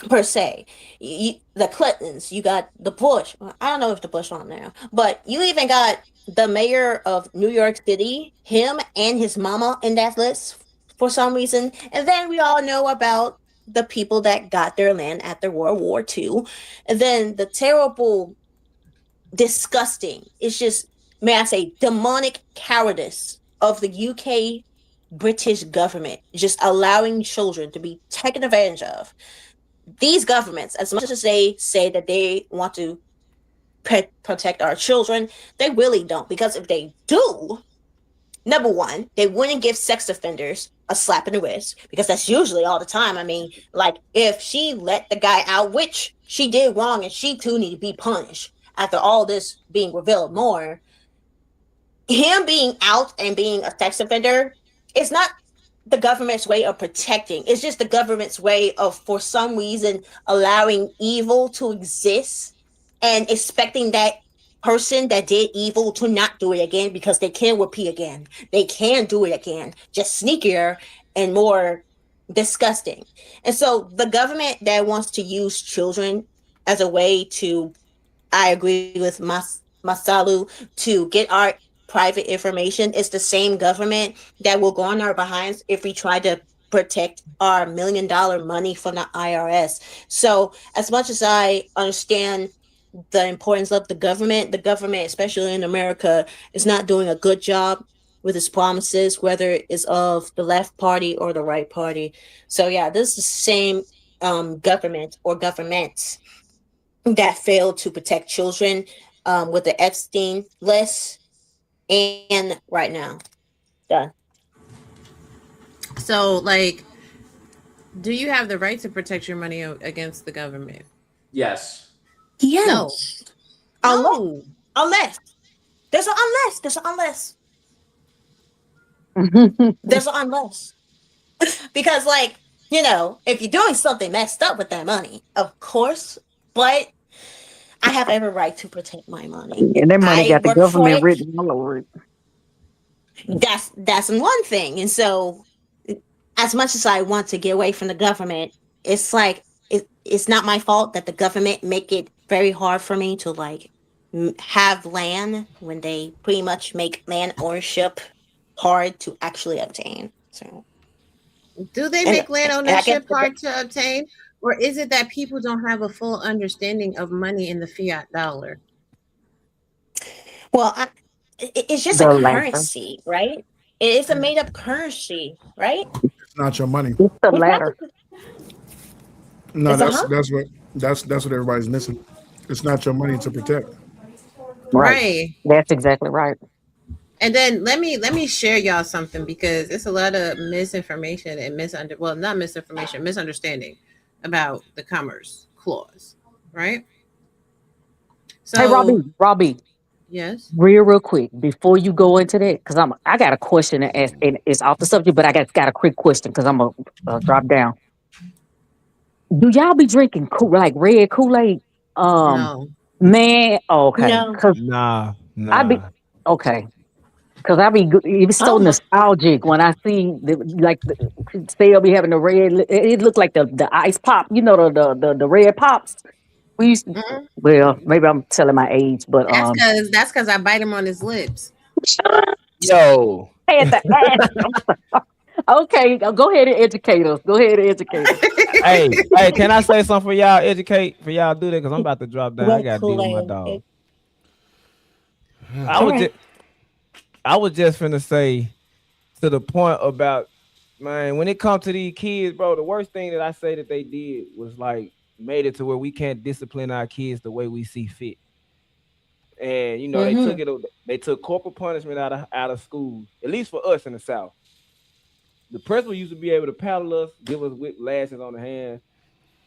per se. The Clintons, you got the Bush. I don't know if the Bush on there, but you even got the mayor of New York City, him and his mama in that list for some reason. And then we all know about the people that got their land after World War II. And then the terrible, disgusting, it's just, may I say, demonic cowardice of the UK British government just allowing children to be taken advantage of. These governments, as much as they say that they want to protect our children, they really don't. Because if they do, number one, they wouldn't give sex offenders a slap in the wrist, because that's usually all the time. I mean, like, if she let the guy out, which she did wrong, and she too need to be punished after all this being revealed more, him being out and being a sex offender is not the government's way of protecting. It's just the government's way of, for some reason, allowing evil to exist and expecting that person that did evil to not do it again, because they can repeat again. They can do it again, just sneakier and more disgusting. And so the government that wants to use children as a way to, I agree with Masalu, to get our private information is the same government that will go on our behinds if we try to protect our $1 million money from the IRS. So as much as I understand the importance of the government, especially in America, is not doing a good job with its promises, whether it's of the left party or the right party. So yeah, this is the same government or governments that failed to protect children with the Epstein list and right now. Done. So, like, do you have the right to protect your money against the government? Yes. Yes. No. Unless. There's an unless. There's an unless. There's an unless. Because, like, you know, if you're doing something messed up with that money, of course, but I have every right to protect my money. And that money got the work for government it. written all over it. That's one thing. And so, as much as I want to get away from the government, it's like it's not my fault that the government make it very hard for me to like have land when they pretty much make land ownership hard to actually obtain. So, do they make land ownership hard to obtain, or is it that people don't have a full understanding of money in the fiat dollar? Well, it's just a currency, right? It's a made up currency, right? It's not your money. It's the latter. No, that's what everybody's missing. It's not your money to protect. Right. That's exactly right. And then let me share y'all something, because it's a lot of misinformation and misunderstanding about the Commerce Clause, right? So, hey, Robbie. Yes. Real quick before you go into that, because I got a question to ask, and it's off the subject, but I got a quick question because I'm gonna drop down. Do y'all be drinking like red Kool-Aid? No. Man, okay, No. because Nah, I be nah. okay. Cause it was so Oh my. nostalgic when I see Stale be having the red. It looked like the ice pop, the red pops. We used to, Mm-mm. well, maybe I'm telling my age, but That's cause I bite him on his lips. Yo. I had to ask. Okay, go ahead and educate us. Go ahead and educate us. Hey, can I say something for y'all? Educate for y'all do that because I'm about to drop down. I Red gotta deal with my Kool-Aid. dog. I All was right. just I was just finna say to the point about, man, when it comes to these kids, bro, the worst thing that I say that they did was like made it to where we can't discipline our kids the way we see fit. And Mm-hmm. they took corporal punishment out of schools, at least for us in the South. The principal used to be able to paddle us, give us whip lashes on the hand,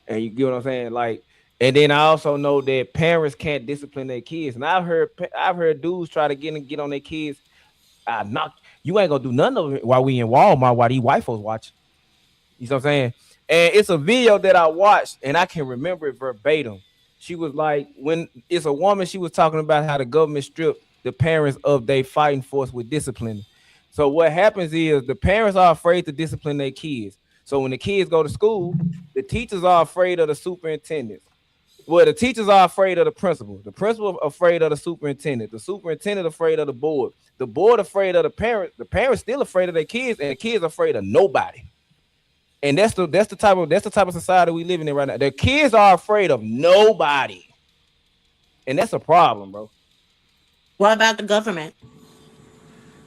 and you get what I'm saying, like. And then I also know that parents can't discipline their kids, and I've heard dudes try to get on their kids. I knock you ain't gonna do none of it while we in Walmart while these white folks watch. You know what I'm saying? And it's a video that I watched, and I can remember it verbatim. She was like, when it's a woman, she was talking about how the government stripped the parents of their fighting force with discipline. So what happens is the parents are afraid to discipline their kids. So when the kids go to school, the teachers are afraid of the superintendents. Well, the teachers are afraid of the principal. The principal afraid of the superintendent. The superintendent afraid of the board. The board afraid of the parent. The parents still afraid of their kids, and the kids afraid of nobody. And that's the type of society we living in right now. The kids are afraid of nobody, and that's a problem, bro. What about the government?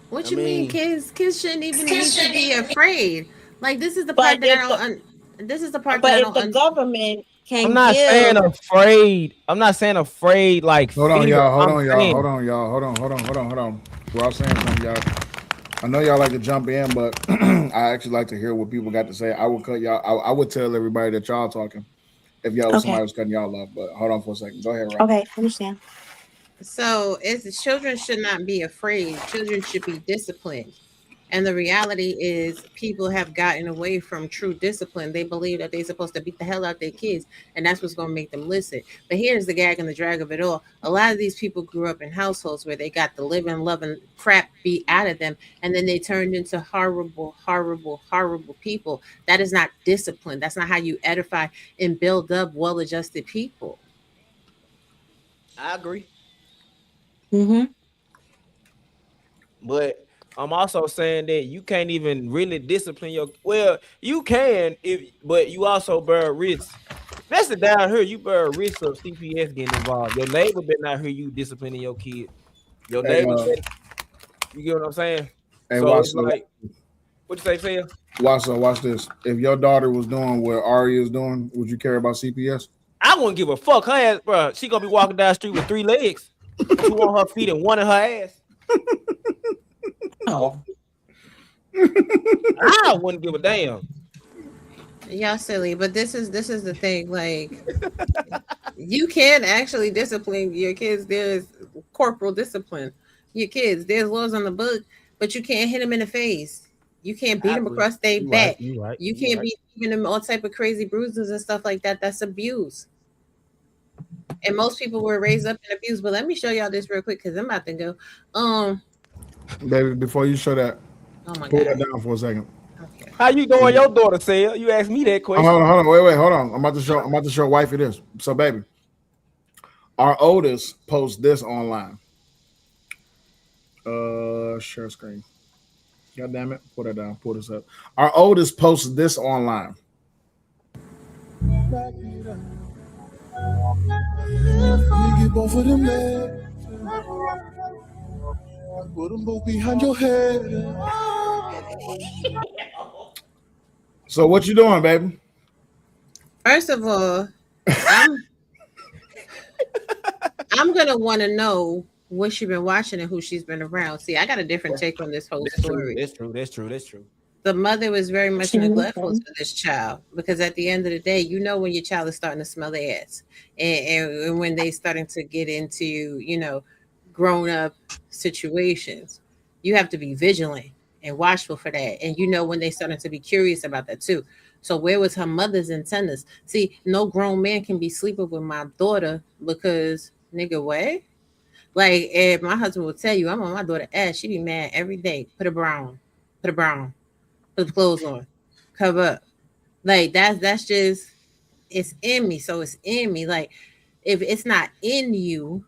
What I you mean, mean, kids? Kids shouldn't even need to be afraid. Like this is the But part that I if don't. the This is the part that but I if don't. the government I'm can not saying give afraid. I'm not saying afraid like Hold on, fear. y'all. Hold I'm on, y'all. Hold saying on, y'all. Hold on. We're all saying something, y'all. I know y'all like to jump in, but I actually like to hear what people got to say. I would cut y'all. I would tell everybody that y'all talking if okay. somebody was cutting y'all off. But hold on for a second. Go ahead, Rob. Okay, understand. So it's children should not be afraid. Children should be disciplined. And the reality is people have gotten away from true discipline. They believe that they're supposed to beat the hell out their kids, and that's what's going to make them listen. But here's the gag and the drag of it all. A lot of these people grew up in households where they got the living, loving crap beat out of them, and then they turned into horrible, horrible, horrible people. That is not discipline. That's not how you edify and build up well-adjusted people. I agree, Mm-hmm. but I'm also saying that you can't even really discipline your. Well, you can but you also bear risks. Especially down here, you bear a risk of CPS getting involved. Your neighbor better not hear you disciplining your kid. Your Hey, neighbor, you get what I'm saying? hey, So watch it's this. like, what you say, Phil? Watch this. If your daughter was doing what Ari is doing, would you care about CPS? I wouldn't give a fuck. Her ass, bro. She gonna be walking down the street with 3 legs, 2 on her feet and 1 in her ass. Oh. I wouldn't give a damn. Y'all silly, but this is the thing. Like you can actually discipline your kids. There's corporal discipline. Your kids. There's laws on the book, but you can't hit them in the face. You can't beat I them agree. across their You right. back. You right. You You can't right. be giving them all type of crazy bruises and stuff like that. That's abuse. And most people were raised up in abuse. But let me show y'all this real quick because I'm about to go. Um. Baby, before you show that, Oh my pull that god. down for a second. Okay. How you doing your daughter, Sale? You asked me that Oh, question. hold on, wait, hold on. I'm about to show wifey this. So, baby, our oldest posts this online. Share screen. God damn it. Pull that down. Pull this up. Our oldest posts this online. Get both of them legs. Put them both behind your head. So what you doing, baby? First of all, I'm I'm gonna want to know what she's been watching and who she's been around. See, I got a different take on this whole That's true. story. That's true. That's true. That's true. The mother was very much She neglectful knew. to this child because at the end of the day, you know when your child is starting to smell their ass, and when they starting to get into grown up situations. You have to be vigilant and watchful for that. And you know when they starting to be curious about that too. So where was her mother's antennas? See, no grown man can be sleeping with my daughter because nigga, what? Like if my husband will tell you I'm on my daughter ass, she be mad every day. Put a brown, put the clothes on, cover up. Like that's just it's in me. So it's in me. Like if it's not in you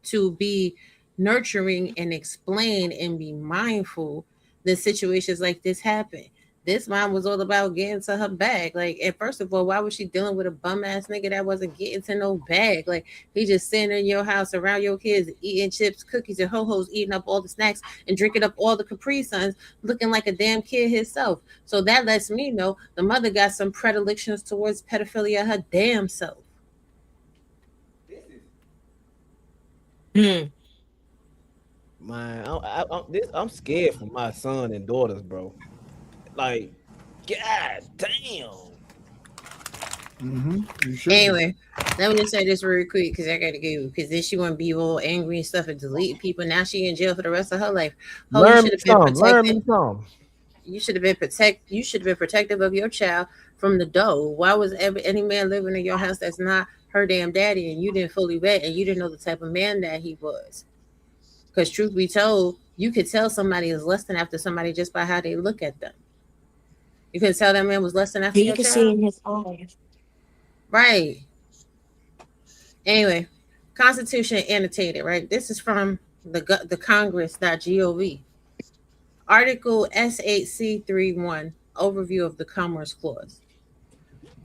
to be nurturing and explain and be mindful, then situations like this happen. This mom was all about getting to her bag. Like, and first of all, why was she dealing with a bum ass nigga that wasn't getting to no bag? Like, he just sitting in your house around your kids, eating chips, cookies, and ho hos, eating up all the snacks and drinking up all the Capri Suns, looking like a damn kid himself. So that lets me know the mother got some predilections towards pedophilia her damn self. Man, I'm scared for my son and daughters, bro. Like, god damn. You should. Anyway, let me just say this real quick because I gotta go. Because then she want to be all angry and stuff and delete people. Now she in jail for the rest of her life. Oh, you Learn should me have been some. Learn me protected. some. You should have been You should have been protective of your child from the dough. Why was any man living in your house that's not her damn daddy and you didn't fully vet and you didn't know the type of man that he was? Because truth be told, you could tell somebody is less than after somebody just by how they look at them. You can tell that man was less than after You your can child. see in his eyes. Right. Anyway, Constitution annotated, right? This is from the Congress.gov. Article S8C31, overview of the Commerce Clause.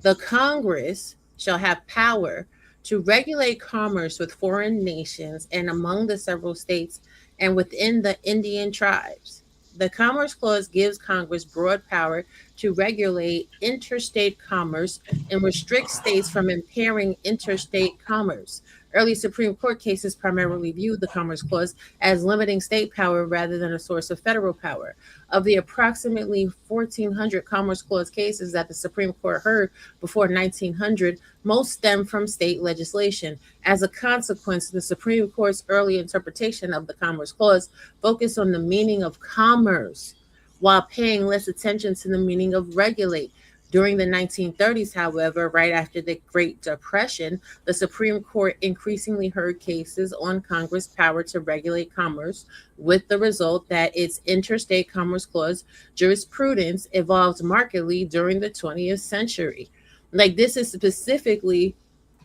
The Congress shall have power to regulate commerce with foreign nations and among the several states and within the Indian tribes. The Commerce Clause gives Congress broad power to regulate interstate commerce and restrict states from impairing interstate commerce. Early Supreme Court cases primarily viewed the Commerce Clause as limiting state power rather than a source of federal power. Of the approximately 1,400 Commerce Clause cases that the Supreme Court heard before 1900, most stem from state legislation. As a consequence, the Supreme Court's early interpretation of the Commerce Clause focused on the meaning of commerce while paying less attention to the meaning of regulate. During the 1930s, however, right after the Great Depression, the Supreme Court increasingly heard cases on Congress' power to regulate commerce, with the result that its interstate commerce clause jurisprudence evolved markedly during the 20th century. Like this is specifically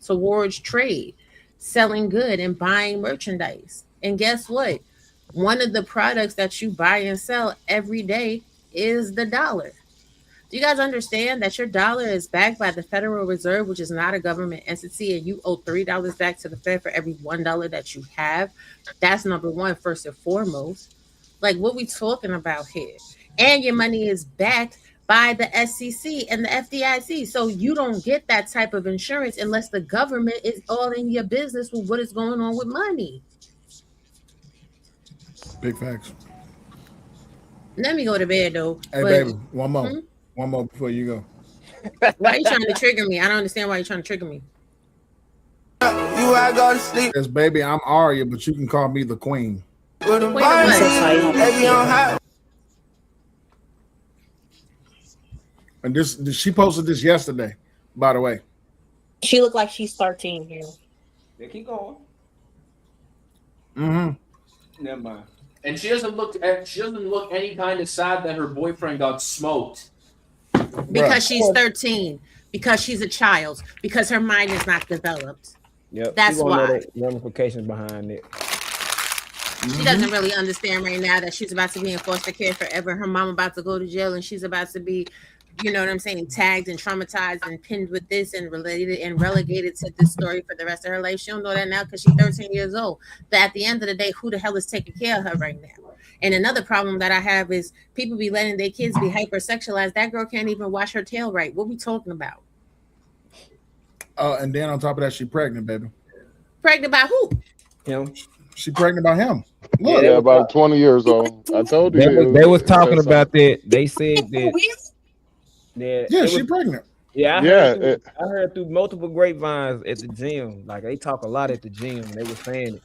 towards trade, selling good and buying merchandise. And guess what? One of the products that you buy and sell every day is the dollar. Do you guys understand that your dollar is backed by the Federal Reserve, which is not a government entity, and you owe $3 back to the Fed for every $1 that you have? That's number one, first and foremost. Like, what we talking about here? And your money is backed by the SEC and the FDIC. So you don't get that type of insurance unless the government is all in your business with what is going on with money. Big facts. Let me go to bed, though. Hey, baby, one more. One more before you go. Why are you trying to trigger me? I don't understand why you're trying to trigger me. I go to sleep. Yes, baby, I'm Arya, but you can call me the queen. And this she posted this yesterday, by the way. She looked like she's 13 here. They keep going. Never mind. And she doesn't look any kind of sad that her boyfriend got smoked. Because she's 13. Because she's a child. Because her mind is not developed. Yep. That's why. Ramifications behind it. She doesn't really understand right now that she's about to be in foster care forever. Her mom about to go to jail and she's about to be, you know what I'm saying, tagged and traumatized and pinned with this and related and relegated to this story for the rest of her life. She don't know that now because she's 13 years old. But at the end of the day, who the hell is taking care of her right now? And another problem that I have is people be letting their kids be hypersexualized. That girl can't even wash her tail right. What we talking about? And then on top of that, she pregnant, baby. Pregnant by who? Him. She pregnant by him. Look. Yeah, about 20 years old. I told you. They was talking about that. They said that. Yeah, she pregnant. Yeah, I heard through multiple grapevines at the gym. Like they talk a lot at the gym. They were saying it.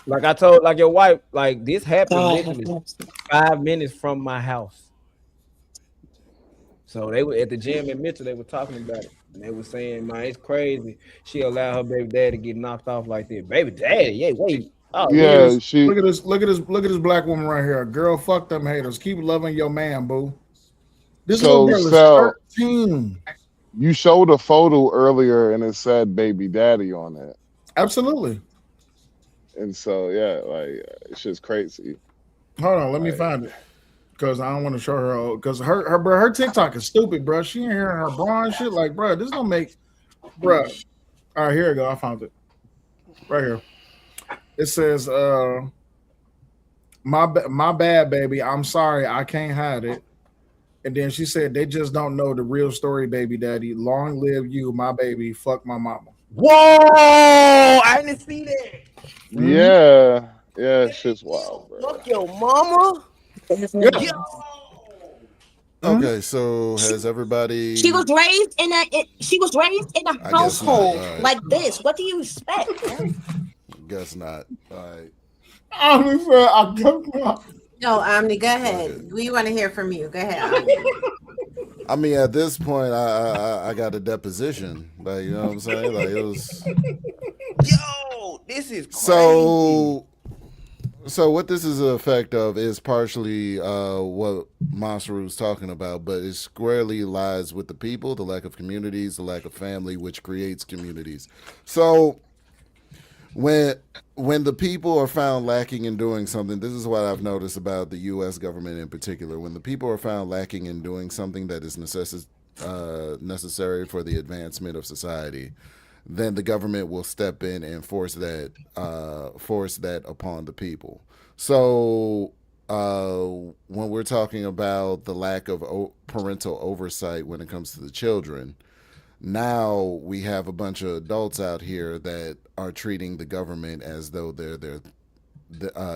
Like I told, like your wife, like this happened God have literally mercy. 5 minutes from my house. So they were at the gym in Mitchell. They were talking about it, and they were saying, "Man, it's crazy. She allowed her baby daddy to get knocked off like that. Baby daddy, yeah, wait, oh Look at yeah, Yeah, this. she. Look at this black woman right here. Girl, fuck them haters. Keep loving your man, boo. This little So, girl is Sal, 13. you showed a photo earlier and it said baby daddy on it. Absolutely. And so, yeah, like, it's just crazy. Hold on, let me Like, find it. Because I don't want to show her because her TikTok is stupid, bro. She ain't hearing her bra and shit. Like, bro, this don't make bro. All right, here we go. I found it. Right here. It says, my bad, baby. I'm sorry, I can't hide it. And then she said, they just don't know the real story, baby daddy. Long live you, my baby. Fuck my mama. whoa, I didn't see that. Mm-hmm. yeah, shit's wild, bro. Fuck your mama. Yeah. Yo, Mm-hmm. Okay, so has She everybody? was raised in a I guess not. All household right, like this. What do you expect, man? guess not. All right, I don't know. No, Omni, go go ahead. ahead. We want to hear from you. Go ahead, Omni. I mean, at this point, I got a deposition. Like, you know what I'm saying? Like, it was yo, this is crazy. so. So what this is an effect of is partially what Monster was talking about, but it squarely lies with the people, the lack of communities, the lack of family, which creates communities. So when when the people are found lacking in doing something, this is what I've noticed about the U.S. government in particular. When the people are found lacking in doing something that is necessary for the advancement of society, then the government will step in and force that upon the people. So when we're talking about the lack of parental oversight when it comes to the children, now we have a bunch of adults out here that are treating the government as though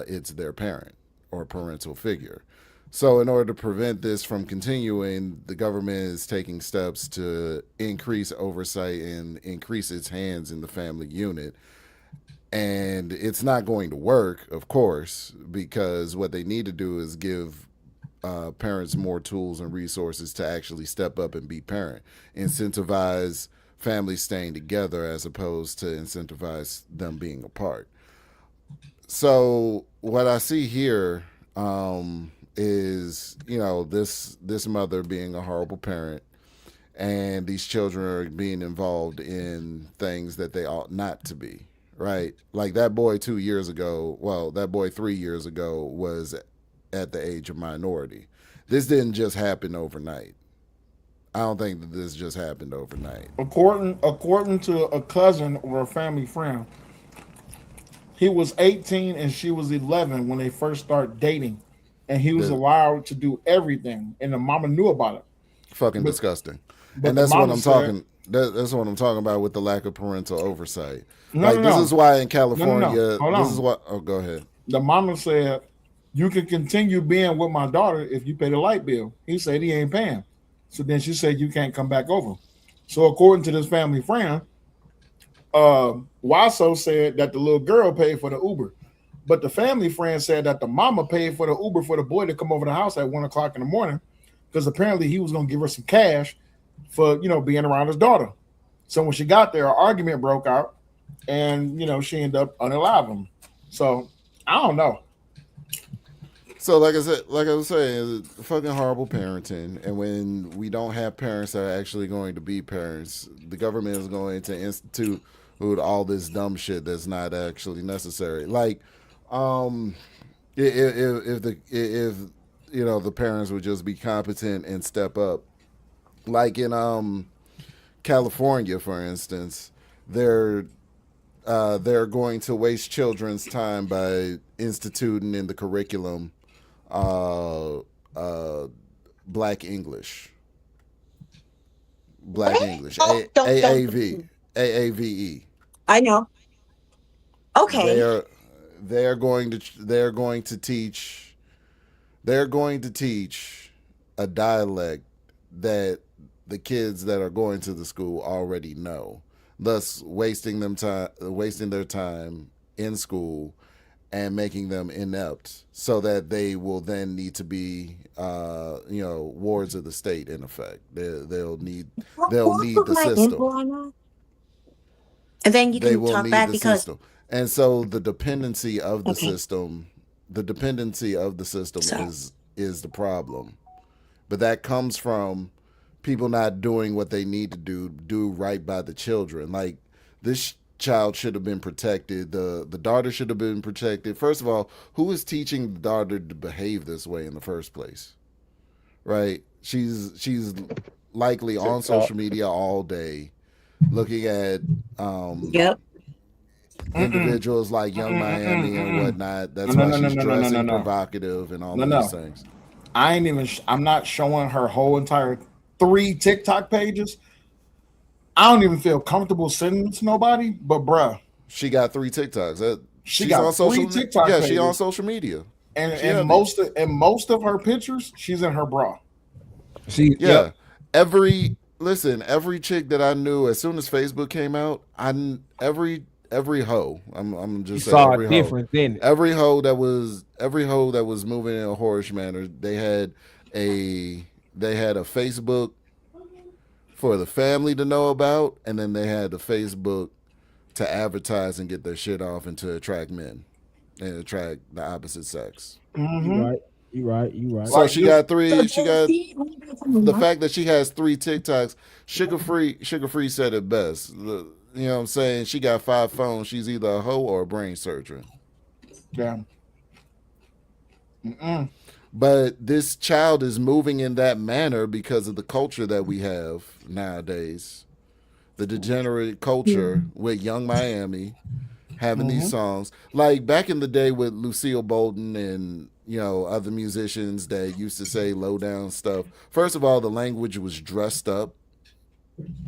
it's their parent or parental figure. So, in order to prevent this from continuing, the government is taking steps to increase oversight and increase its hands in the family unit. And it's not going to work, of course, because what they need to do is give parents more tools and resources to actually step up and be parent, incentivize families staying together as opposed to incentivize them being apart. So what I see here is, this mother being a horrible parent, and these children are being involved in things that they ought not to be. Right, like that boy 2 years ago. Well, that boy 3 years ago was at the age of minority. This didn't just happen overnight. I don't think that this just happened overnight. According to a cousin or a family friend, he was 18 and she was 11 when they first started dating, and he was The allowed to do everything, and the mama knew about it. fucking But disgusting, but and the that's what mama I'm said, talking. That's what I'm talking about with the lack of parental oversight. no, no, Like this is no, why in no. California, Hold this is on. what. Oh, go ahead. The mama said, you can continue being with my daughter if you pay the light bill. He said he ain't paying. So then she said, you can't come back over. So according to this family friend, Waso said that the little girl paid for the Uber. But the family friend said that the mama paid for the Uber for the boy to come over the house at 1 o'clock in the morning because apparently he was going to give her some cash for, being around his daughter. So when she got there, an argument broke out and, she ended up unaliving him. So I don't know. So, like I said, like I was saying, it's fucking horrible parenting. And when we don't have parents that are actually going to be parents, the government is going to institute all this dumb shit that's not actually necessary. Like, if the parents would just be competent and step up, like in California, for instance, they're going to waste children's time by instituting in the curriculum uh, uh, black English, Oh, don't. AAVE. I know. Okay. They're they're going to teach a dialect that the kids that are going to the school already know, thus wasting their time in school and making them inept so that they will then need to be wards of the state. In effect, they'll need the system. And then you They can will talk need back the because system. And so the dependency of the okay. system is the problem. But that comes from people not doing what they need to do right by the children. Like, this child should have been protected. The daughter should have been protected. First of all, who is teaching the daughter to behave this way in the first place? Right? She's likely on social media all day, looking at individuals like Young Miami and whatnot. That's why she's dressing provocative and all of these things. I'm not showing her whole entire 3 TikTok pages. I don't even feel comfortable sending it to nobody, but bruh. She got 3 TikToks. She's got on 3 TikTok pages. She on social media. And most of her pictures, she's in her bra. Every chick that I knew, as soon as Facebook came out, every hoe. I'm just saying every hoe. Every hoe that was moving in a whorish manner, they had a Facebook for the family to know about, and then they had the Facebook to advertise and get their shit off and to attract men and attract the opposite sex. Mm-hmm. You right. So she got 3. The fact that she has 3 TikToks. Sugar Free said it best. You know what I'm saying? She got 5 phones. She's either a hoe or a brain surgeon. Yeah. But this child is moving in that manner because of the culture that we have nowadays. The degenerate culture with Young Miami having these songs. Like back in the day with Lucille Bolton and other musicians that used to say low down stuff. First of all, the language was dressed up.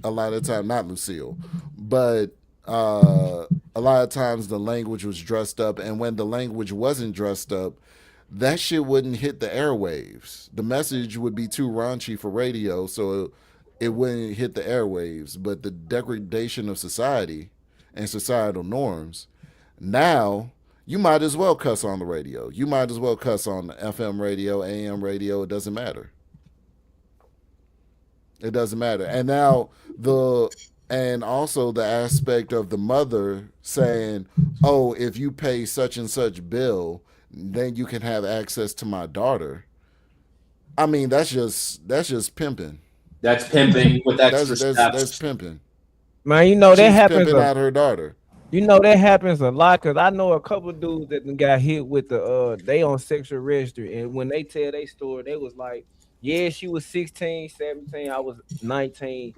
A lot of time, not Lucille, but a lot of times the language was dressed up, and when the language wasn't dressed up, that shit wouldn't hit the airwaves. The message would be too raunchy for radio, so it wouldn't hit the airwaves. But the degradation of society and societal norms, now you might as well cuss on the radio. You might as well cuss on the FM radio, AM radio. It doesn't matter. It doesn't matter. And now also the aspect of the mother saying, "Oh, if you pay such and such bill, then you can have access to my daughter." I mean, that's just pimping. That's pimping with extra steps. That's pimping. Man, that happens. Pimping out her daughter. That happens a lot, because I know a couple of dudes that got hit with they on sexual registry, and when they tell their story, they was like, yeah, she was 16, 17, I was 19.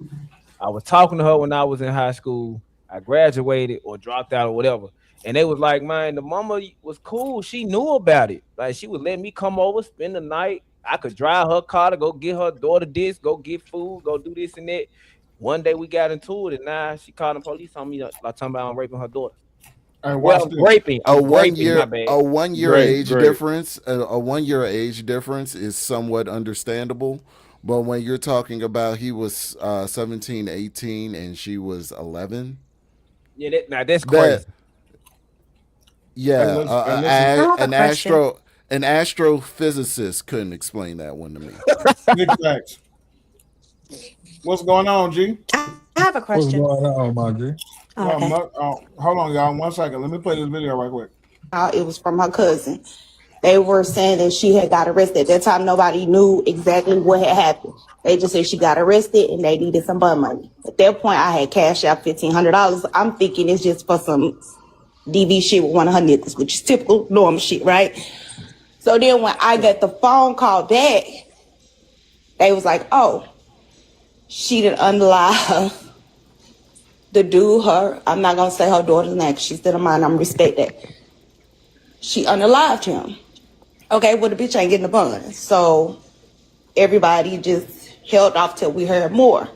I was talking to her when I was in high school. I graduated or dropped out or whatever. And they was like, man, the mama was cool. She knew about it. Like, she would let me come over, spend the night. I could drive her car to go get her daughter this, go get food, go do this and that. One day we got into it, and now she called the police on me, like talking about I'm raping her daughter. Raping. A 1 year age difference. A 1 year age difference is somewhat understandable. But when you're talking about he was 17, 18, and she was 11. Yeah, that's crazy. An astrophysicist couldn't explain that one to me. Big facts. What's going on, G? I have a question. What's going on, my G? Hold on, y'all. 1 second. Let me play this video right quick. It was from her cousin. They were saying that she had got arrested. At that time, nobody knew exactly what had happened. They just said she got arrested and they needed some bun money. At that point, I had cashed out $1,500. I'm thinking it's just for some DV shit with one of her niggas, which is typical normal shit, right? So then when I got the phone call back, they was like, oh, she didn't unalive the dude, I'm not going to say her daughter's name because she's still a minor. I'm respect that. She unalived him. Okay, well, the bitch ain't getting the bun. So everybody just held off till we heard more.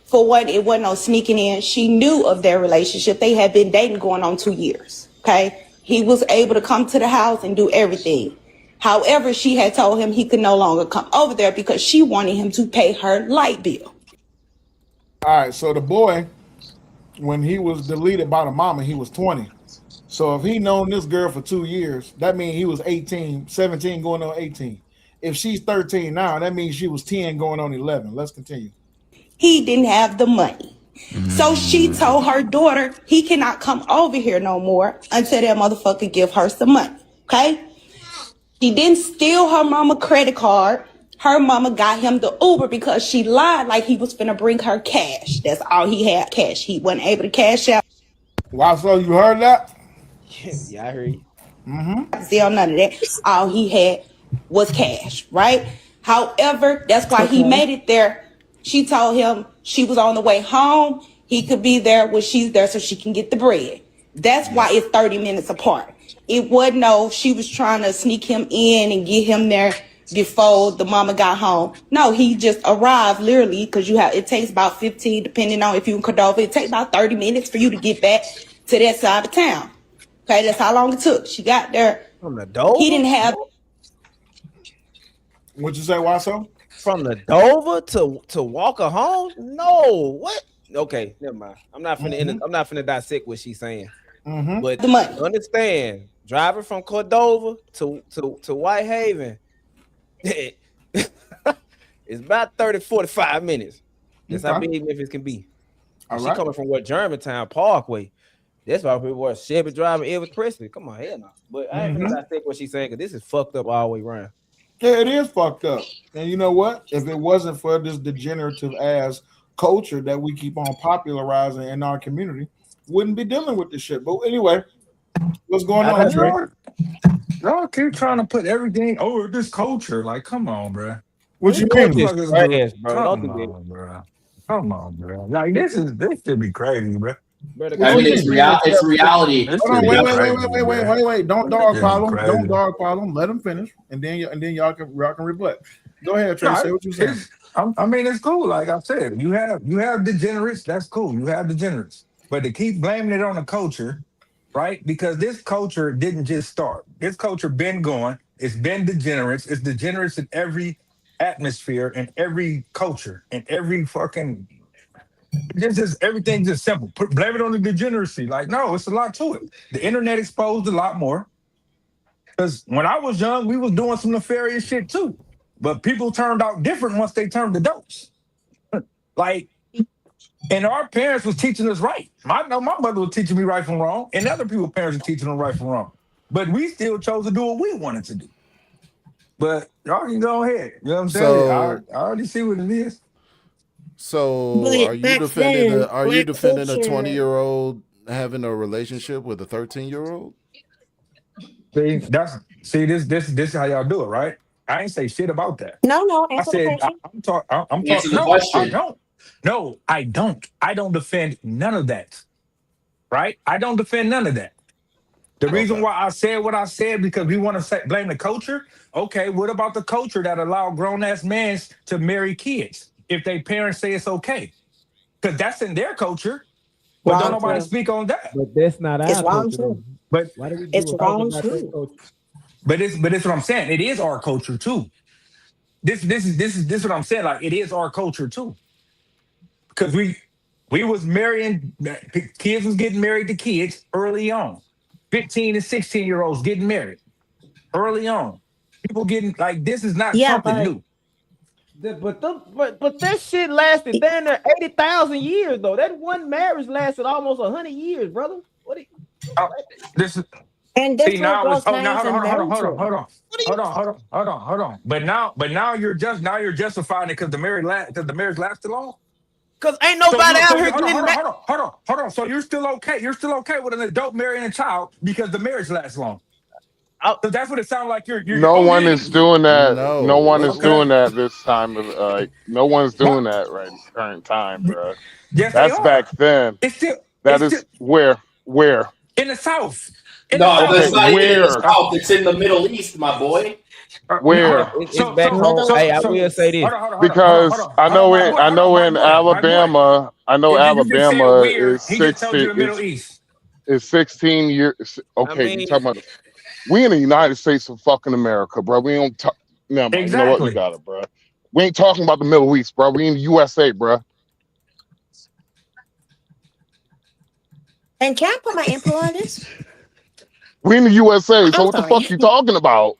For one, it wasn't no sneaking in. She knew of their relationship. They had been dating going on 2 years, okay? He was able to come to the house and do everything. However, she had told him he could no longer come over there because she wanted him to pay her light bill. All right, so the boy, when he was deleted by the mama, he was 20. So if he known this girl for 2 years, that means he was 18, 17 going on 18. If she's 13 now, that means she was 10 going on 11. Let's continue. He didn't have the money. So she told her daughter he cannot come over here no more until that motherfucker give her some money. Okay? She didn't steal her mama credit card. Her mama got him the Uber because she lied like he was finna bring her cash. That's all he had, cash. He wasn't able to cash out. Wow, so you heard that? Yeah, I heard you. Still none of that. All he had was cash, right? However, that's why he made it there. She told him she was on the way home. He could be there when she's there so she can get the bread. That's why it's 30 minutes apart. It wasn't no, she was trying to sneak him in and get him there before the mama got home. No, he just arrived literally because it takes about 15, depending on if you in Cordova, it takes about 30 minutes for you to get back to that side of town. Okay, that's how long it took. She got there. From the Dover? He didn't have. What'd you say, Wasso? From the Dover to Walker home? No, what? Okay, never mind. I'm not finna dissect what she's saying. But The money. understand, driving from Cordova to Whitehaven, it's about 30, 45 minutes. That's how big Memphis can be. All She right. coming from Germantown Parkway. That's why people were Chevy driving Elvis Presley. Come on, hell no. But I ain't gonna dissect what she's saying because this is fucked up all the way around. Yeah, it is fucked up. And you know what? If it wasn't for this degenerative ass culture that we keep on popularizing in our community, wouldn't be dealing with this shit. But anyway, what's going on, Trey? Y'all keep trying to put everything over this culture. Like, come on, bro. What you These mean? motherfuckers Trash, do- bro. Come Don't do that. on, bro. Come on, bro. Like, this should be crazy, bro. I mean, it's reality. This Hold on, should be wait. crazy, Don't bro. dog This pile is him. crazy. Don't dog pile him. Let him finish, and then y'all can rebut. Go ahead, Trey. Say what you saying. I mean, it's cool. Like I said, you have degenerates. That's cool. You have degenerates, but to keep blaming it on the culture, right? Because this culture didn't just start. This culture been going. It's been degenerates. It's degenerates in every atmosphere, in every culture, in every fucking. This is everything just simple. Blame it on the degeneracy. Like, no, it's a lot to it. The internet exposed a lot more. Because when I was young, we was doing some nefarious shit too. But people turned out different once they turned adults. Like, and our parents was teaching us right. I know my mother was teaching me right from wrong, and other people's parents were teaching them right from wrong. But we still chose to do what we wanted to do. But y'all can go ahead. You know what I'm saying? I already see what it is. So But are you back defending then, are you black defending a culture- 20-year-old having a relationship with a 13-year-old? See, this is how y'all do it, right? I ain't say shit about that. No, I answer the said question. I'm talking. Answer the No, question. I don't. No, I don't. I don't defend none of that. Right? I don't defend none of that. The reason why I said what I said because we want to blame the culture. Okay, what about the culture that allow grown ass men to marry kids if their parents say it's okay? Because that's in their culture. But Wrong don't nobody too. speak on that. But that's not It's our wrong culture, too. though. But Why do we It's do wrong about that too. culture? But it's what I'm saying. It is our culture too. This is what I'm saying. Like it is our culture too. Because we was marrying kids was getting married to kids early on. 15 and 16-year-olds getting married early on. People getting like this is not Yeah, something but new. But that shit lasted down there 80,000 years though. That one marriage lasted almost 100 years, brother. What? This is and see this now what it's goes names and hold on. But now you're justifying it because the marriage lasted long. Cause ain't nobody out here hold getting that. on. So you're still okay. You're still okay with an adult marrying a child because the marriage lasts long. So that's what it sounds like. You're No one is doing that. No one is Okay. doing that this time. No one's doing that right current time, bro. Yes, That's they are. back then. That is where in the South. No, that's not even in the where? South. It's in the Middle East, my boy. Where? It's back home. Hey, I will say this. Because I know in Alabama, Alabama is He just told you the Middle 60 East. is 16 years. Okay, I mean, you talking about we in the United States of fucking America, bro. We don't talk. No, you know what? You Exactly. got it, bro. We ain't talking about the Middle East, bro. We in the USA, bro. And can I put my input on this? We in the USA, so I'm what the sorry. fuck you talking about?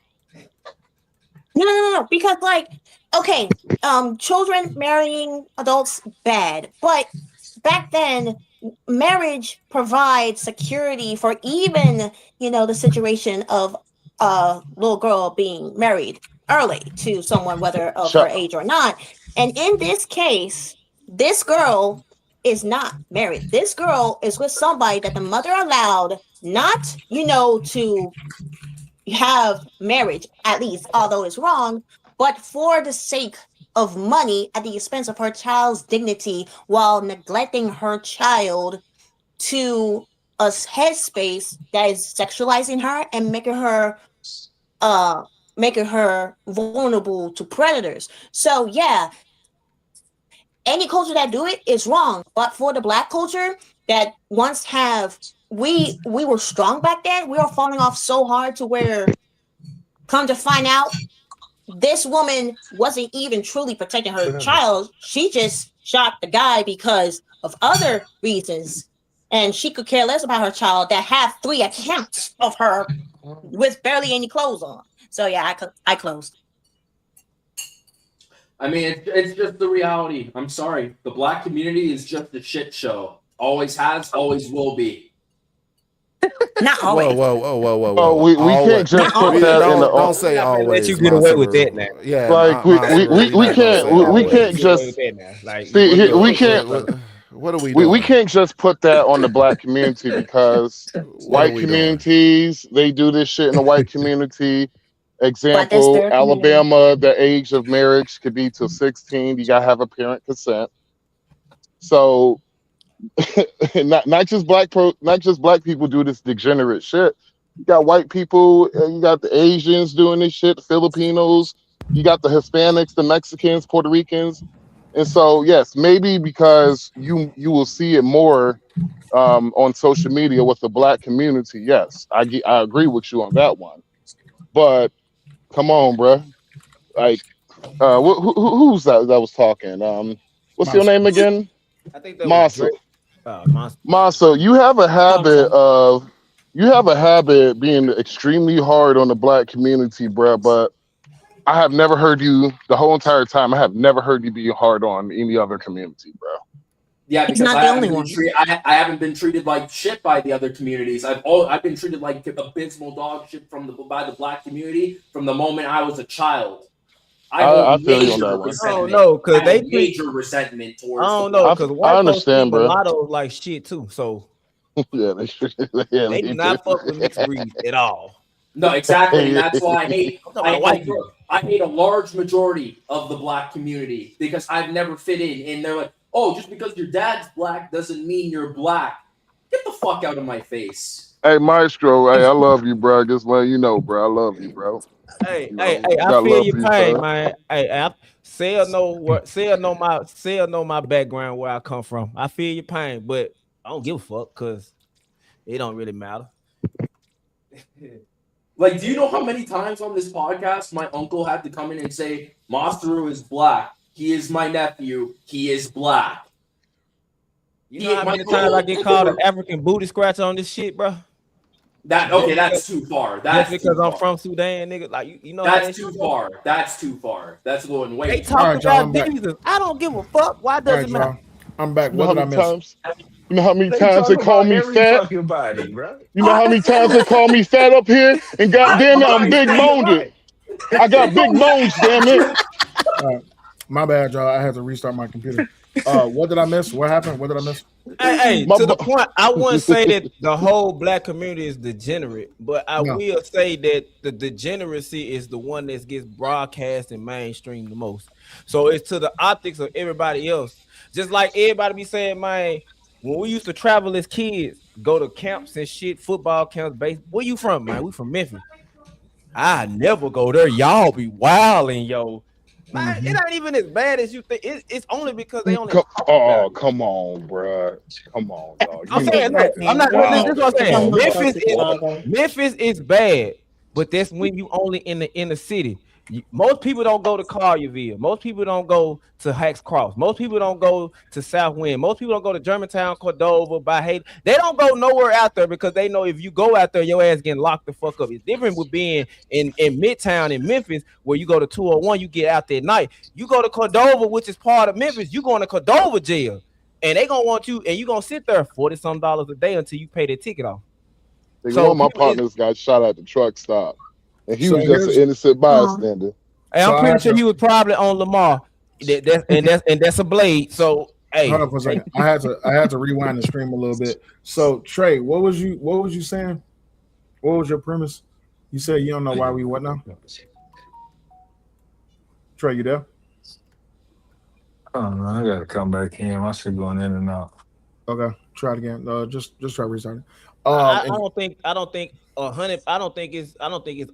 No. Because okay, children marrying adults bad, but back then, marriage provides security for even the situation of a little girl being married early to someone, whether of her age or not. And in this case, this girl is not married. This girl is with somebody that the mother allowed not, to have marriage, at least, although it's wrong, but for the sake of money at the expense of her child's dignity while neglecting her child to a headspace that is sexualizing her and making her vulnerable to predators. So yeah, any culture that do it is wrong. But for the Black culture that once we were strong back then, we are falling off so hard to where, come to find out, this woman wasn't even truly protecting her child. She just shot the guy because of other reasons. And she could care less about her child that have 3 accounts of her with barely any clothes on. So yeah, I closed. I mean, it's just the reality. I'm sorry. The Black community is just a shit show. Always has, always will be. Not always. Whoa. Oh, we can't just put that in the. Don't say always. Let you get away with that now. Yeah, like we can't just see. We can't. What are we doing? We can't just put that on the Black community because white communities they do this shit in the white community. Example, Alabama, the age of marriage could be till 16. You gotta have a parent consent. So not just black people do this degenerate shit. You got white people, you got the Asians doing this shit, the Filipinos, you got the Hispanics, the Mexicans, Puerto Ricans. And so yes, maybe because you will see it more on social media with the Black community. Yes, I agree with you on that one. But come on, bro. Like, who's that was talking? What's your name again? I think that was Masa, you have a habit being extremely hard on the Black community, bro. But I have never heard you the whole entire time. I have never heard you be hard on any other community, bro. Yeah, because I haven't been treated like shit by the other communities. I've been treated like abysmal dog shit by the Black community from the moment I was a child. I feel you on that one. I don't know, because they major resentment towards. I don't know, because I understand, bro. Mulattoes like shit too. So yeah, they do not fuck with mixed breeds at all. No, exactly. And that's why I hate a large majority of the Black community because I've never fit in. And they're like, oh, just because your dad's Black doesn't mean you're Black. Get the fuck out of my face. Hey, Maestro, hey, I love you, bro. Just letting you know, bro. I love you, bro. Hey, I feel your pain, man. Hey, Sel know my background, where I come from. I feel your pain, but I don't give a fuck because it don't really matter. Like, do you know how many times on this podcast my uncle had to come in and say, Masteru is Black. He is my nephew. He is Black. You know how many times I get called an African booty scratcher on this shit, bro? That's too far. That's because I'm from Sudan, nigga. Like you know, that's too far. That's too far. That's going way. They talk about Jesus. I don't give a fuck. Why does it matter? I'm back. What did I miss? You know how many times they call me fat? You know how many times they call me fat up here? And goddamn it, I'm big boned. I got big bones, damn it. My bad, y'all. I had to restart my computer. What did I miss? What happened? What did I miss? Hey, to the point, I wouldn't say that the whole Black community is degenerate, but I will say that the degeneracy is the one that gets broadcast and mainstream the most. So it's to the optics of everybody else. Just like everybody be saying, man, when we used to travel as kids, go to camps and shit, football camps, base. Where you from, man? We from Memphis. I never go there. Y'all be wilding, yo. Man, it ain't even as bad as you think. It's only because they only. Come on, bro. Come on, dog. I'm saying, look, I'm not. This is what I'm saying. Memphis is bad, but that's when you only in the inner city. Most people don't go to Collierville. Most people don't go to Hacks Cross. Most people don't go to Southwind. Most people don't go to Germantown, Cordova, by Hay. They don't go nowhere out there because they know if you go out there, your ass getting locked the fuck up. It's different with being in Midtown in Memphis, where you go to 201, you get out there at night. You go to Cordova, which is part of Memphis, you going to Cordova jail. And they gonna want you, and you gonna sit there $40-some a day until you pay their ticket off. One So of my partners got shot at the truck stop, and he So was just an innocent bystander. Hey, So I'm I pretty had sure to he was probably on Lamar. That's a blade. So hey, hold on for a second. I had to rewind the stream a little bit. So Trey, what was you saying? What was your premise? You said you don't know why we what now? Trey, you there? I don't know. I gotta come back in. My shit going in and out. Okay, try it again. Just try restarting. I don't think 100. I don't think it's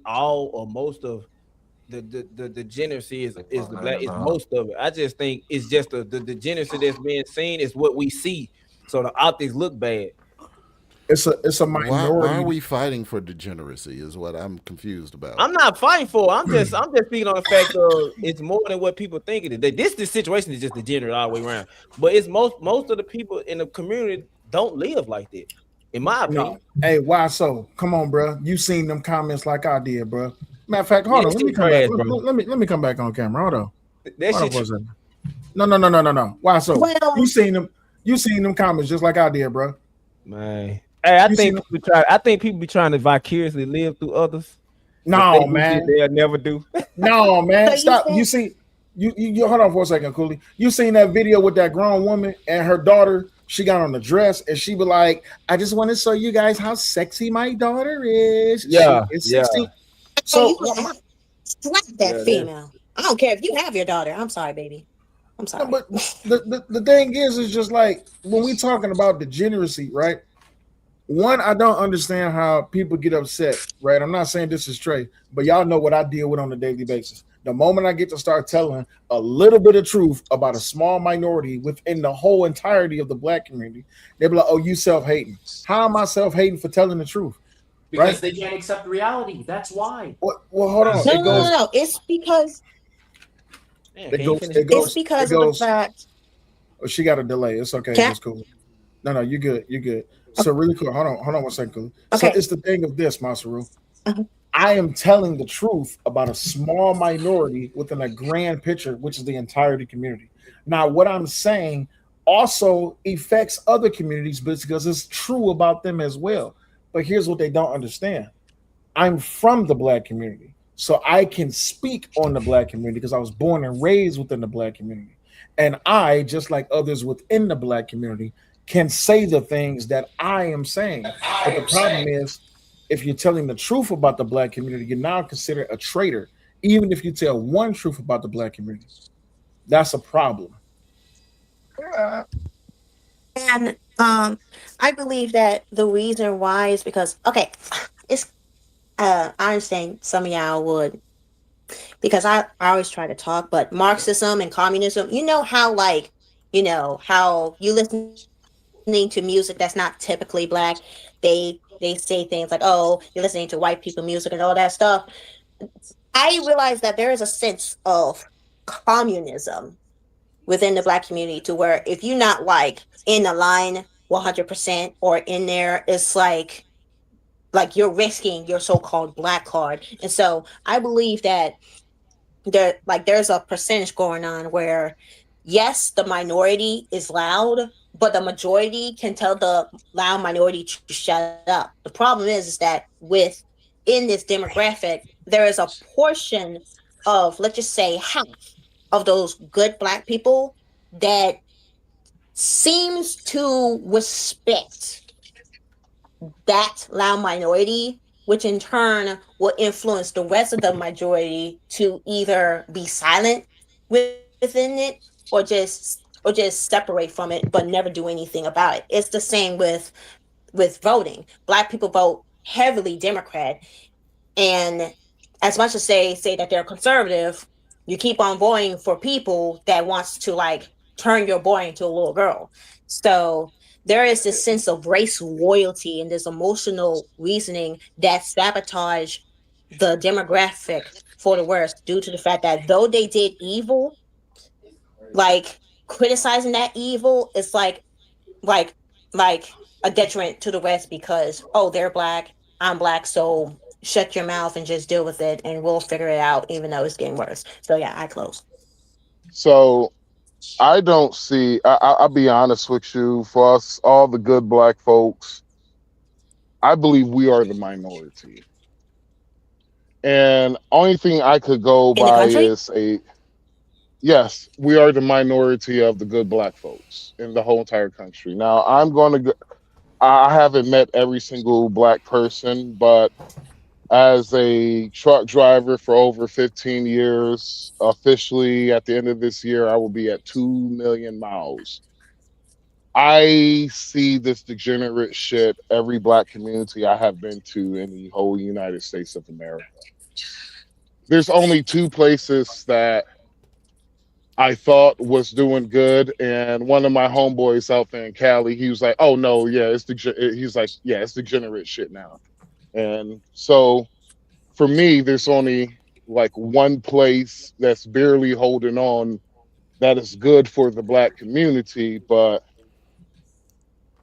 all or most of the degeneracy is the black. It's most of it. I just think it's just the degeneracy that's being seen is what we see. So the optics look bad. It's a minority. Why are we fighting for degeneracy? Is what I'm confused about. I'm not fighting for it. I'm just speaking on the fact of it's more than what people think it is. This situation is just degenerate all the way around. But it's most of the people in the community don't live like that, in my opinion. No. Hey, why so? Come on, bro. You seen them comments like I did, bro. Matter of fact, hold on. Let me come back. Let me come back on camera. Hold on. No. Why so? Well, you seen them comments just like I did, bro. Man. Hey, I think people be trying to vicariously live through others. No, man. They'll never do. No, man. Stop. You see, you hold on for a second, Cooley. You seen that video with that grown woman and her daughter? She got on the dress and she be like, "I just want to show you guys how sexy my daughter is." Yeah, she is yeah. 16. So you slap that female. I don't care if you have your daughter. I'm sorry, baby. I'm sorry. No, but the thing is just like when we talking about degeneracy, right? One, I don't understand how people get upset, right? I'm not saying this is Trey, but y'all know what I deal with on a daily basis. The moment I get to start telling a little bit of truth about a small minority within the whole entirety of the black community, they be like, "Oh, you self-hating." How am I self-hating for telling the truth? Because right? they can't accept reality. That's why. Well, hold on. No. It's because It's because of the fact. Oh, she got a delay. It's okay. It's cool. No, you're good. You're good. So really quick, hold on 1 second. Cool. Okay. So it's the thing of this, Masaru. I am telling the truth about a small minority within a grand picture, which is the entirety community. Now, what I'm saying also affects other communities because it's true about them as well. But here's what they don't understand. I'm from the black community, so I can speak on the black community because I was born and raised within the black community. And I, just like others within the black community, can say the things that I am saying. But the problem is, if you're telling the truth about the black community, you're now considered a traitor, even if you tell one truth about the black community. That's a problem. And I believe that the reason why is because it's I understand some of y'all would, because I always try to talk, but Marxism and communism, how you listening to music that's not typically black, they say things like, "Oh, you're listening to white people music" and all that stuff. I realize that there is a sense of communism within the black community to where if you're not like in the line 100% or in there, it's like you're risking your so-called black card. And so I believe that there's a percentage going on where yes, the minority is loud, but the majority can tell the loud minority to shut up. The problem is that in this demographic, there is a portion of, let's just say, half of those good black people that seems to respect that loud minority, which in turn will influence the rest of the majority to either be silent within it or just separate from it but never do anything about it. It's the same with voting. Black people vote heavily Democrat, and as much as they say that they're conservative, you keep on voting for people that wants to turn your boy into a little girl. So there is this sense of race loyalty and this emotional reasoning that sabotage the demographic for the worse due to the fact that though they did evil, like criticizing that evil is like like a detriment to the West because oh they're black, I'm black, so shut your mouth and just deal with it and we'll figure it out even though it's getting worse. So yeah, I close. So I don't see. I'll be honest with you. For us, all the good black folks, I believe we are the minority. And only thing I could go In the by country? is a yes, we are the minority of the good black folks in the whole entire country. Now, I'm going to go, I haven't met every single black person, but as a truck driver for over 15 years, officially at the end of this year, I will be at 2 million miles. I see this degenerate shit every black community I have been to in the whole United States of America. There's only two places that I thought was doing good, and one of my homeboys out there in Cali, he was like, "Oh no, yeah, he's like, yeah, it's degenerate shit now." And so for me, there's only like one place that's barely holding on that is good for the black community, but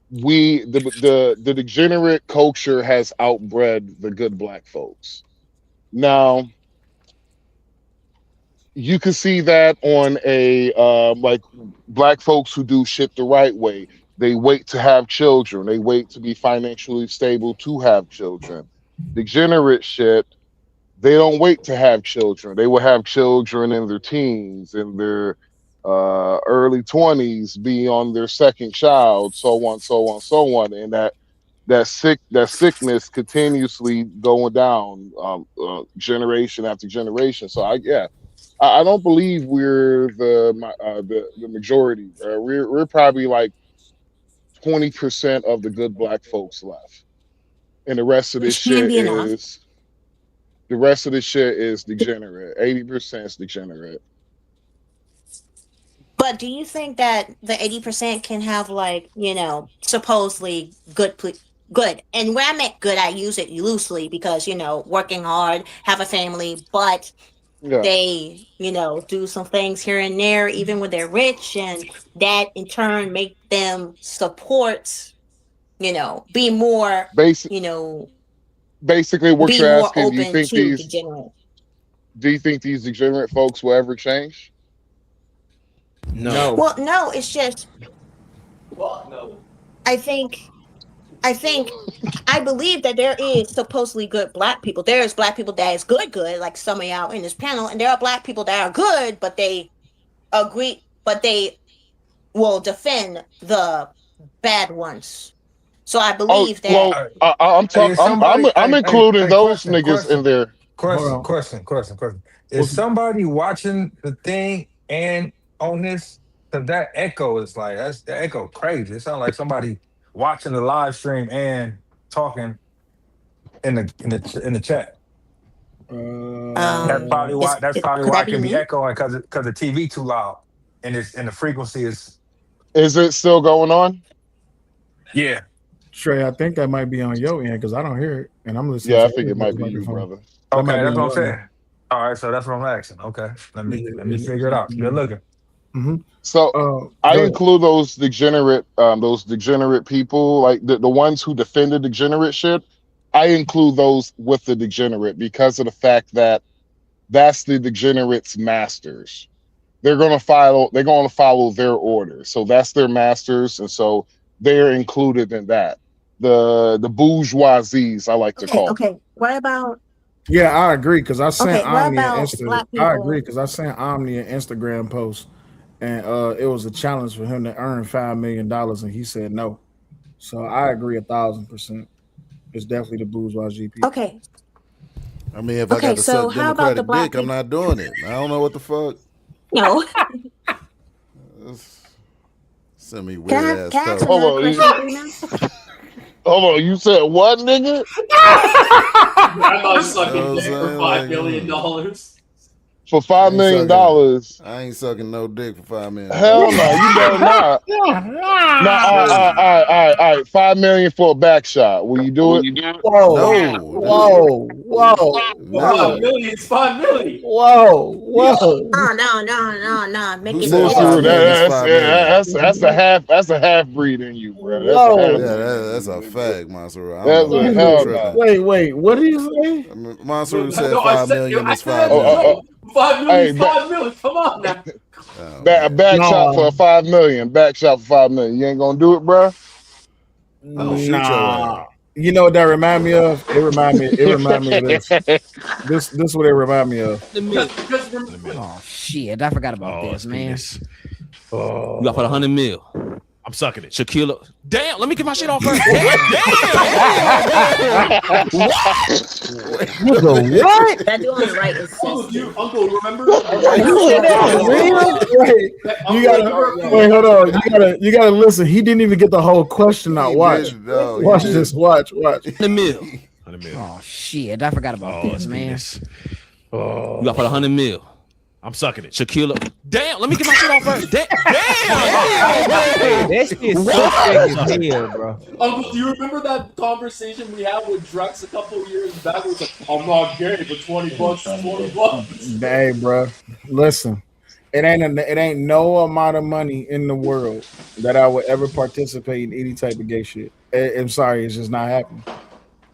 the degenerate culture has outbred the good black folks. Now you can see that on a like black folks who do shit the right way. They wait to have children. They wait to be financially stable to have children. Degenerate shit, they don't wait to have children. They will have children in their teens, in their early 20s, be on their second child, so on, so on, so on, and that sickness continuously going down generation after generation. So I don't believe we're the majority. We're probably like 20% of the good black folks left, and Which can be enough. the rest of the shit is degenerate. 80% is degenerate. But do you think that the 80% can have like, supposedly good. And when I meant good, I use it loosely because, working hard, have a family, but Yeah. they, do some things here and there, even when they're rich, and that in turn make them support, be more, Basic, basically, what be you're more asking, open to degenerate. do you think these degenerate folks will ever change? No. Well, no, it's just I think I believe that there is supposedly good black people. There's black people that is good, like some of y'all in this panel, and there are black people that are good, but they will defend the bad ones. So I Oh believe that. well, I'm Hey, talking. is somebody? I'm including those Question, niggas in question, there. Hold on. question. Is What's somebody watching the thing and on this? Cause that echo is like the echo crazy. It sounds like somebody watching the live stream and talking in the chat. That's probably uh why. That's probably Could why that it be can be me? echoing because the TV too loud and the frequency is Is it still going on? yeah. Trey, I think that might be on your end because I don't hear it, and I'm listening Yeah, I to think it everybody's might be you, microphone. brother. That might Okay, be that's on what I'm your end. saying. All right, so that's what I'm asking. Okay, let me figure it out. Good Yeah. looking. Mm-hmm. So I Go ahead. include those degenerate people, like the ones who defend the degenerate shit. I include those with the degenerate because of the fact that that's the degenerate's masters. They're gonna follow their order. So that's their masters, and so they're included in that. The bourgeoisies, I like to Okay, call them. okay. What about Yeah, I agree because I sent Omni an black I agree people? because I sent Omni an Instagram post, and it was a challenge for him to earn $5 million, and he said no. So I agree 1,000%. It's definitely the bourgeoisie people. Okay, I mean, if I got okay. to So suck how about the Democratic black dick, I'm people? not doing it. I don't know what the fuck. No. Send me weird ass Can I ask posts. another Hold on, question, three minutes? hold on. You said what, nigga? Grandma's You know sucking what I'm dick for saying? $5 Like, billion. for $5 million. I ain't sucking no dick for $5 million. Hell no, you better not. No, all right. $5 million for a back shot. Will you do it? Whoa, No, whoa. $5 million is $5 million. No. Make it said Masaru, 5 million is 5 million? that's a half breed in you, bro. That's a half breed. That's a fact, Masaru. I That's don't know a why hell you no. tripping. Wait, what did you say? Masaru said 5 million is 5 million. million. 5 million is 5 million. Come on now. Back shot for $5 million. Back shot for $5 million. You ain't gonna do it, bro? Oh, shoot your ass. You know what that remind me of? It remind me of this. This what it remind me of. Oh shit! I forgot about this, man. Oh. You got for $100 million. I'm sucking it. Shaquilla. Damn, let me get my shit off first. Damn. What? That doing the right assessment. Uncle, remember? Wait, hold on. You gotta listen. He didn't even get the whole question out. Watch. Watch this. Watch. $100 million. Oh shit! I forgot about this, man. Oh. You got for $100 million. I'm sucking it. Shaquilla. Damn, let me get my shit off first. Damn. That shit's so fake as hell, bro. Uncle, do you remember that conversation we had with Drex a couple years back? It was like, I'm not gay, but $20 $20. Hey, bro. Listen. It ain't no amount of money in the world that I would ever participate in any type of gay shit. I'm sorry, it's just not happening.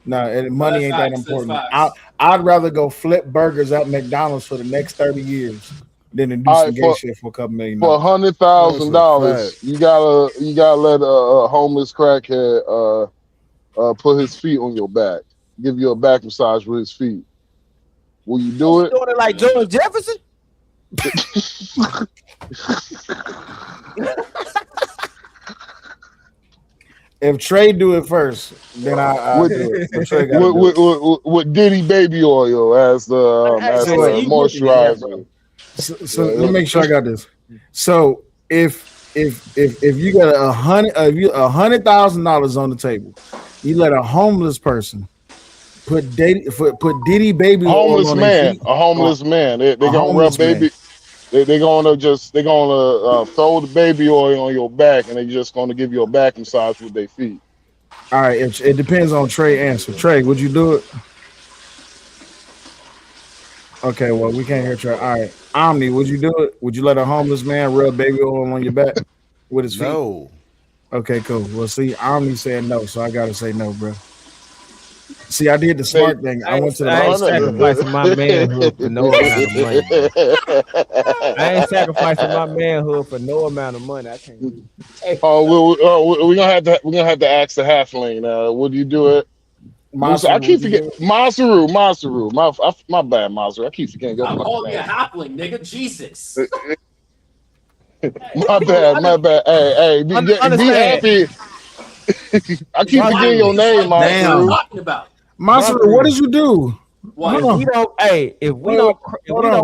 No, money ain't that important. I'd rather go flip burgers at McDonald's for the next 30 years than to do some gay shit for a couple million. For $100,000, you gotta let a homeless crackhead put his feet on your back, give you a back massage with his feet. Will you do it? Doing it like George Jefferson? If Trey do it first, then I'll do it. With Diddy baby oil as the moisturizer. So let me make sure I got this. So if you got $100,000 on the table, you let a homeless person put Diddy baby oil on their feet. A homeless man. They're gonna rub baby. They're gonna throw the baby oil on your back, and they're just gonna give you a back massage with their feet. All right, it depends on Trey's answer. Trey, would you do it? Okay, well, we can't hear Trey. All right, Omni, would you do it? Would you let a homeless man rub baby oil on your back with his feet? No. Okay, cool. Well, see, Omni said no, so I gotta say no, bro. See, I did the smart thing. I went to the I ain't sacrificing my manhood for no amount of money. I ain't sacrificing my manhood for no amount of money. I can't do it. We're gonna have to ask the halfling. Would you do it? I keep forgetting Masaru. My bad, Masaru. I keep forgetting. I'm calling you a halfling, nigga. Jesus. My bad. Hey, be happy. I keep forgetting your name, Masaru. Masaru, what did you do? If we don't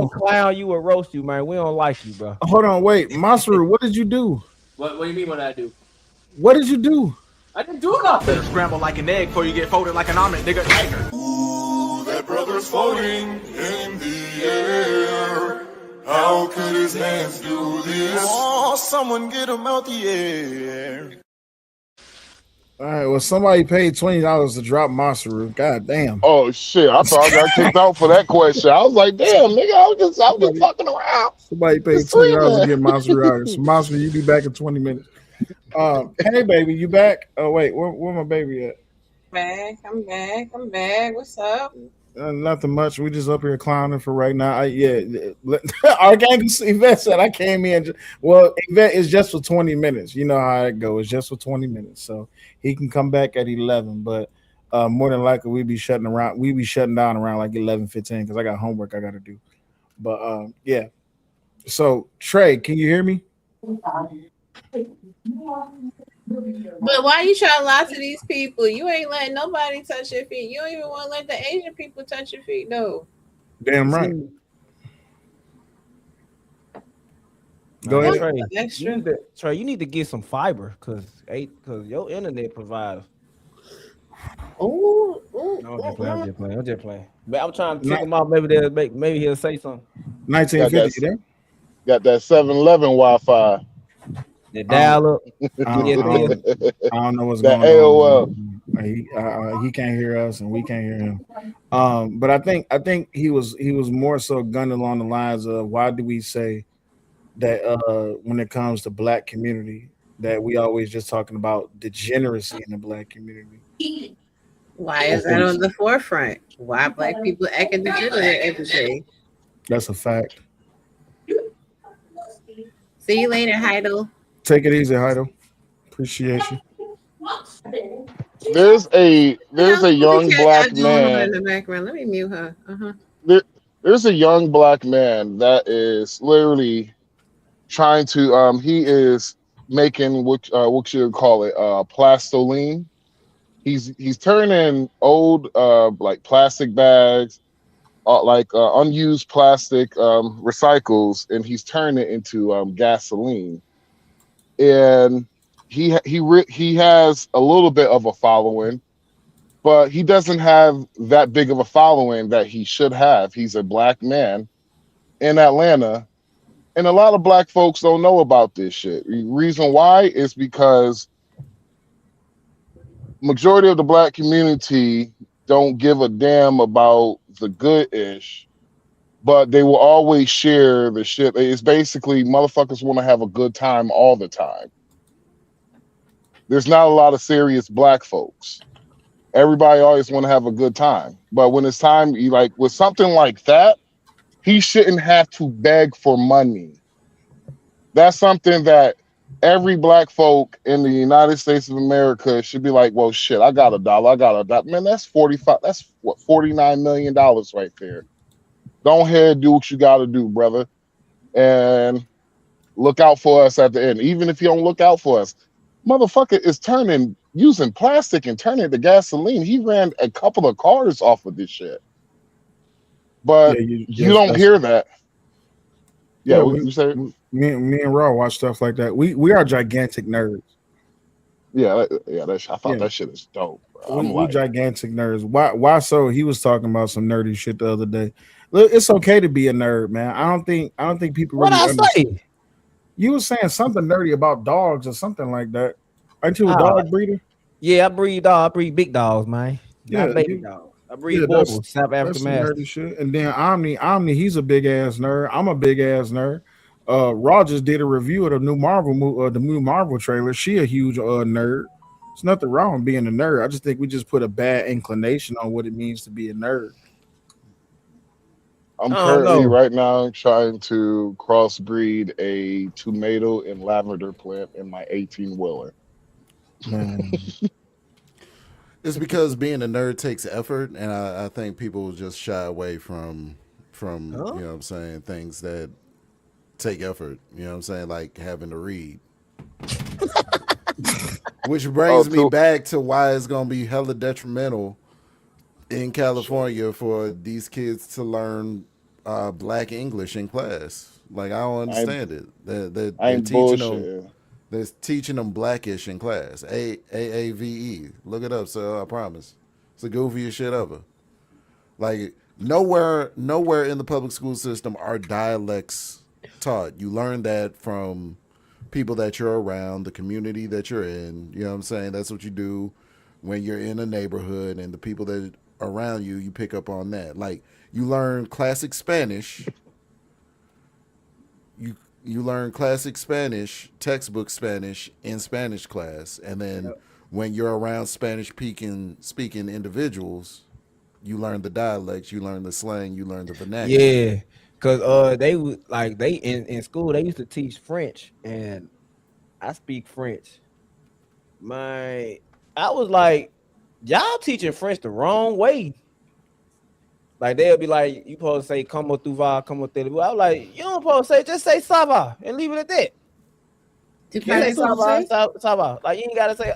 clown you or roast you, man, we don't like you, bro. Hold on, wait, Masaru, what did you do? What do you mean? What did I do? What did you do? I didn't do nothing. Scramble like an egg before you get folded like an omelet, nigga. Ooh, that brother's floating in the air. How could his hands do this? Oh, someone get him out the air. All right, well, somebody paid $20 to drop Masaru. God damn. Oh shit! I thought I got kicked out for that question. I was like, damn, nigga, I was just fucking around. Somebody paid $20 to get Masaru out. So Masaru, you be back in 20 minutes. Hey, baby, you back? Oh wait, where my baby at? I'm back. What's up? Nothing much. We just up here clowning for right now. Archangel Yvette said I came in. Yvette is just for 20 minutes. You know how it goes. It's just for 20 minutes. So he can come back at 11. But more than likely we be shutting down around like 11:15 because I got homework I got to do. But yeah. So Trey, can you hear me? But why you trying to lie to these people? You ain't letting nobody touch your feet. You don't even want to let the Asian people touch your feet, though. Damn right. Go ahead. Trey, you need to get some fiber because your internet provider. I'm just playing. But I'm trying to check him out. Maybe he'll say something. Got that 1950 there. got that 7-Eleven Wi-Fi. The Um, dial up. I don't know what's That going AOL. on. He can't hear us, and we can't hear him. But I think he was more so gunning along the lines of why do we say that when it comes to black community that we always just talking about degeneracy in the black community. Why is that on the forefront? Why black people acting degenerate every day? That's a fact. See you later, Heidel. Take it easy, Heido. Appreciate you. There's a young Cat got black doing her in man. the background. Let me mute her. There's a young black man that is literally trying to he is making what you call it plastoline. He's turning old like plastic bags like unused plastic recycles, and he's turning it into gasoline. And he has a little bit of a following, but he doesn't have that big of a following that he should have. He's a black man in Atlanta, and a lot of black folks don't know about this shit. The reason why is because majority of the black community don't give a damn about the good-ish, but they will always share the shit. It's basically motherfuckers want to have a good time all the time. There's not a lot of serious black folks. Everybody always want to have a good time, but when it's time, you like with something like that, he shouldn't have to beg for money. That's something that every black folk in the United States of America should be like, well, shit, I got $1. I got $1. Man, that's 45. That's what, $49 million right there. Go ahead, do what you got to do, brother. And look out for us at the end. Even if you don't look out for us, motherfucker is using plastic and turning it to gasoline. He ran a couple of cars off of this shit. But you don't hear that. Yeah, you say me and Raw watch stuff like that. We are gigantic nerds. Yeah, I thought that shit is dope. Bro. We gigantic nerds. Why so? He was talking about some nerdy shit the other day. Look, it's okay to be a nerd, man. I don't think people really understand. You were saying something nerdy about dogs or something like that. Aren't you a dog breeder? Yeah, I breed big dogs, man. Yeah, not baby dogs. I breed bulls. South African nerdy shit. And then Omni, he's a big ass nerd. I'm a big ass nerd. Rogers did a review of the new Marvel trailer. She a huge nerd. There's nothing wrong with being a nerd. I just think we just put a bad inclination on what it means to be a nerd. I'm currently right now trying to crossbreed a tomato and lavender plant in my 18-wheeler. It's because being a nerd takes effort, and I think people just shy away from you know what I'm saying, things that take effort. You know what I'm saying, like having to read. Which brings me back to why it's gonna be hella detrimental in California for these kids to learn black English in class. Like I don't understand it. They're teaching them blackish in class. AAVE. Look it up, sir. I promise. It's the goofiest shit ever. Like nowhere in the public school system are dialects taught. You learn that from people that you're around, the community that you're in. You know what I'm saying? That's what you do when you're in a neighborhood, and the people that are around you pick up on that. Like you learn classic Spanish. You learn classic Spanish, textbook Spanish in Spanish class, and then when you're around Spanish speaking individuals, you learn the dialects, you learn the slang, you learn the vernacular. Yeah, because they would like they in school they used to teach French, and I speak French. I was like, y'all teaching French the wrong way. Like they'll be like, you supposed to say "como tu va," "como te va." I was like, you don't supposed to say, just say "ça va" and leave it at that. You say "ça va," "ça va." Like you ain't gotta say.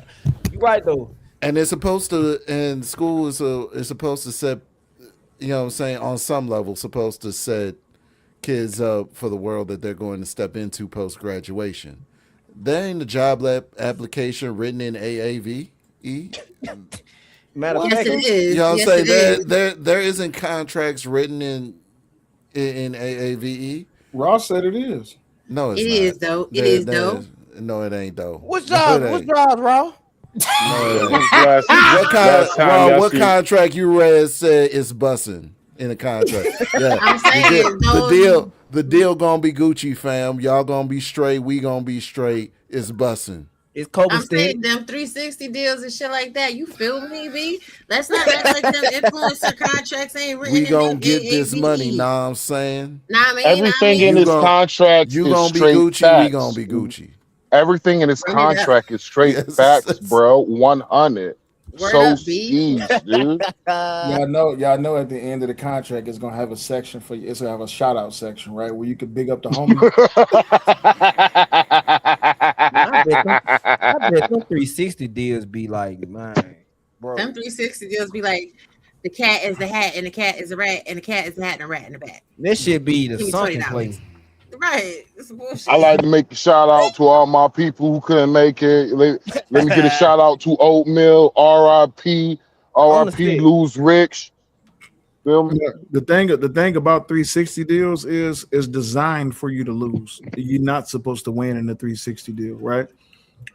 You right though. And it's supposed to, in school is supposed to set, you know what I'm saying, on some level, supposed to set kids up for the world that they're going to step into post graduation. There ain't a job application written in AAVE. Yes, it is. You know what I'm saying? There isn't contracts written in in AAVE? Ross said it is. No, it's It not. is though. It is though. No, it ain't though. What's No, jobs? it What's ain't. jobs, Raw? No, it When's ain't. the last time Ron, y'all what seen? contract you read said it's bussing in a contract? Yeah, I'm saying the deal gonna be Gucci, fam. Y'all gonna be straight. We gonna be straight. It's bussing. It's I'm saying them 360 deals and shit like that. You feel me, B? Let's not act like them influencer contracts ain't written We in gonna them get this money. AAVE. Nah, I'm saying. Everything in his contracts You is gonna be straight Gucci. We gonna facts. be Gucci. Everything in his Run it up. contract is straight Yes. facts, bro. 100. Word So up, B. skis, dude. Y'all know at the end of the contract it's gonna have a section for you. It's gonna have a shout out section, right? Where you can big up the homie. I bet them 360 deals be like, man, bro. Them 360 deals be like, the cat is the hat and the cat is the rat and the cat is the hat and the rat in the back. This should be the Give me sunken $20. place. Right. It's bullshit. I like to make a shout out to all my people who couldn't make it. Let me get a shout out to Oatmeal, RIP, RIP, Lose Rich. Feel me? The thing about 360 deals is designed for you to lose. You're not supposed to win in a 360 deal, right?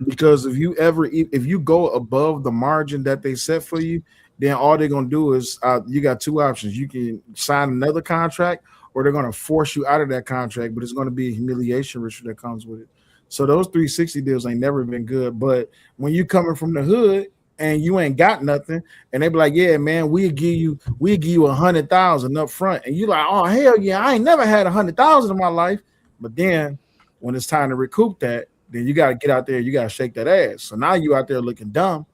Because if you go above the margin that they set for you, then all they're gonna do is you got two options. You can sign another contract, or they're gonna force you out of that contract, but it's gonna be a humiliation ritual that comes with it. So those 360 deals ain't never been good. But when you coming from the hood and you ain't got nothing, and they be like, yeah, man, we give you 100,000 up front, and you like, oh hell yeah, I ain't never had 100,000 in my life. But then when it's time to recoup that, then you got to get out there, you got to shake that ass. So now you out there looking dumb,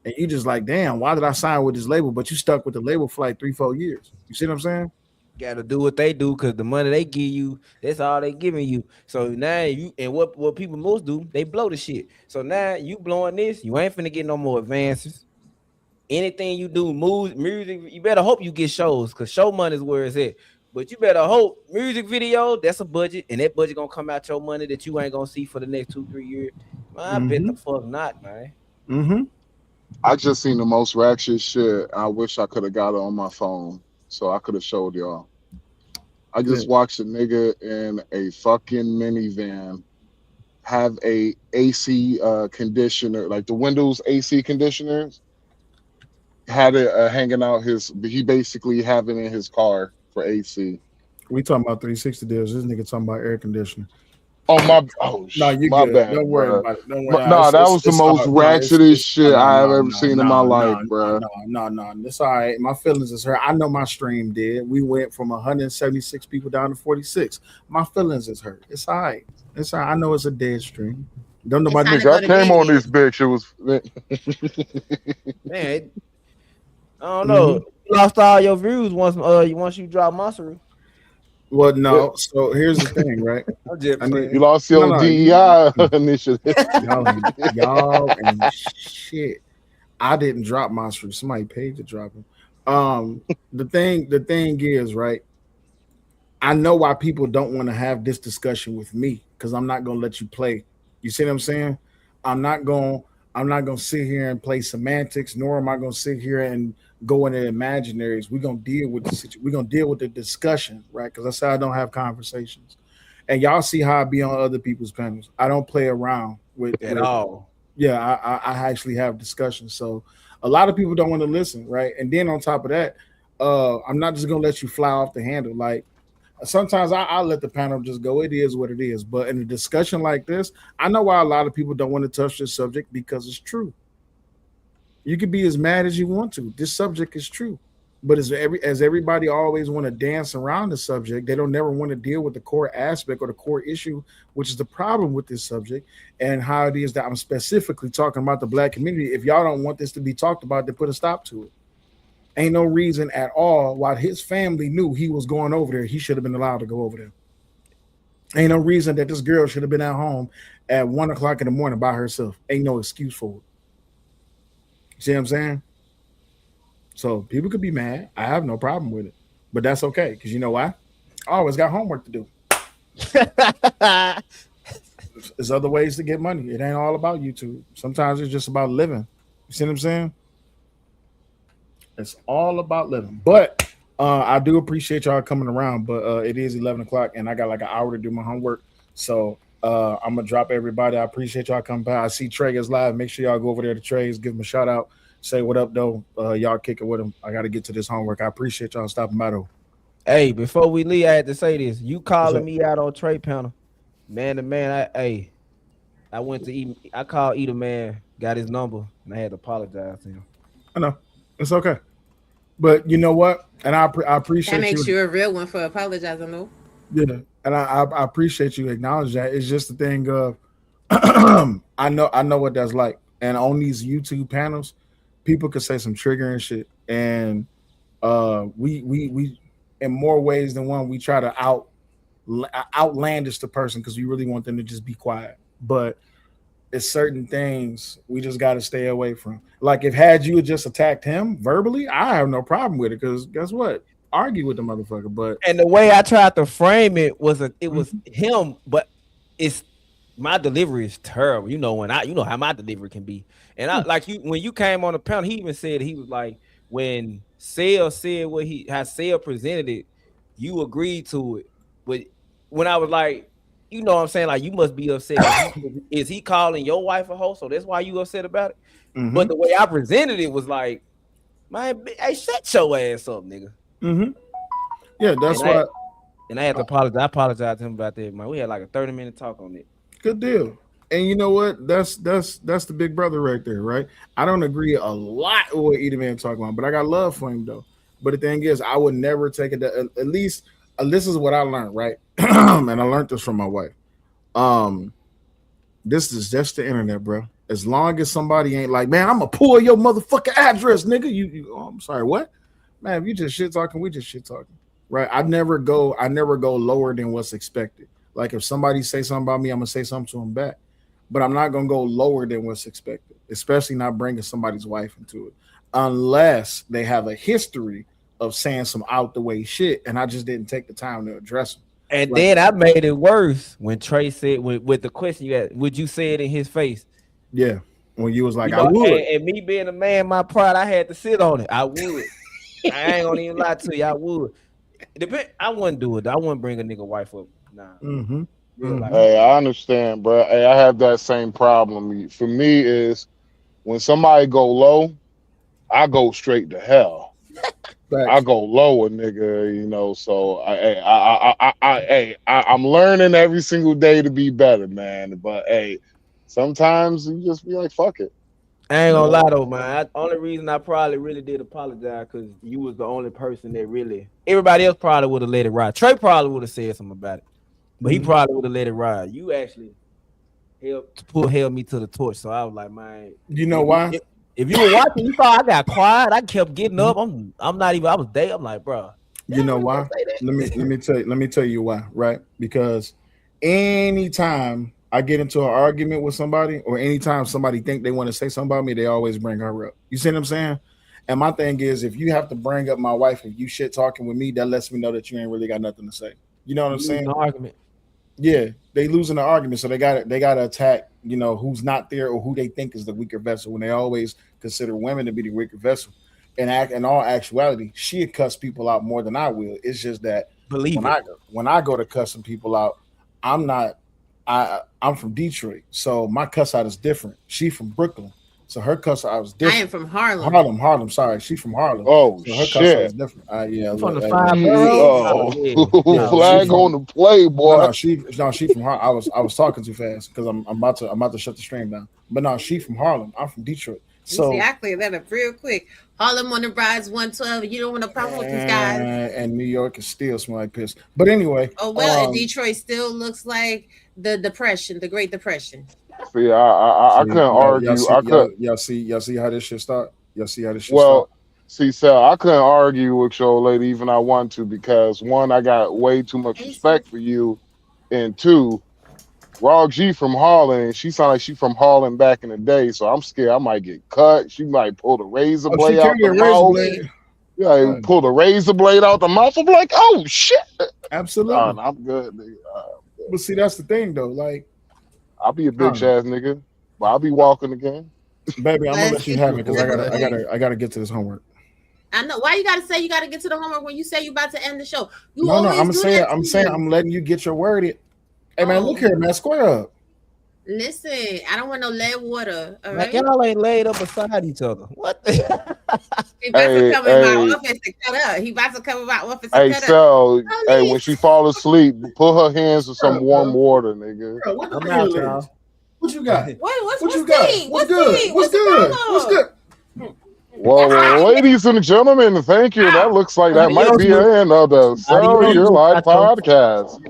and you just like, damn, why did I sign with this label? But you stuck with the label for like 3-4 years. You see what I'm saying? Got to do what they do, because the money they give you, that's all they giving you. So now you, and what people most do, they blow the shit. So now you blowing this, you ain't finna get no more advances. Anything you do, music, you better hope you get shows, because show money is where it's at. But you better hope music video, that's a budget, and that budget gonna come out your money that you ain't gonna see for the next 2-3 years. Man, I bet the fuck not, man. Mm-hmm. I just seen the most ratchet shit. I wish I could have got it on my phone so I could have showed y'all. I just watched a nigga in a fucking minivan have a AC conditioner, like the Windows AC conditioners, had it hanging out he basically have it in his car for AC. We talking about 360 deals. This nigga talking about air conditioning. Oh my! No, you my good. Bad, Don't worry bro. about it. Don't worry. No, that was the most ratchetest shit I have ever seen in my life, bro. No. It's all right. My feelings is hurt. I know my stream did. We went from 176 people down to 46. My feelings is hurt. It's all right. It's all right. I know it's a dead stream. Don't nobody. Nigga, I came on this bitch. It was. Man, I don't know. You lost all your views once you drop Monster. Well, no. So here's the thing, right? You lost your DEI initiative. Y'all and shit. I didn't drop Monster. Somebody paid to drop him. The thing is, right? I know why people don't want to have this discussion with me, because I'm not gonna let you play. You see what I'm saying? I'm not gonna sit here and play semantics, nor am I gonna sit here and go into imaginaries. We're gonna deal with the situation. We're gonna deal with the discussion, right? Because I said I don't have conversations, and y'all see how I be on other people's panels. I don't play around with at all. Yeah, I actually have discussions. So a lot of people don't want to listen, right? And then on top of that, I'm not just gonna let you fly off the handle. Like sometimes I'll let the panel just go. It is what it is. But in a discussion like this, I know why a lot of people don't want to touch this subject, because it's true. You can be as mad as you want to. This subject is true. But as everybody always want to dance around the subject, they don't never want to deal with the core aspect or the core issue, which is the problem with this subject, and how it is that I'm specifically talking about the Black community. If y'all don't want this to be talked about, then put a stop to it. Ain't no reason at all why his family knew he was going over there. He should have been allowed to go over there. Ain't no reason that this girl should have been at home at 1 o'clock in the morning by herself. Ain't no excuse for it. See what I'm saying? So people could be mad. I have no problem with it, but that's okay, because you know why? I always got homework to do. There's other ways to get money. It ain't all about YouTube. Sometimes it's just about living. You see what I'm saying? It's all about living. But I do appreciate y'all coming around, but it is 11 o'clock and I got like an hour to do my homework. So I'm gonna drop everybody. I appreciate y'all coming by. I see Trey is live. Make sure y'all go over there to Trey's, give him a shout out, say what up though. Y'all kick it with him. I gotta get to this homework. I appreciate y'all stopping by though. Hey, before we leave, I had to say this. You What's calling up? me out on Trey Panel, man to man. I went to eat. I called Eater Man, got his number, and I had to apologize to him. I know it's okay, but you know what? And I appreciate That makes you. you a real one for apologizing, though. Yeah, and I appreciate you acknowledge that. It's just the thing of I know what that's like, and on these YouTube panels, people could say some triggering shit, and we in more ways than one we try to outlandish the person because we really want them to just be quiet, but it's certain things we just got to stay away from. Like if had you just attacked him verbally, I have no problem with it because guess what? Argue with the motherfucker, but And the way I tried to frame it was him, but it's my delivery is terrible. You know how my delivery can be. And I like you when you came on the panel, he even said he was like when Sale said how Sale presented it, you agreed to it. But when I was like, you know what I'm saying, like you must be upset. Is he calling your wife a hoe? So that's why you upset about it. Mm-hmm. But the way I presented it was like, man, hey, shut your ass up, nigga. Mm-hmm. Yeah, that's why. And I had to apologize. I apologized to him about that, man. We had like a 30-minute talk on it. Good deal. And you know what? That's the big brother right there, right? I don't agree a lot with what Eater Man talking about, but I got love for him though. But the thing is, I would never take it. At least this is what I learned, right? And I learned this from my wife. This is just the internet, bro. As long as somebody ain't like, man, I'm gonna pull your motherfucking address, nigga. You I'm sorry, what? Man, if you just shit talking, we just shit talking, right? I never go lower than what's expected. Like if somebody say something about me, I'm gonna say something to them back, but I'm not gonna go lower than what's expected, especially not bringing somebody's wife into it, unless they have a history of saying some out the way shit, and I just didn't take the time to address them. And then I made it worse when Trey said with the question you had, would you say it in his face? Yeah, when you was like, you know, I would. And me being a man, my pride, I had to sit on it. I would. I ain't gonna even lie to you. I would. I wouldn't do it. I wouldn't bring a nigga wife up. Nah. Mm-hmm. Mm-hmm. Hey, I understand, bro. Hey, I have that same problem. For me, is when somebody go low, I go straight to hell. I go lower, nigga. You know, so I'm learning every single day to be better, man. But hey, sometimes you just be like, fuck it. I ain't gonna lie though, man. Only reason I probably really did apologize because you was the only person that really. Everybody else probably would have let it ride. Trey probably would have said something about it, but he probably would have let it ride. You actually held me to the torch, so I was like, man. You know why? If you were watching, you thought I got quiet. I kept getting up. I'm not even. I was there. I'm like, bro. You know why? Let me tell you why. Right? Because anytime I get into an argument with somebody, or anytime somebody think they want to say something about me, they always bring her up. You see what I'm saying? And my thing is, if you have to bring up my wife, if you shit talking with me, that lets me know that you ain't really got nothing to say. You know what I'm saying? Argument. Yeah, they losing the argument, so they got to attack. You know who's not there or who they think is the weaker vessel. When they always consider women to be the weaker vessel. And in all actuality, she'd cuss people out more than I will. It's just that when I go to cussing people out, I'm from Detroit, so my cuss out is different. She from Brooklyn, so her cuss out is different. I am from Harlem. Harlem. Sorry, she's from Harlem. Oh, so her shit. cuss out is different. Yeah, from the flag on the play, boy. No, she from Harlem. I was talking too fast because I'm about to shut the stream down. But no, she from Harlem. I'm from Detroit. So see, I cleared that up real quick. Harlem on the rise 112. You don't want a problem with these guys. And New York is still smell like piss. But anyway. Oh well, and Detroit still looks like the Depression, the Great Depression. See, I couldn't argue. Y'all see how this shit start? Y'all see how this shit start? See, Sal, I couldn't argue with your old lady even I want to, because one, I got way too much respect for you, and two, Raw G from Harlem, and she sound like she from Harlem back in the day, so I'm scared I might get cut. She might pull the razor blade out the mouth. Yeah, pull the razor blade out the mouth. I'm like, oh shit. Absolutely. I'm good, nigga. But see, that's the thing though. Like, I'll be a bitch ass nigga, but I'll be walking again. Baby, I'm gonna let you have it because I gotta get to this homework. I know. Why you gotta say you gotta get to the homework when you say you about to end the show? You No, always I'm do saying, that to me. I'm letting you get your word in. Hey man, look here, man, square up. Listen, I don't want no lead water. All Like right. y'all ain't laid up beside each other. What? He about to come in my office to cut up. He about to come in my office to Hey, cut so up. hey, when she fall asleep, put her hands in some warm water, nigga. Bro, what the I'm hell out, is? y'all. What you got? What's you got? tea? What's What's good? tea? What's the good? problem? What's good? Well, ladies and gentlemen, thank you. That looks like that might be the end of the Sell Your Life podcast.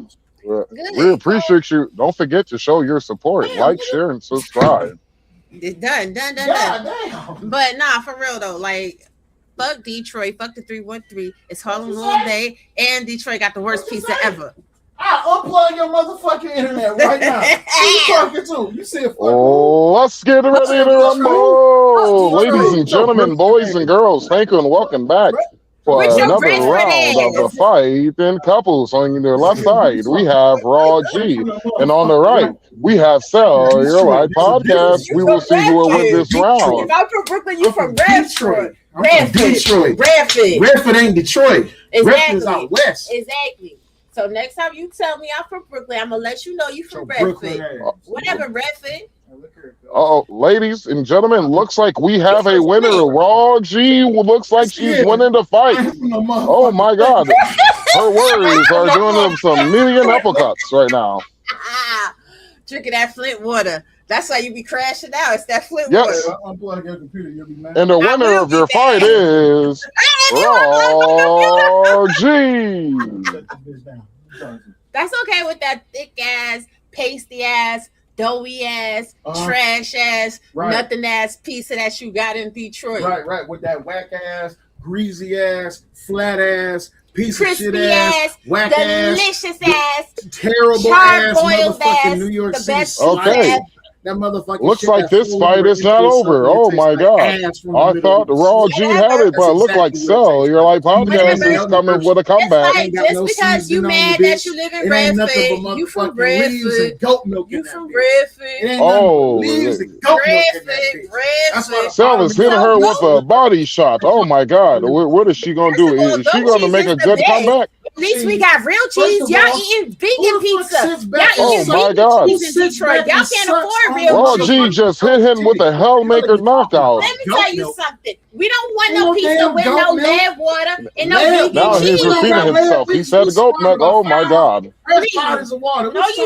We appreciate you. Don't forget to show your support. Like, share, and subscribe. It's done. Damn. But nah, for real though, like fuck Detroit, fuck the 313. It's Harlem all day, and Detroit got the worst pizza ever. I unplug your motherfucking internet right now. Who you talking to? You said fuck. Oh, let's get ready to rumble. Ladies and gentlemen, boys and girls, thank you and welcome back for another round of the fight in couples. On your left side, we have Raw G, and on the right, we have Sell Your Life podcast. We will see who will win this round. If I'm from Brooklyn, you from Detroit. Radford. Detroit. Radford. Radford ain't Detroit. Radford is out west. Exactly. So next time you tell me I'm from Brooklyn, I'm gonna let you know you from Brooklyn, Radford. Whatever, Radford. Oh, ladies and gentlemen, looks like we have a winner. Raw G looks like she's winning the fight. Oh my God. Her words are doing them some million uppercuts right now. Drinking that Flint water. That's why you be crashing out. It's that Flint Yes. water. Unplug your computer, you'll be mad. And the winner of your fight is Raw G. That's okay with that thick ass, pasty ass, doughy ass, trash ass, nothing ass pizza that you got in Detroit. Right. With that whack ass, greasy ass, flat ass, piece Crispy of shit ass, whack delicious ass, terrible ass, hard-boiled motherfucking ass, New York the City. best Okay. That motherfucking Looks shit like this fight is not over. Oh my God. I thought Raw G had it, but it looked like Sell Your Life podcast is coming with a comeback. Like, just because you mad that you live in Redford, you from Redford. You from Redford. Oh, Sell is hitting her with a body shot. Oh my God. What is she going to do? Is she going to make a good comeback? At least we got real cheese. Y'all eating vegan pizza. Y'all eating my God. cheese in Detroit. Y'all can't afford real Raw cheese. G just hit him with a Hellmaker knockout. Let me tell you something. We don't want no pizza with no lead water and no vegan Now cheese. he's repeating himself. He said goat milk. Oh my God. No, you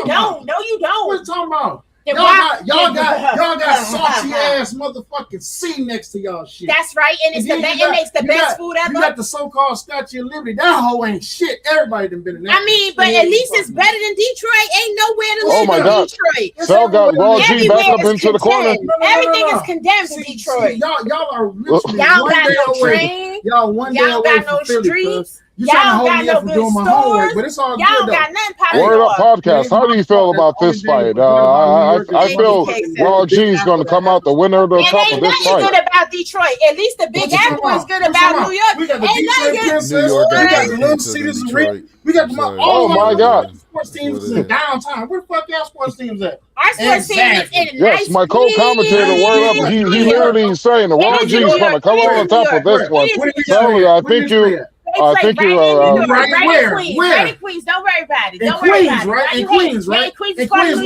don't. No, you don't. What are you talking about? Then Y'all got salty ass motherfucking C next to y'all shit. That's right, and it makes the best food ever. You got the so-called Statue of Liberty. That hoe ain't shit. Everybody done been in that. I mean, but at least it's better than Detroit. Ain't nowhere to Oh live my in God. Detroit. Sal got Raw G back up into the corner. Everything is condemned in Detroit. Y'all are literally Y'all one got day no away. train. Y'all one day Y'all away got no from Philly, streets. You trying to Y'all hold got me no up for good doing my homework, stores. but it's all Y'all good got though. nothing popping Word up off. podcast. How do you feel about this fight? I feel Raw G is going to come out the winner of the cup of Ain't this nothing fight. good about Detroit. At least the Big Apple is good about New York. We got the Ain't Detroit nothing Princess. New York We got got the the Little pizza in Cedars Detroit. Rent. We got the Oh my God. sports teams is in downtown. Where the fuck y'all sports teams at? Our sports team is in a Yes, nice my co-commentator, word up. He literally saying the Raw G is going to come on top of this one. So I think you. I think you're right in Queens. Don't worry about it. Don't worry about it. Right? In Queens, right? In Queens,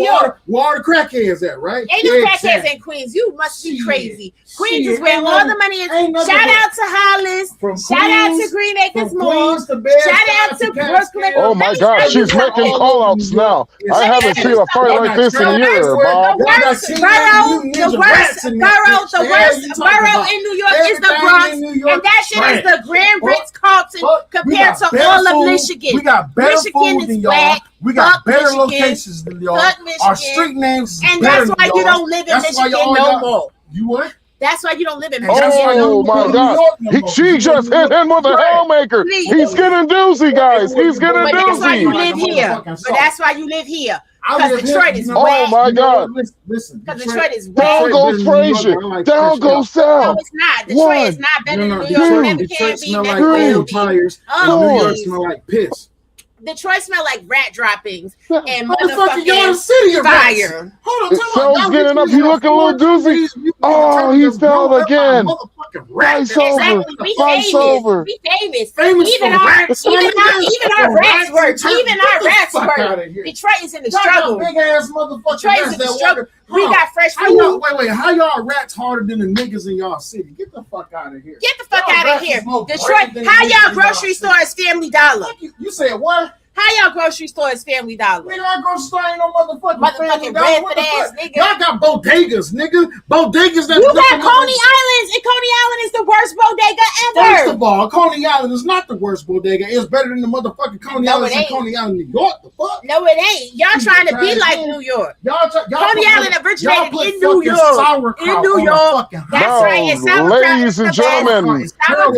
water crackheads at, right? Ain't no crackheads in Queens. You must be crazy. Queens is where all the money is. Shout out to Hollis. Shout out to Green Acres Mall. Shout out to Brooklyn. Oh my God, she's making call-outs now. I haven't seen a fight like this in years, Bob. The worst borough in New York is the Bronx, and that shit is the Grand Ritz-Carlton compared to all of Michigan. We got better food than y'all. We got better Michigan. Locations than y'all. Our street names is and better that's why than you y'all. don't live in That's why Michigan y'all no got- more. You what? That's why you don't live in Michigan. Oh my God. She just hit him with a Hellmaker. He's getting doozy, guys. He's getting But that's why you doozy. live here. But that's why you live here. I Because live Detroit here. is Oh whack. my God. Listen. Because Detroit is Down whack. goes Frazier. Down goes Sal. No, it's not. Detroit is not better than New York. Never can be. Smell like Never will old be. tires. And New York smell like piss. Detroit smell like rat droppings and Motherfucker, y'all the city of fire. Hold on, Sales getting up. He looking a little doozy. Oh, he fell again. fucking rat. Exactly. We Rice famous. over. We famous. Famous Even for our rats. even our rats Rats work. and turkeys. Even Get our the rats fuck work. outta here. Detroit is in the Y'all struggle. got big ass motherfucking Detroit is rats in the that struggle. walk. We got fresh How y'all, food. wait, how y'all rats harder than the niggas in y'all city? Get the fuck out of here. Get the fuck Y'all out of rats here. is more Detroit, brave than how the niggas y'all in grocery y'all store is Family Dollar? You said what? How y'all grocery store is Family Dollar? Nigga, our grocery store ain't no motherfucking Family Dollar. bread What for the ass fuck? nigga. Y'all got bodegas, nigga. Bodegas that You got Coney Island, and Coney Island is the worst bodega ever. First of all, Coney Island is not the worst bodega. It's better than the motherfucking Coney Island in Coney Island, New York. The fuck? No, it ain't. Y'all trying to be like New York. Coney Island originated in New York. In New York. That's right. And sauerkraut ladies and gentlemen,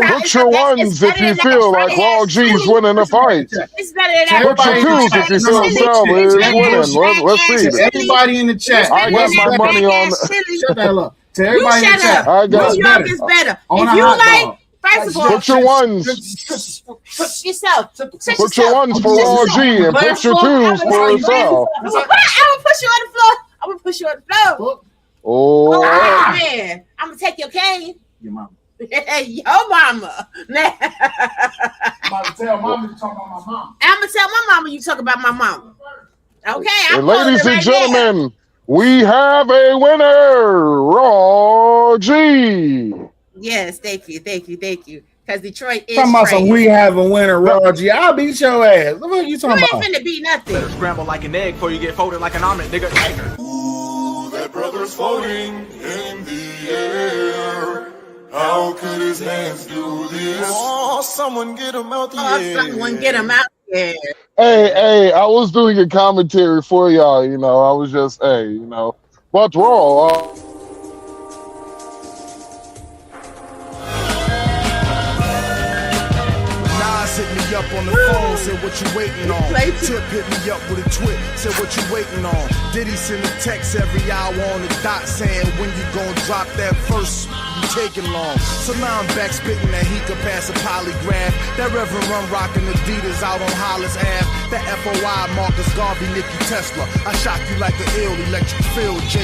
put your ones if you feel like Raw G's winning a fight. It's better than that. Put your twos if you feel Salva is winning. Let's see it. Everybody in the chat. I got my money on. Shut the hell up. To everybody in the chat. I got New York is better. On If a you hot like, dog. first of all, Put your ones. push yourself. Put your ones for Raw G and put your twos for Sal. I'm gonna push you on the floor. I'm gonna push you on the floor. Oh, Man, I'm gonna take your cane. Your mama. Your mama. Man. I'm about to tell mama you talk about my mom. I'm gonna tell my mama you talk about my mama. Okay, I'm and ladies and right gentlemen, we have a winner, Raw G. Yes, thank you. Because Detroit is Talking about some trash. we have a winner, Roger. I'll beat your ass. What are you talking You about? ain't finna beat nothing. Better scramble like an egg before you get folded like an omelet, nigga. That brother's floating in the air. How could his hands do this? Oh, someone get him out the air. Someone get him out there. Hey, I was doing a commentary for y'all, you know. I was just, but Raw. Hit me up on the phone, said what you waiting on. Tip hit me up with a twit, said what you waiting on. Diddy send a text every hour on the dot saying when you gon' drop that verse, you taking long. So now I'm back spitting that he could pass a polygraph. That Reverend Run rocking Adidas out on Hollis Ave. That FOI Marcus Garvey, Nicky Tesla. I shock you like an ill electric field, J.